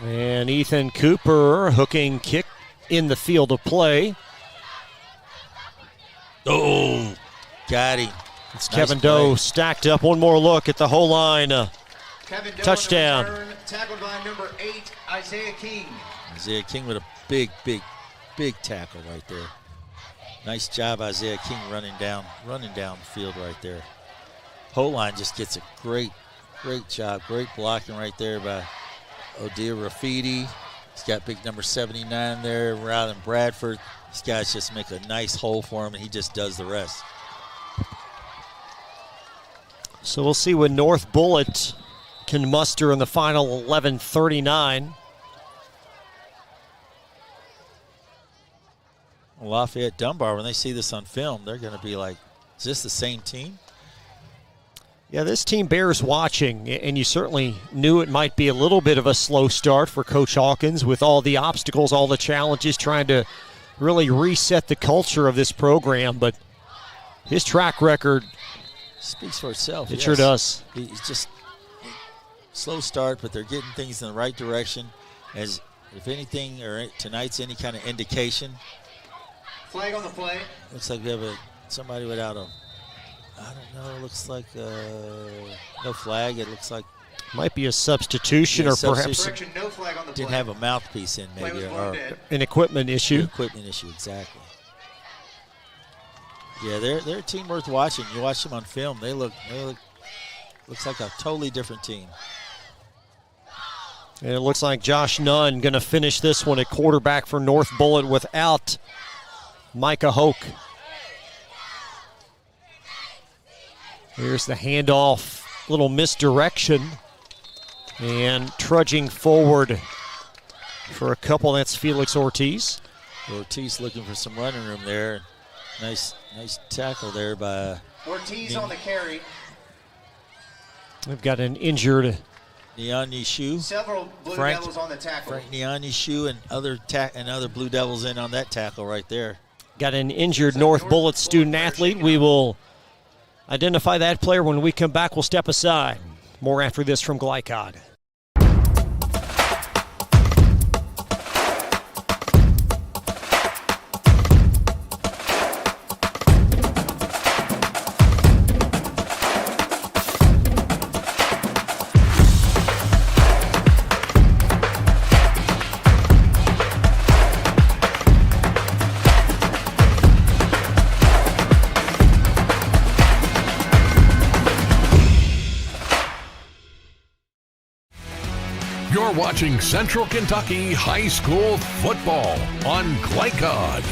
And Ethan Cooper hooking kick in the field of play. Oh, got him. It's nice Kevin Doe stacked up. One more look at the Holine. Touchdown. Tackled by number 8, Isaiah King. Isaiah King with a big tackle right there. Nice job, Isaiah King running down the field right there. Holine just gets a great job. Great blocking right there by Odia Rafidi. He's got big number 79 there, Rylan Bradford. These guys just make a nice hole for him, and he just does the rest. So we'll see when North Bullitt can muster in the final 11:39. Lafayette Dunbar, when they see this on film, they're going to be like, is this the same team? Yeah, this team bears watching, and you certainly knew it might be a little bit of a slow start for Coach Hawkins with all the obstacles, all the challenges, trying to really reset the culture of this program. But his track record speaks for itself. It sure does. He's just slow start, but they're getting things in the right direction. As if anything, or tonight's any kind of indication. Flag on the play. Looks like we have somebody without a, I don't know, it looks like no flag. It looks like might be a substitution, or perhaps no flag on the didn't have a mouthpiece in, maybe, or an equipment issue. An equipment issue, exactly. Yeah, they're a team worth watching. You watch them on film; they look looks like a totally different team. And it looks like Josh Nunn going to finish this one at quarterback for North Bullitt without Micah Hoke. Here's the handoff, little misdirection, and trudging forward for a couple. That's Felix Ortiz. Ortiz looking for some running room there. Nice tackle there by Ortiz on the carry. We've got an injured Neonyi Shu. Several Blue Devils on the tackle. Frank Neonyi Shu and other Blue Devils in on that tackle right there. Got an injured North Bullitt student athlete. We will identify that player when we come back. We'll step aside. More after this from Glycod. You're watching Central Kentucky High School football on Glycod.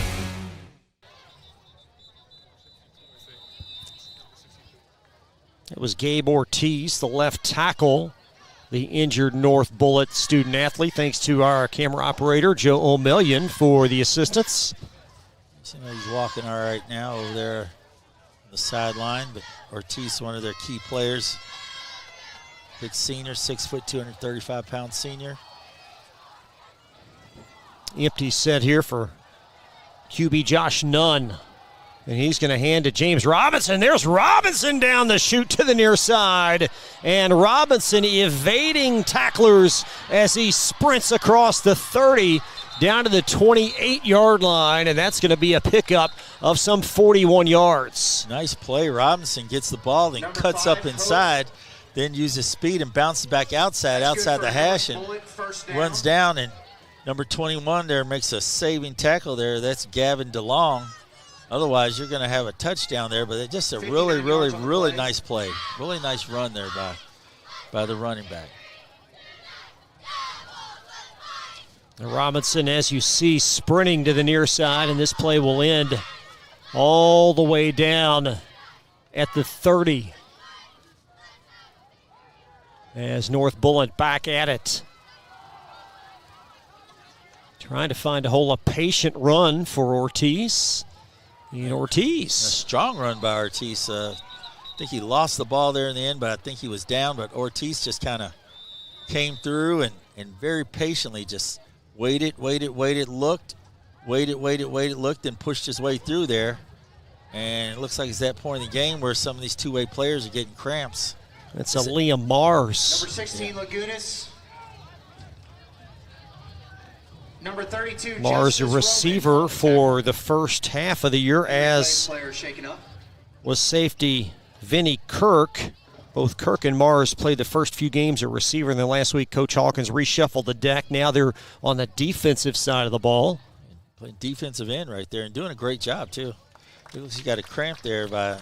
It was Gabe Ortiz, the left tackle, the injured North Bullitt student athlete. Thanks to our camera operator, Joe O'Million, for the assistance. Seems like he's walking all right now over there on the sideline, but Ortiz, one of their key players. Big senior, 6 foot, 235-pound senior. Empty set here for QB Josh Nunn. And he's going to hand to James Robinson. There's Robinson down the chute to the near side. And Robinson evading tacklers as he sprints across the 30 down to the 28-yard line. And that's going to be a pickup of some 41 yards. Nice play. Robinson gets the ball and cuts up inside. Then uses speed and bounces back outside the hash, and runs down. And number 21 there makes a saving tackle there. That's Gavin DeLong. Otherwise, you're going to have a touchdown there. But it's just a really, really, really nice play. Really nice run there by the running back. And Robinson, as you see, sprinting to the near side, and this play will end all the way down at the 30. As North Bullitt back at it. Trying to find a whole patient run for Ortiz. And Ortiz. A strong run by Ortiz. I think he lost the ball there in the end, but I think he was down. But Ortiz just kind of came through and very patiently just waited, looked, looked, and pushed his way through there. And it looks like it's that point in the game where some of these two-way players are getting cramps. That's a Liam Mars. Number 16, Lagunas. Number 32, Mars, a receiver for the first half of the year, as was safety Vinny Kirk. Both Kirk and Mars played the first few games at receiver, and then last week Coach Hawkins reshuffled the deck. Now they're on the defensive side of the ball. Playing defensive end right there and doing a great job, too. It looks like he got a cramp there by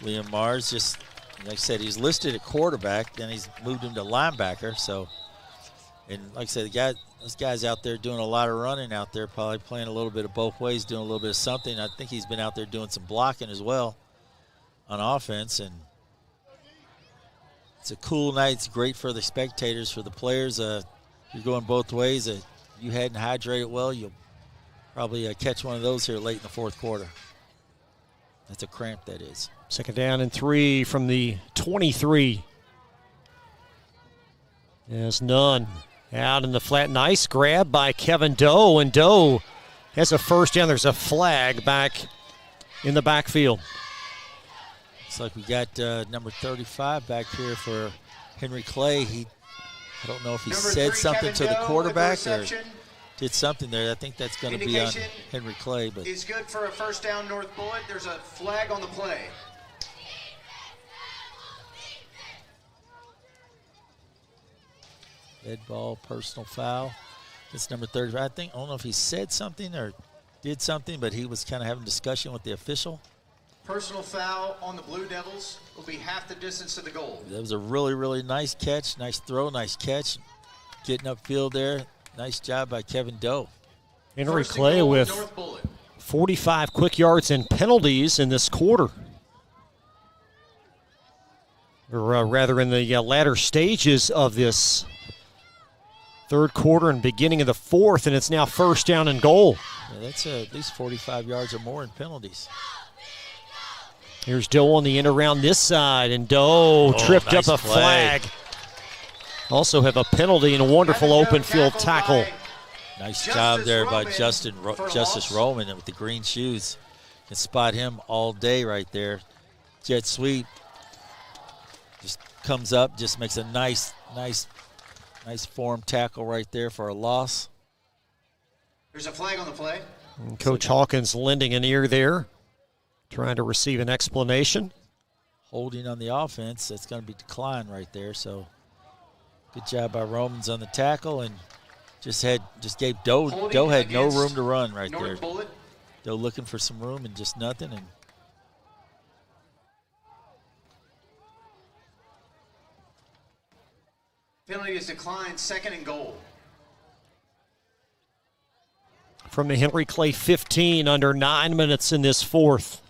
Liam Mars. Just like I said, he's listed at quarterback, then he's moved him to linebacker. So, and like I said, those guys out there doing a lot of running out there, probably playing a little bit of both ways, doing a little bit of something. I think he's been out there doing some blocking as well on offense. And it's a cool night. It's great for the spectators, for the players. You're going both ways. You hadn't hydrated well, you'll probably catch one of those here late in the fourth quarter. That's a cramp, that is. Second down and 3 from the 23. There's none. Out in the flat. Nice grab by Kevin Doe, and Doe has a first down. There's a flag back in the backfield. Looks like we got number 35 back here for Henry Clay. I don't know if he said something to the quarterback or did something there. I think that's going to be on Henry Clay. But is good for a first down, North Bullitt. There's a flag on the play. Dead ball, personal foul. It's number 35. I don't know if he said something or did something, but he was kind of having a discussion with the official. Personal foul on the Blue Devils will be half the distance to the goal. That was a really, really nice catch, nice throw, nice catch. Getting upfield there. Nice job by Kevin Doe. Henry Clay with 45 quick yards and penalties in this quarter. Or rather in the latter stages of this third quarter and beginning of the fourth, and it's now first down and goal. Yeah, that's at least 45 yards or more in penalties. Here's Doe on the end around this side, and Doe tripped nice up a play. flag. Also have a penalty and a wonderful open field tackle. Nice job there by Justice Roman with the green shoes. You can spot him all day right there. Jet sweep. Just comes up, just makes a nice form tackle right there for a loss. There's a flag on the play. And Coach Hawkins lending an ear there, trying to receive an explanation. Holding on the offense, that's going to be declined right there. So good job by Romans on the tackle, and just gave Doe. Doe had no room to run right there. Bullitt. Doe looking for some room and just nothing. And penalty is declined, second and goal. From the Henry Clay 15, under 9 minutes in this fourth.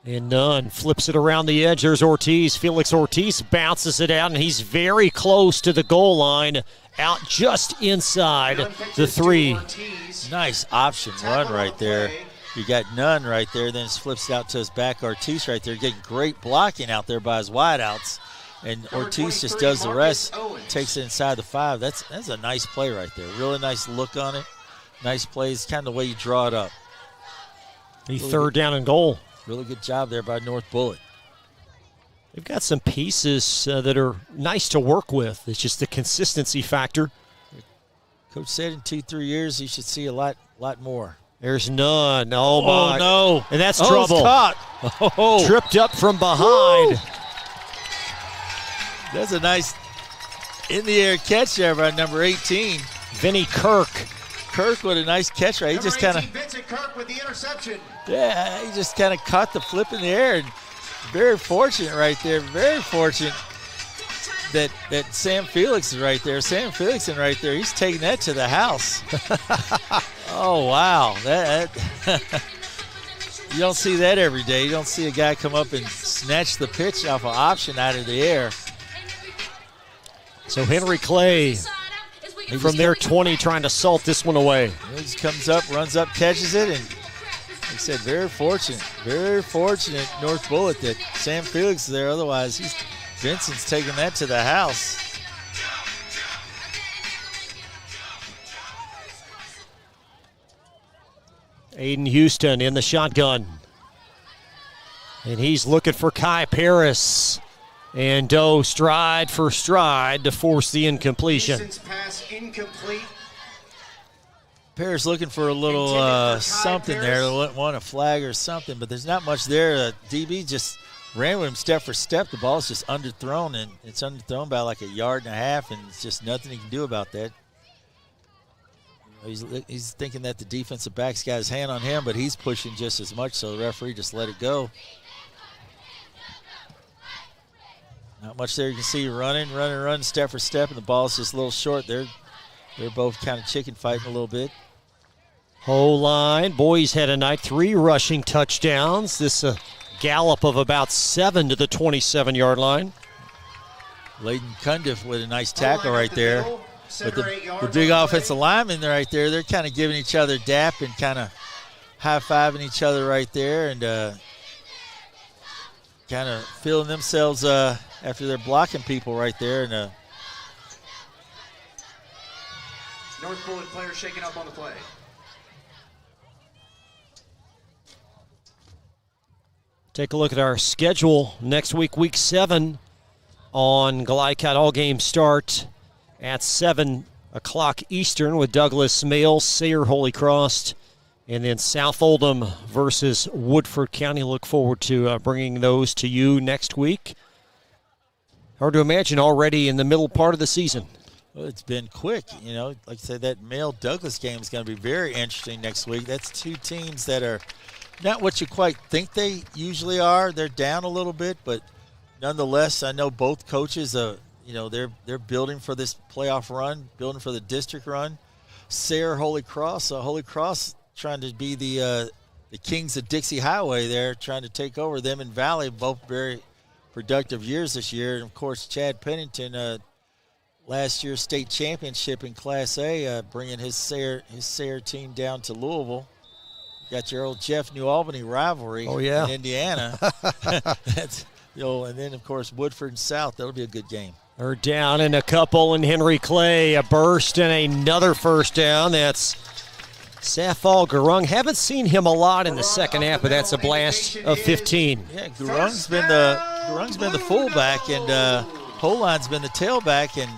And none. Flips it around the edge. There's Ortiz. Felix Ortiz bounces it out, and he's very close to the goal line. Out just inside the 3. Nice option run right there. You got Nunn right there, then flips it out to his back. Ortiz right there getting great blocking out there by his wideouts. And Ortiz just does the rest, takes it inside the 5. That's a nice play right there. Really nice look on it. Nice plays, kind of the way you draw it up. The third down and goal. Really good job there by North Bullitt. They've got some pieces that are nice to work with. It's just the consistency factor. Coach said in 2-3 years he should see a lot more. There's none. Oh, my. No. And that's trouble. It's caught. Oh. Tripped up from behind. Woo. That's a nice in-the-air catch there by number 18. Vinny Kirk. Kirk with a nice catch right. He just kind of Vincent Kirk with the interception. Yeah, he just kind of caught the flip in the air. And very fortunate right there. Very fortunate that Sam Felix is right there. Sam Felix is right there. He's taking that to the house. Oh, wow. That you don't see that every day. You don't see a guy come up and snatch the pitch off an option out of the air. So Henry Clay from their 20 trying to salt this one away. He just comes up, runs up, catches it, and like I said, very fortunate North Bullitt that Sam Felix is there. Otherwise, Vincent's taking that to the house. Aiden Houston in the shotgun. And he's looking for Kai Paris. And Doe stride for stride to force the incompletion. Houston's pass incomplete. Paris looking for a little something there. Want a flag or something, but there's not much there. DB just ran with him step for step. The ball's just underthrown, and it's underthrown by like 1.5 yards, and it's just nothing he can do about that. He's thinking that the defensive back's got his hand on him, but he's pushing just as much, so the referee just let it go. Not much there. You can see running, step for step, and the ball's just a little short. They're both kind of chicken fighting a little bit. Whole line. Boys had a night, 3 rushing touchdowns. This gallop of about 7 to the 27-yard line. Layden Cundiff with a nice tackle right there. But the big offensive linemen right there, they're kind of giving each other dap and kind of high-fiving each other right there and kind of feeling themselves after they're blocking people right there. And North Bullitt players shaking up on the play. Take a look at our schedule next week, week 7 on Glycott. All games start at 7 o'clock Eastern with Douglas Mail, Sayre Holy Cross, and then South Oldham versus Woodford County. Look forward to bringing those to you next week. Hard to imagine already in the middle part of the season. Well, it's been quick. You know, like I said, that Mail-Douglas game is going to be very interesting next week. That's two teams that are not what you quite think they usually are. They're down a little bit, but nonetheless, I know both coaches, they're building for this playoff run, building for the district run. Sayre Holy Cross, trying to be the kings of Dixie Highway there, trying to take over them in Valley, both very productive years this year. And, of course, Chad Pennington, last year's state championship in Class A, bringing his Sayre team down to Louisville. Got your old Jeff New Albany rivalry in Indiana. That's, and then, of course, Woodford and South. That'll be a good game. They're down in a couple, and Henry Clay, a burst and another first down. That's Safal Gurung. Haven't seen him a lot in the second half, but that's a blast of 15. Yeah, Gurung's been the fullback, and Holine's been the tailback, and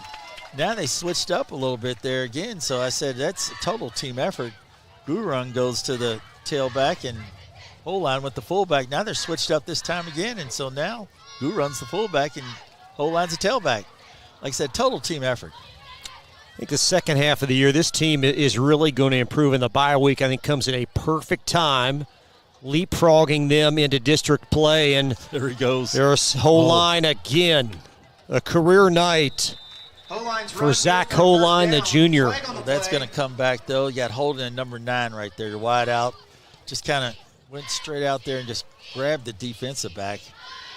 now they switched up a little bit there again. So I said that's a total team effort. Gurung goes to the tailback, and Holine with the fullback. Now they're switched up this time again, and so now Gurung's the fullback, and Holine's the tailback. Like I said, total team effort. I think the second half of the year, this team is really going to improve, and the bye week, I think, comes at a perfect time, leapfrogging them into district play. And there he goes. There's Holine again. A career night for Zach Holine, the junior. Well, that's going to come back, though. You got Holden at number 9 right there, your wide out. Just kind of went straight out there and just grabbed the defensive back.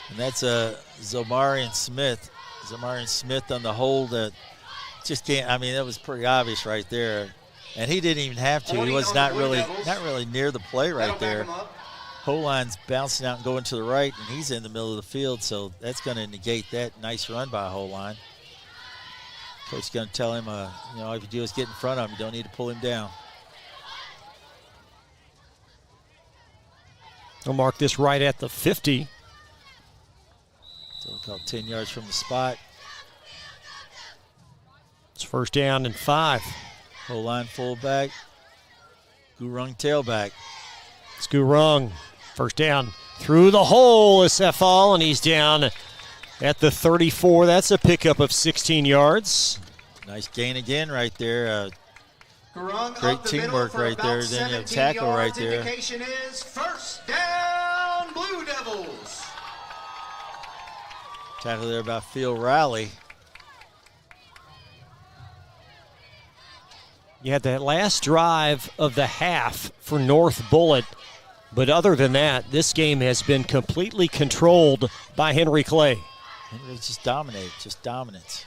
And that's Zomarian Smith. Zomarian Smith on the hold. Just can't. I mean, that was pretty obvious right there. And he didn't even have to. He was not really near the play right there. Holine's bouncing out and going to the right, and he's in the middle of the field, so that's going to negate that nice run by Holine. Coach is going to tell him, all you do is get in front of him. You don't need to pull him down. I'll mark this right at the 50. So we'll call 10 yards from the spot. It's first down and 5. Holine fullback. Gurung tailback. It's Gurung. First down through the hole is Sefal, and he's down at the 34. That's a pickup of 16 yards. Nice gain again right there. Great teamwork right there. Then you have tackle right there. Indication is first down, Blue Devils. Tackle there by Phil Riley. You had that last drive of the half for North Bullitt. But other than that, this game has been completely controlled by Henry Clay. Henry just dominates.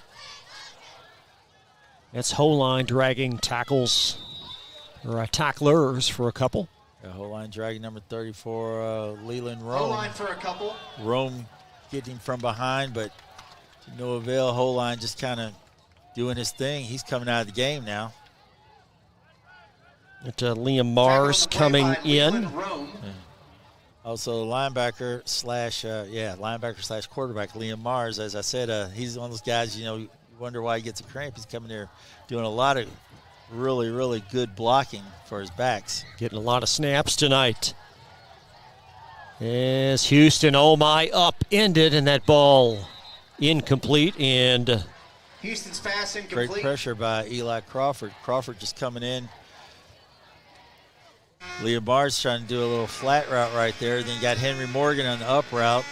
That's Holine dragging tacklers for a couple. Yeah, Holine dragging number 34, Leland Rome. Holine for a couple. Rome getting from behind, but to no avail. Holine just kind of doing his thing. He's coming out of the game now. Liam Mars coming in. Yeah. Also, linebacker slash quarterback, Liam Mars. As I said, he's one of those guys, you wonder why he gets a cramp. He's coming there doing a lot of really, really good blocking for his backs. Getting a lot of snaps tonight. As Houston, upended, and that ball incomplete. And Houston's pass incomplete. Great pressure by Eli Crawford. Crawford just coming in. Liam Mars trying to do a little flat route right there. Then you got Henry Morgan on the up route.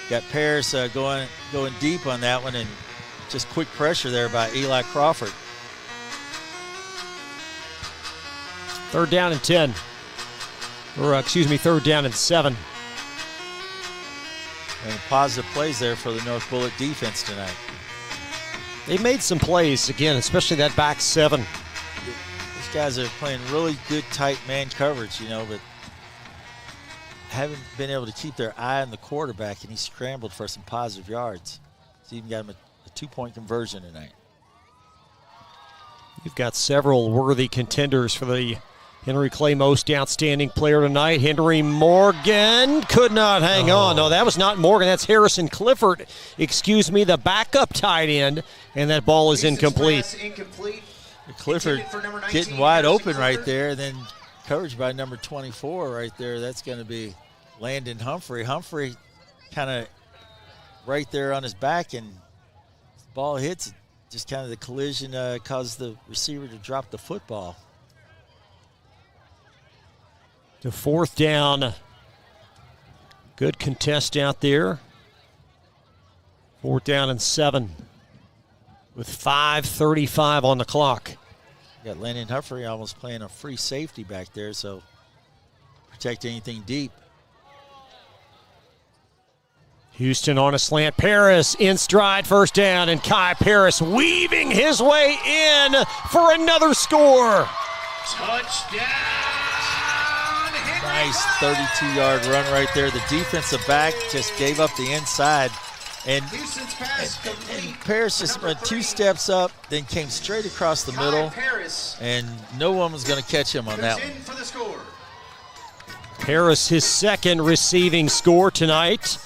Got Paris going deep on that one, and just quick pressure there by Eli Crawford. Third down and 10. Third down and 7. And positive plays there for the North Bullitt defense tonight. They made some plays, again, especially that back seven. These guys are playing really good tight man coverage, but haven't been able to keep their eye on the quarterback, and he scrambled for some positive yards. He's even got him a 2-point conversion tonight. You've got several worthy contenders for the Henry Clay Most Outstanding Player tonight. Henry Morgan could not hang on. No, that was not Morgan. That's Harrison Clifford. Excuse me, the backup tight end, and that ball is incomplete. Clifford getting wide open right there, then coverage by number 24 right there. That's going to be Landon Humphrey. Humphrey kind of right there on his back, and the ball hits. Just kind of the collision caused the receiver to drop the football. The 4th down. Good contest out there. 4th down and 7 with 5:35 on the clock. You got Landon Humphrey almost playing a free safety back there, so protect anything deep. Houston on a slant. Paris in stride, 1st down, and Kai Paris weaving his way in for another score. Touchdown! Nice 32-yard run right there. The defensive back just gave up the inside. And Paris just went 2 steps up, then came straight across the middle. And no one was going to catch him on that one. Paris, his 2nd receiving score tonight.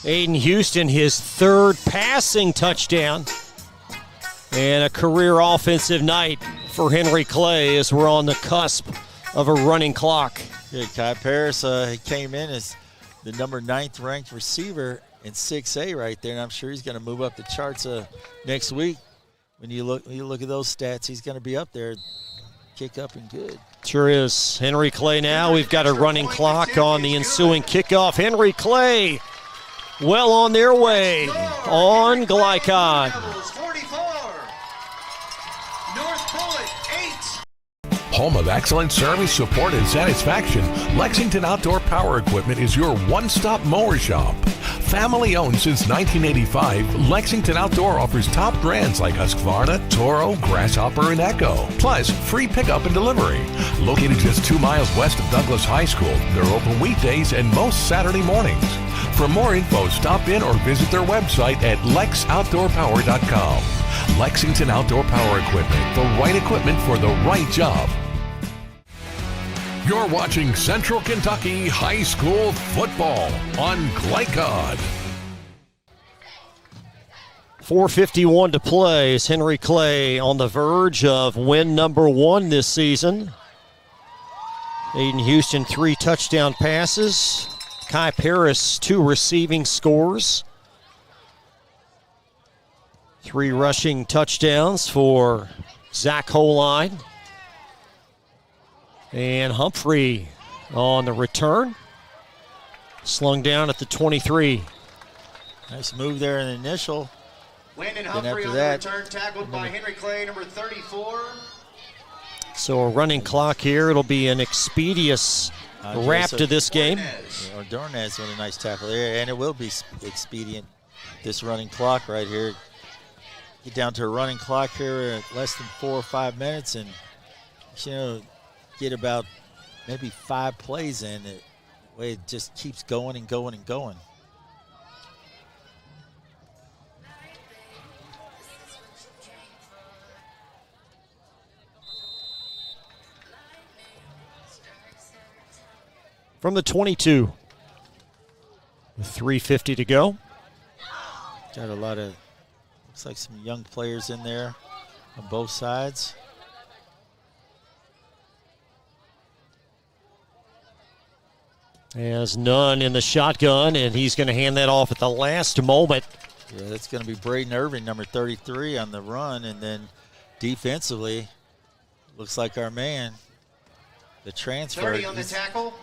Aiden Houston, his 3rd passing touchdown. And a career offensive night for Henry Clay as we're on the cusp of a running clock. Good. Kai Paris, he came in as the number 9th ranked receiver in 6A right there, and I'm sure he's going to move up the charts next week. When you look at those stats, he's going to be up there, kick up and good. Sure is. Henry Clay now. We've got a running clock on the ensuing kickoff. Henry Clay well on their way on Glycon. Home of excellent service, support, and satisfaction, Lexington Outdoor Power Equipment is your one-stop mower shop. Family owned since 1985, Lexington Outdoor offers top brands like Husqvarna, Toro, Grasshopper, and Echo. Plus, free pickup and delivery. Located just 2 miles west of Douglas High School, they're open weekdays and most Saturday mornings. For more info, stop in or visit their website at lexoutdoorpower.com. Lexington Outdoor Power Equipment, the right equipment for the right job. You're watching Central Kentucky High School football on Glycod. 4:51 to play as Henry Clay on the verge of win number 1 this season. Aiden Houston, 3 touchdown passes. Kai Paris, 2 receiving scores. 3 rushing touchdowns for Zach Holine. And Humphrey on the return. Slung down at the 23. Nice move there in the initial. Landon Humphrey on the return, tackled by Henry Clay, number 34. So a running clock here. It'll be an expeditious wrap to this game. Dornez with a nice tackle there, and it will be expedient, this running clock right here. Get down to a running clock here at less than 4 or 5 minutes, and get about maybe 5 plays in. The way it just keeps going and going and going. From the 22, with 3:50 to go. Got a lot of, looks like some young players in there on both sides. Has none in the shotgun, and he's going to hand that off at the last moment. Yeah, that's going to be Braden Irving, number 33, on the run. And then defensively, looks like our man, the transfer. 30 on the tackle.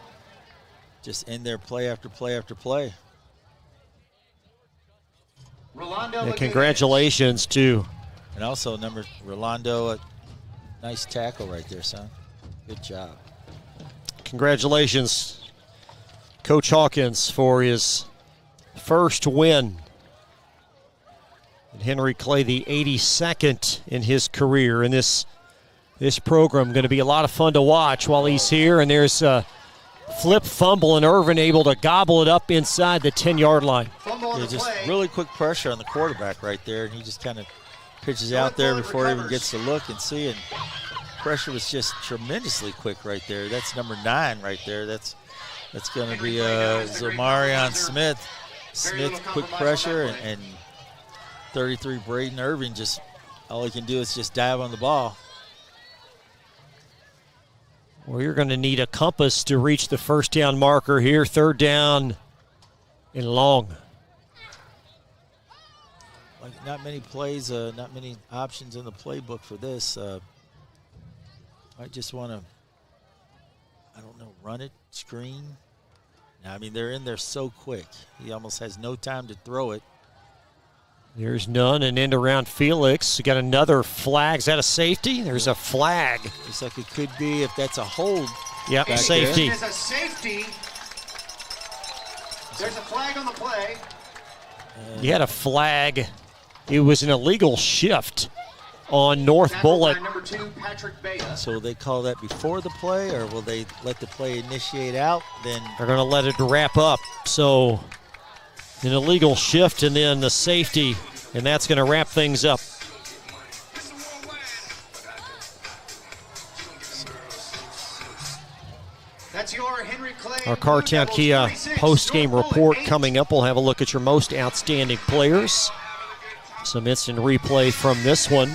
Just in there play after play after play. Yeah, congratulations to. And also number Rolando, nice tackle right there, son. Good job. Congratulations, Coach Hawkins, for his first win And Henry Clay, the 82nd in his career in this program. Going to be a lot of fun to watch while he's here. And there's a flip fumble, and Irvin able to gobble it up inside the 10-yard line. Yeah, just really quick pressure on the quarterback right there, and he just kind of pitches out there before he even gets to look and see. And pressure was just tremendously quick right there. That's number 9 right there. That's going to be Zomarion Smith. Smith, quick pressure, and 33 Braden Irving, just all he can do is just dive on the ball. Well, you're going to need a compass to reach the first down marker here. 3rd down and long. Like not many plays, not many options in the playbook for this. I just want to, I don't know, run it, screen. Now, I mean, they're in there so quick. He almost has no time to throw it. There's none, and end around Felix. You got another flag. Is that a safety? There's a flag. Looks like it could be if that's a hold. Yep, safety. There's a safety. There's a flag on the play. You had a flag. It was an illegal shift on North Bullitt. Number 2, Patrick Bea. So will they call that before the play, or will they let the play initiate out? Then they're going to let it wrap up. So an illegal shift and then the safety, and that's going to wrap things up. That's your Henry Clay. Our Cartown Kia post-game report coming up. We'll have a look at your most outstanding players. Some instant replay from this one.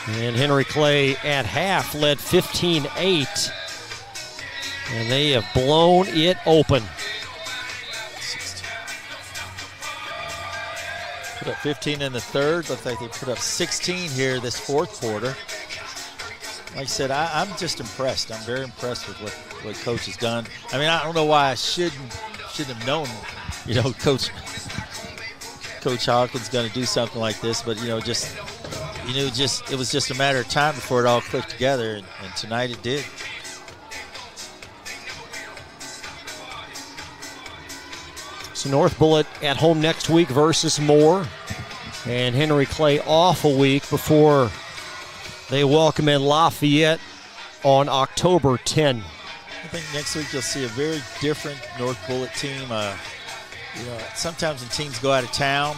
And Henry Clay at half led 15-8. And they have blown it open. Put up 15 in the 3rd. Looks like they put up 16 here this 4th quarter. Like I said, I'm just impressed. I'm very impressed with what Coach has done. I mean, I don't know why I shouldn't have known, Coach Hawkins going to do something like this, but it was just a matter of time before it all clicked together, and tonight it did. So North Bullitt at home next week versus Moore, and Henry Clay off a week before they welcome in Lafayette on October 10. I think next week you'll see a very different North Bullitt team. Sometimes when teams go out of town,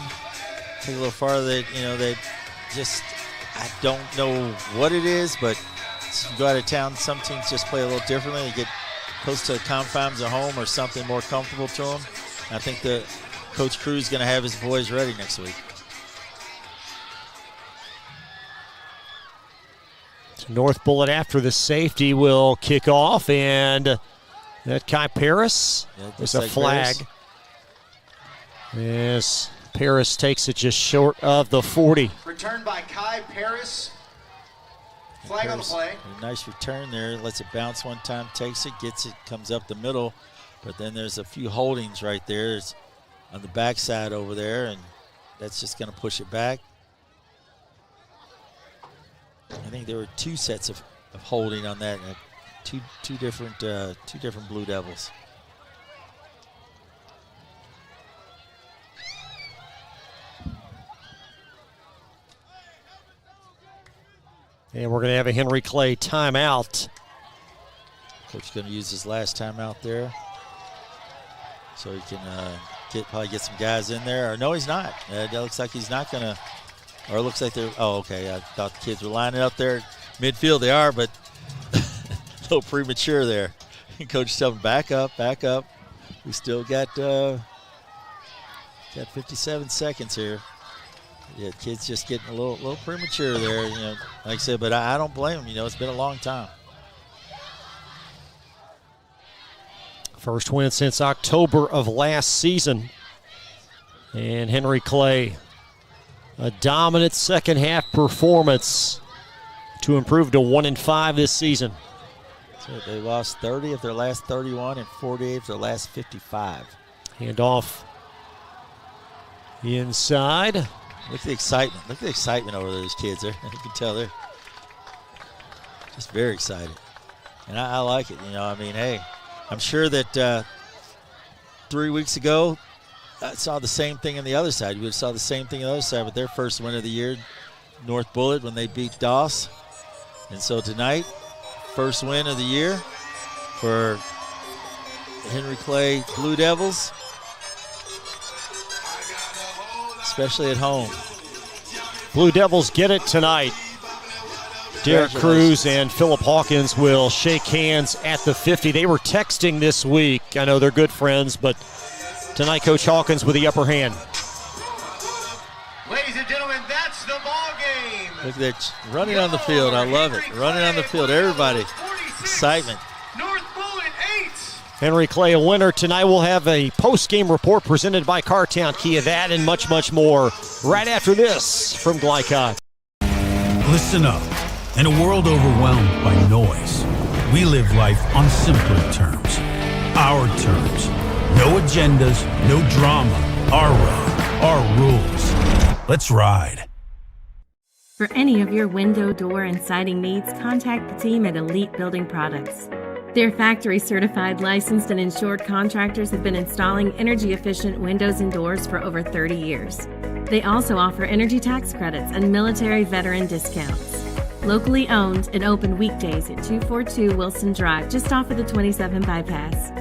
take a little farther, they just, I don't know what it is, but you go out of town, some teams just play a little differently. They get close to the confines of home or something more comfortable to them. I think that Coach Cruz is going to have his boys ready next week. So North Bullitt after the safety will kick off, and that Kai Paris is a flag. Yes, Paris takes it just short of the 40. Returned by Kai Paris. Flag on the play. A nice return there. Lets it bounce one time, takes it, gets it, comes up the middle. But then there's a few holdings right there. It's on the backside over there, and that's just going to push it back. I think there were 2 sets of holding on that. Two different Blue Devils. And we're going to have a Henry Clay timeout. Coach is going to use his last timeout there, so he can probably get some guys in there. Or no, he's not. It looks like he's not going to. Or it looks like they're. Oh, okay. I thought the kids were lining up there midfield. They are, but a little premature there. Coach is telling them, back up, back up. We still got 57 seconds here. Yeah, kids just getting a little premature there. Like I said, but I don't blame them. It's been a long time. First win since October of last season. And Henry Clay, a dominant second half performance to improve to 1-5 this season. So they lost 30 of their last 31 and 48 of their last 55. Hand off inside. Look at the excitement. Look at the excitement over those kids there. You can tell they're just very excited. And I like it. Hey, I'm sure that 3 weeks ago, saw the same thing on the other side. We saw the same thing on the other side with their first win of the year, North Bullitt, when they beat Doss. And so tonight, first win of the year for the Henry Clay Blue Devils, especially at home. Blue Devils get it tonight. Derek Cruz and Philip Hawkins will shake hands at the 50. They were texting this week. I know they're good friends, but tonight Coach Hawkins with the upper hand. Ladies and gentlemen, that's the ball game. Look at that, running on the field. I love it. Running on the field. Everybody, excitement. North Bullitt 8. Henry Clay a winner. Tonight we'll have a post-game report presented by Cartown Kia. That and much, much more right after this from Glycott. Listen up. In a world overwhelmed by noise, we live life on simpler terms. Our terms. No agendas, no drama. Our road, our rules. Let's ride. For any of your window, door, and siding needs, contact the team at Elite Building Products. Their factory-certified, licensed, and insured contractors have been installing energy-efficient windows and doors for over 30 years. They also offer energy tax credits and military veteran discounts. Locally owned and open weekdays at 242 Wilson Drive, just off of the 27 bypass.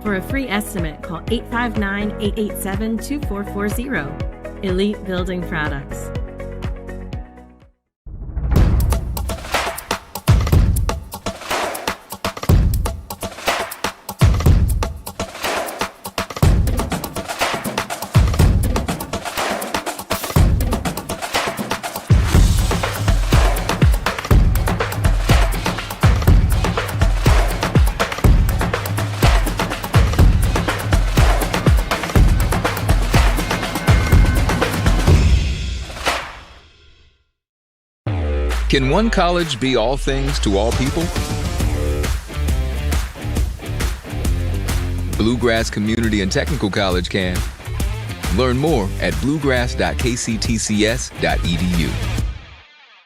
For a free estimate, call 859-887-2440. Elite Building Products. Can one college be all things to all people? Bluegrass Community and Technical College can. Learn more at bluegrass.kctcs.edu.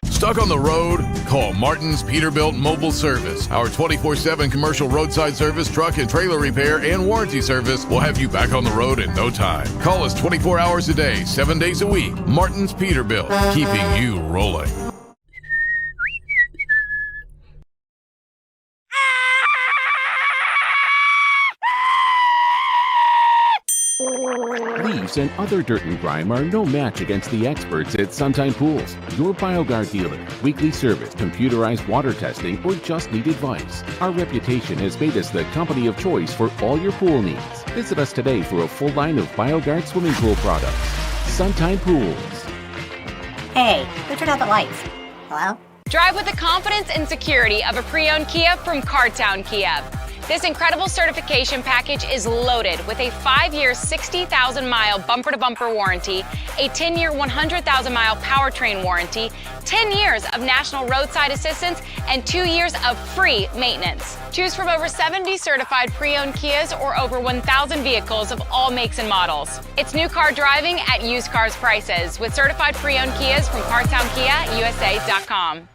Stuck on the road? Call Martin's Peterbilt Mobile Service. Our 24/7 commercial roadside service, truck and trailer repair, and warranty service will have you back on the road in no time. Call us 24 hours a day, 7 days a week. Martin's Peterbilt, keeping you rolling. Leaves and other dirt and grime are no match against the experts at Suntime Pools, your BioGuard dealer. Weekly service, computerized water testing, or just need advice. Our reputation has made us the company of choice for all your pool needs. Visit us today for a full line of BioGuard swimming pool products. Suntime Pools. Hey, who turned out the lights? Hello? Drive with the confidence and security of a pre-owned Kia from Cartown Kia. This incredible certification package is loaded with a 5-year, 60,000-mile bumper-to-bumper warranty, a 10-year, 100,000-mile powertrain warranty, 10 years of national roadside assistance, and 2 years of free maintenance. Choose from over 70 certified pre-owned Kias or over 1,000 vehicles of all makes and models. It's new car driving at used cars prices with certified pre-owned Kias from CartownKiaUSA.com.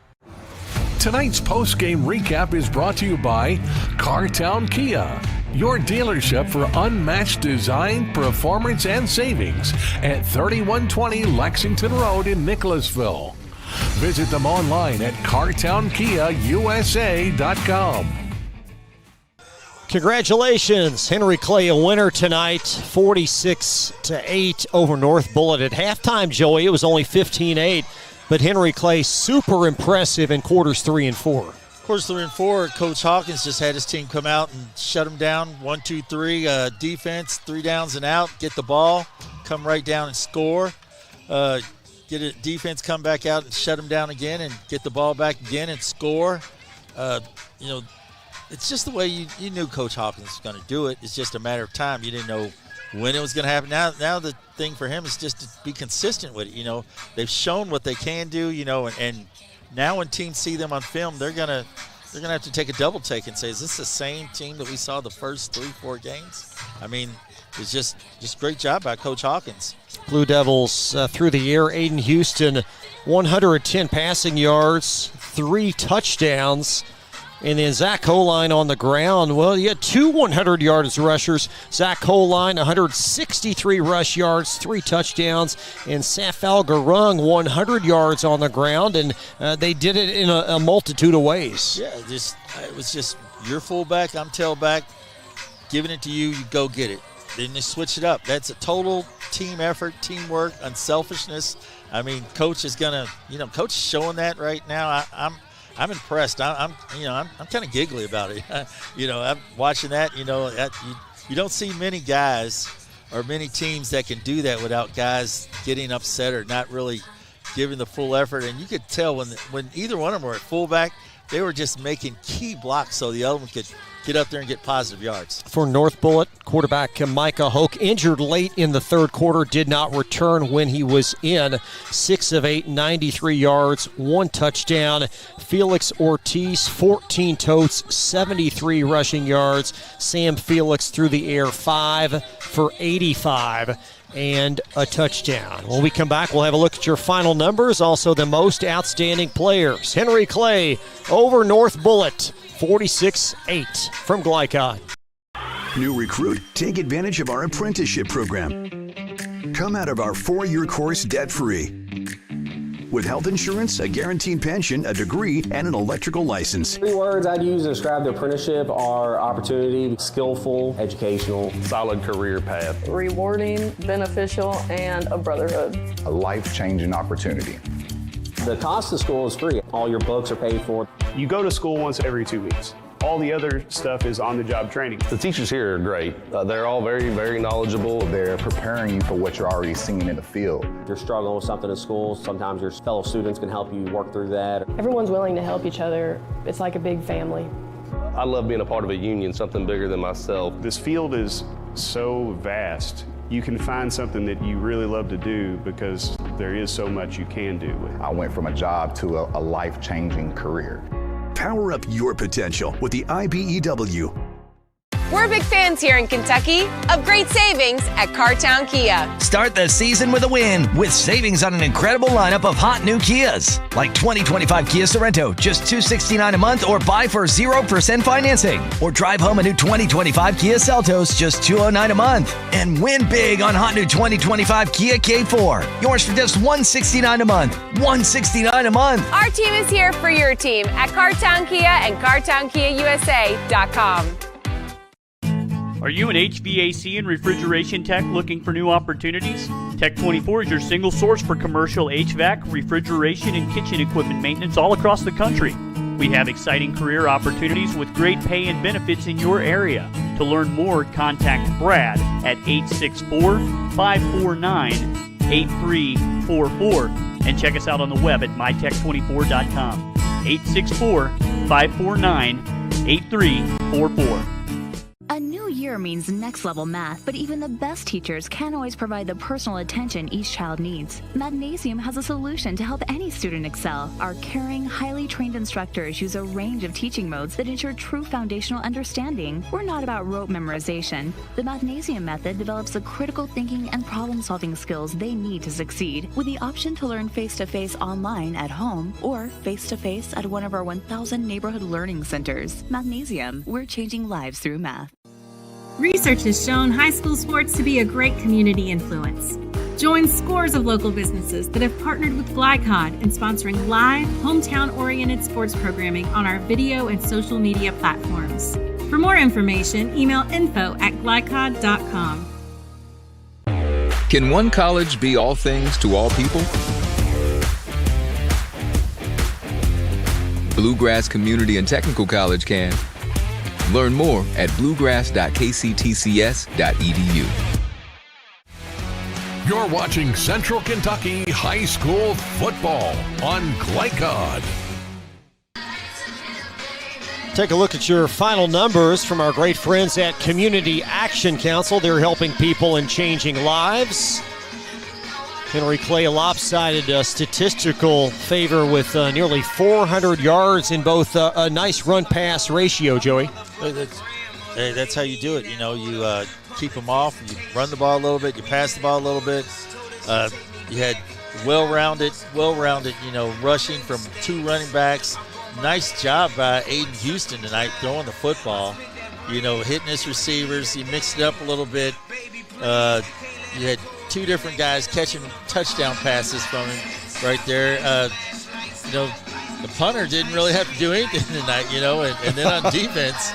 Tonight's post-game recap is brought to you by Cartown Kia, your dealership for unmatched design, performance, and savings at 3120 Lexington Road in Nicholasville. Visit them online at CartownKiaUSA.com. Congratulations, Henry Clay, a winner tonight, 46-8 over North Bullitt. At halftime, Joey, it was only 15-8. But Henry Clay, super impressive in quarters 3 and 4. Quarters 3 and 4, Coach Hawkins just had his team come out and shut them down. 1, 2, 3, defense, 3 downs and out, get the ball, come right down and score. Get a defense, come back out and shut them down again and get the ball back again and score. It's just the way you knew Coach Hawkins was going to do it. It's just a matter of time. You didn't know when it was going to happen. Now the thing for him is just to be consistent with it. They've shown what they can do. And now when teams see them on film, they're gonna have to take a double take and say, is this the same team that we saw the first 3-4 games? I mean, it's just great job by Coach Hawkins. Blue Devils through the air, Aiden Houston, 110 passing yards, 3 touchdowns. And then Zach Holine on the ground. Well, you had 2 100 yards rushers. Zach Holine, 163 rush yards, 3 touchdowns. And Safal Garung, 100 yards on the ground. And they did it in a multitude of ways. Yeah, it was just your fullback, I'm tailback, giving it to you, you go get it. Then you switch it up. That's a total team effort, teamwork, unselfishness. I mean, Coach is gonna, Coach is showing that right now. I'm impressed. I'm kind of giggly about it. I'm watching that. You don't see many guys or many teams that can do that without guys getting upset or not really giving the full effort. And you could tell when either one of them were at fullback, they were just making key blocks so the other one could get up there and get positive yards. For North Bullitt, quarterback Micah Hoke, injured late in the third quarter, did not return when he was in. 6 of 8, 93 yards, 1 touchdown. Felix Ortiz, 14 totes, 73 rushing yards. Sam Felix through the air, 5 for 85. And a touchdown. When we come back, we'll have a look at your final numbers, also the most outstanding players. Henry Clay over North Bullitt, 46-8 from Glycod. New recruit, take advantage of our apprenticeship program. Come out of our 4-year course debt-free. With health insurance, a guaranteed pension, a degree, and an electrical license. 3 words I'd use to describe the apprenticeship are opportunity, skillful, educational, solid career path, rewarding, beneficial, and a brotherhood. A life-changing opportunity. The cost of school is free. All your books are paid for. You go to school once every 2 weeks. All the other stuff is on-the-job training. The teachers here are great. They're all very, very knowledgeable. They're preparing you for what you're already seeing in the field. If you're struggling with something in school, sometimes your fellow students can help you work through that. Everyone's willing to help each other. It's like a big family. I love being a part of a union, something bigger than myself. This field is so vast. You can find something that you really love to do because there is so much you can do with it. I went from a job to a life-changing career. Power up your potential with the IBEW. We're big fans here in Kentucky of great savings at Cartown Kia. Start the season with a win with savings on an incredible lineup of hot new Kias. Like 2025 Kia Sorento, just $269 a month, or buy for 0% financing. Or drive home a new 2025 Kia Seltos, just $209 a month. And win big on hot new 2025 Kia K4. Yours for just $169 a month. $169 a month. Our team is here for your team at Cartown Kia and CartownKiaUSA.com. Are you an HVAC and refrigeration tech looking for new opportunities? Tech24 is your single source for commercial HVAC, refrigeration, and kitchen equipment maintenance all across the country. We have exciting career opportunities with great pay and benefits in your area. To learn more, contact Brad at 864-549-8344 and check us out on the web at mytech24.com. 864-549-8344. A new year means next level math, but even the best teachers can't always provide the personal attention each child needs. Magnesium has a solution to help any student excel. Our caring, highly trained instructors use a range of teaching modes that ensure true foundational understanding. We're not about rote memorization. The Magnesium method develops the critical thinking and problem solving skills they need to succeed, with the option to learn face-to-face online at home or face-to-face at one of our 1,000 neighborhood learning centers. Magnesium, we're changing lives through math. Research has shown high school sports to be a great community influence. Join scores of local businesses that have partnered with Glycod in sponsoring live, hometown-oriented sports programming on our video and social media platforms. For more information, email info@glycod.com. Can one college be all things to all people? Bluegrass Community and Technical College can. Learn more at bluegrass.kctcs.edu. You're watching Central Kentucky High School football on Glycod. Take a look at your final numbers from our great friends at Community Action Council. They're helping people and changing lives. Henry Clay, a lopsided statistical favor with nearly 400 yards in both a nice run-pass ratio, Joey. That's how you do it. You know, you keep them off, you run the ball a little bit, you pass the ball a little bit. You had well-rounded, rushing from 2 running backs, nice job by Aiden Houston tonight throwing the football. Hitting his receivers. He mixed it up a little bit. You had two different guys catching touchdown passes from him right there. The punter didn't really have to do anything tonight, and then on defense,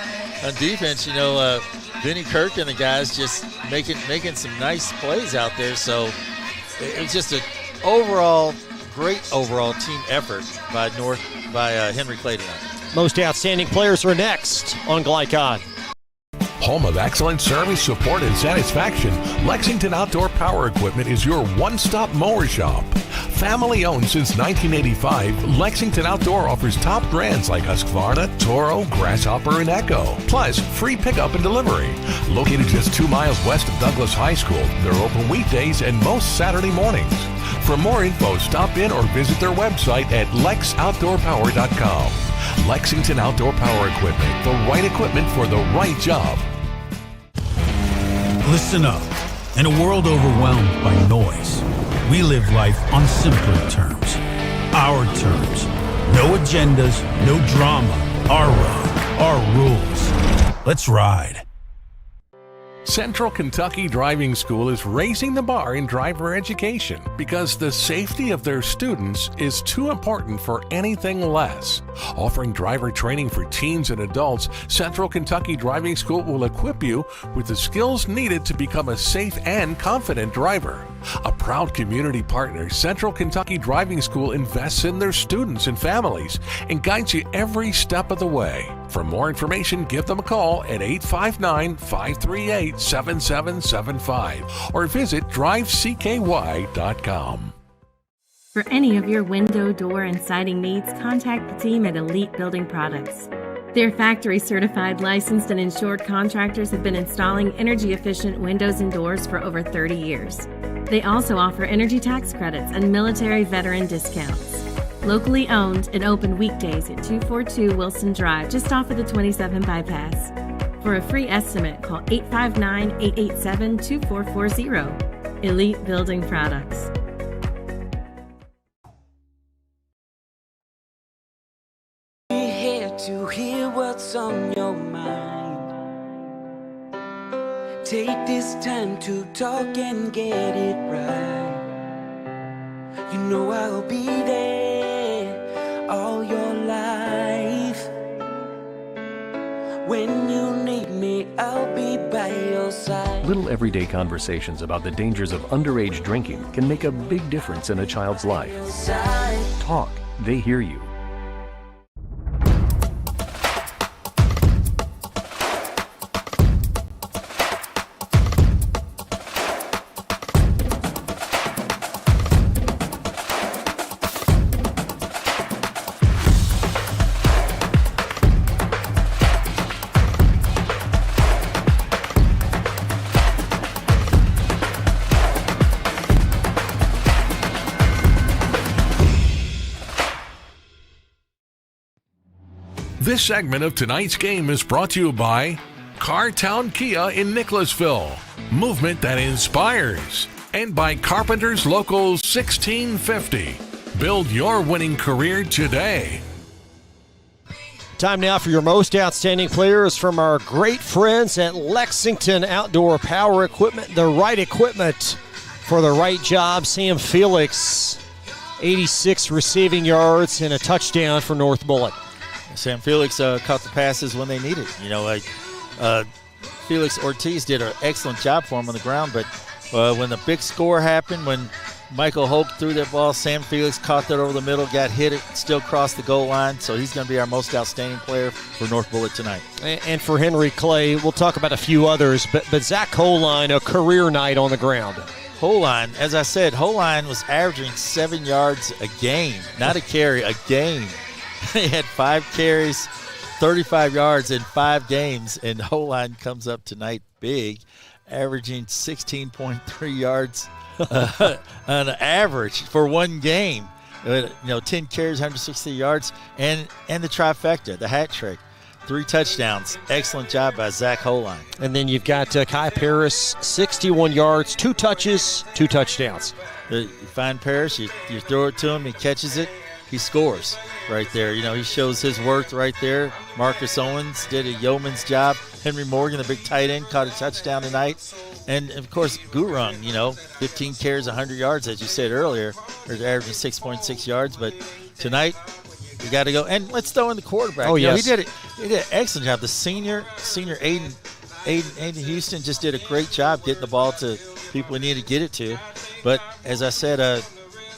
Vinny Kirk and the guys just making some nice plays out there. So it was just a great overall team effort by Henry Clay tonight. Most outstanding players are next on Glycon. Home of excellent service, support, and satisfaction, Lexington Outdoor Power Equipment is your one-stop mower shop. Family owned since 1985, Lexington Outdoor offers top brands like Husqvarna, Toro, Grasshopper, and Echo. Plus, free pickup and delivery. Located just 2 miles west of Douglas High School, they're open weekdays and most Saturday mornings. For more info, stop in or visit their website at lexoutdoorpower.com. Lexington Outdoor Power Equipment, the right equipment for the right job. Listen up. In a world overwhelmed by noise, we live life on simpler terms. Our terms. No agendas, no drama. Our road, our rules. Let's ride. Central Kentucky Driving School is raising the bar in driver education because the safety of their students is too important for anything less. Offering driver training for teens and adults, Central Kentucky Driving School will equip you with the skills needed to become a safe and confident driver. A proud community partner, Central Kentucky Driving School invests in their students and families and guides you every step of the way. For more information, give them a call at 859-538-7775 or visit drivecky.com. For any of your window, door, and siding needs, contact the team at Elite Building Products. Their factory-certified, licensed, and insured contractors have been installing energy-efficient windows and doors for over 30 years. They also offer energy tax credits and military veteran discounts. Locally owned and open weekdays at 242 Wilson Drive, just off of the 27 bypass. For a free estimate, call 859-887-2440. Elite Building Products. We're here to hear what's on your mind. Take this time to talk and get it right. You know I'll be there all your life. When you need me, I'll be by your side. Little everyday conversations about the dangers of underage drinking can make a big difference in a child's life. Talk, they hear you. This segment of tonight's game is brought to you by Cartown Kia in Nicholasville, movement that inspires, and by Carpenter's Local 1650. Build your winning career today. Time now for your most outstanding players from our great friends at Lexington Outdoor Power Equipment, the right equipment for the right job. Sam Felix, 86 receiving yards and a touchdown for North Bullitt. Sam Felix caught the passes when they needed. Felix Ortiz did an excellent job for him on the ground, but when the big score happened, when Michael Hope threw that ball, Sam Felix caught that over the middle, got hit it, still crossed the goal line, so he's going to be our most outstanding player for North Bullitt tonight. And for Henry Clay, we'll talk about a few others, but Zach Holine, a career night on the ground. Holine, as I said, Holine was averaging 7 yards a game, not a carry, a game. He had 5 carries, 35 yards in 5 games, and Holine comes up tonight big, averaging 16.3 yards on average for one game. 10 carries, 160 yards, and the trifecta, the hat trick. 3 touchdowns. Excellent job by Zach Holine. And then you've got Kai Paris, 61 yards, 2 touches, 2 touchdowns. You find Paris, you throw it to him, he catches it. he scores right there. You know, he shows his worth right there. Marcus Owens did a yeoman's job. Henry Morgan, the big tight end, caught a touchdown tonight. And, of course, Gurung, 15 carries, 100 yards, as you said earlier. They're averaging 6.6 yards. But tonight, we got to go. And let's throw in the quarterback. Oh, yes. He did an excellent job. The senior Aiden Houston just did a great job getting the ball to people he needed to get it to. But, as I said,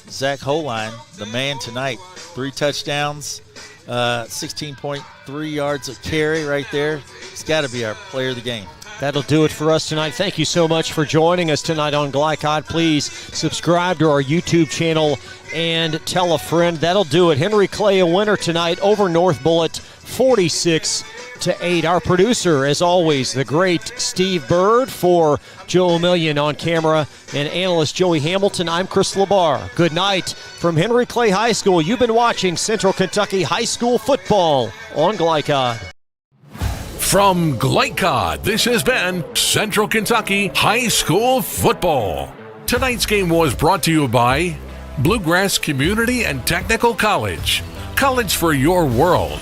Zach Holine, the man tonight, 3 touchdowns, 16.3 yards of carry right there. He's got to be our player of the game. That'll do it for us tonight. Thank you so much for joining us tonight on Glycod. Please subscribe to our YouTube channel and tell a friend. That'll do it. Henry Clay a winner tonight over North Bullitt, 46-8. Our producer, as always, the great Steve Bird. For Joe Million on camera and analyst Joey Hamilton, I'm Chris LaBar. Good night from Henry Clay High School. You've been watching Central Kentucky High School football on Glycod. From Glycod, this has been Central Kentucky High School football. Tonight's game was brought to you by Bluegrass Community and Technical College. College for your world.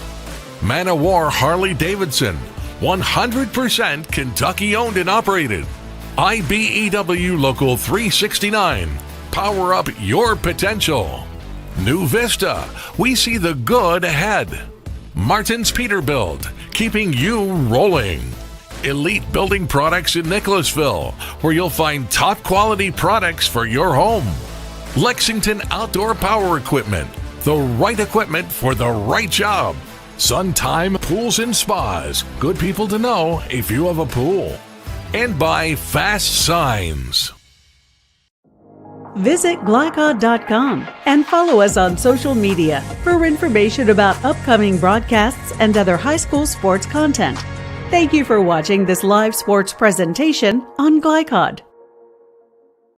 Man of War Harley-Davidson, 100% Kentucky owned and operated. IBEW Local 369, power up your potential. New Vista, we see the good ahead. Martin's Peterbilt, keeping you rolling. Elite Building Products in Nicholasville, where you'll find top quality products for your home. Lexington Outdoor Power Equipment, the right equipment for the right job. Suntime Pools and Spas, good people to know if you have a pool. And by Fast Signs. Visit Glycod.com and follow us on social media for information about upcoming broadcasts and other high school sports content. Thank you for watching this live sports presentation on Glycod.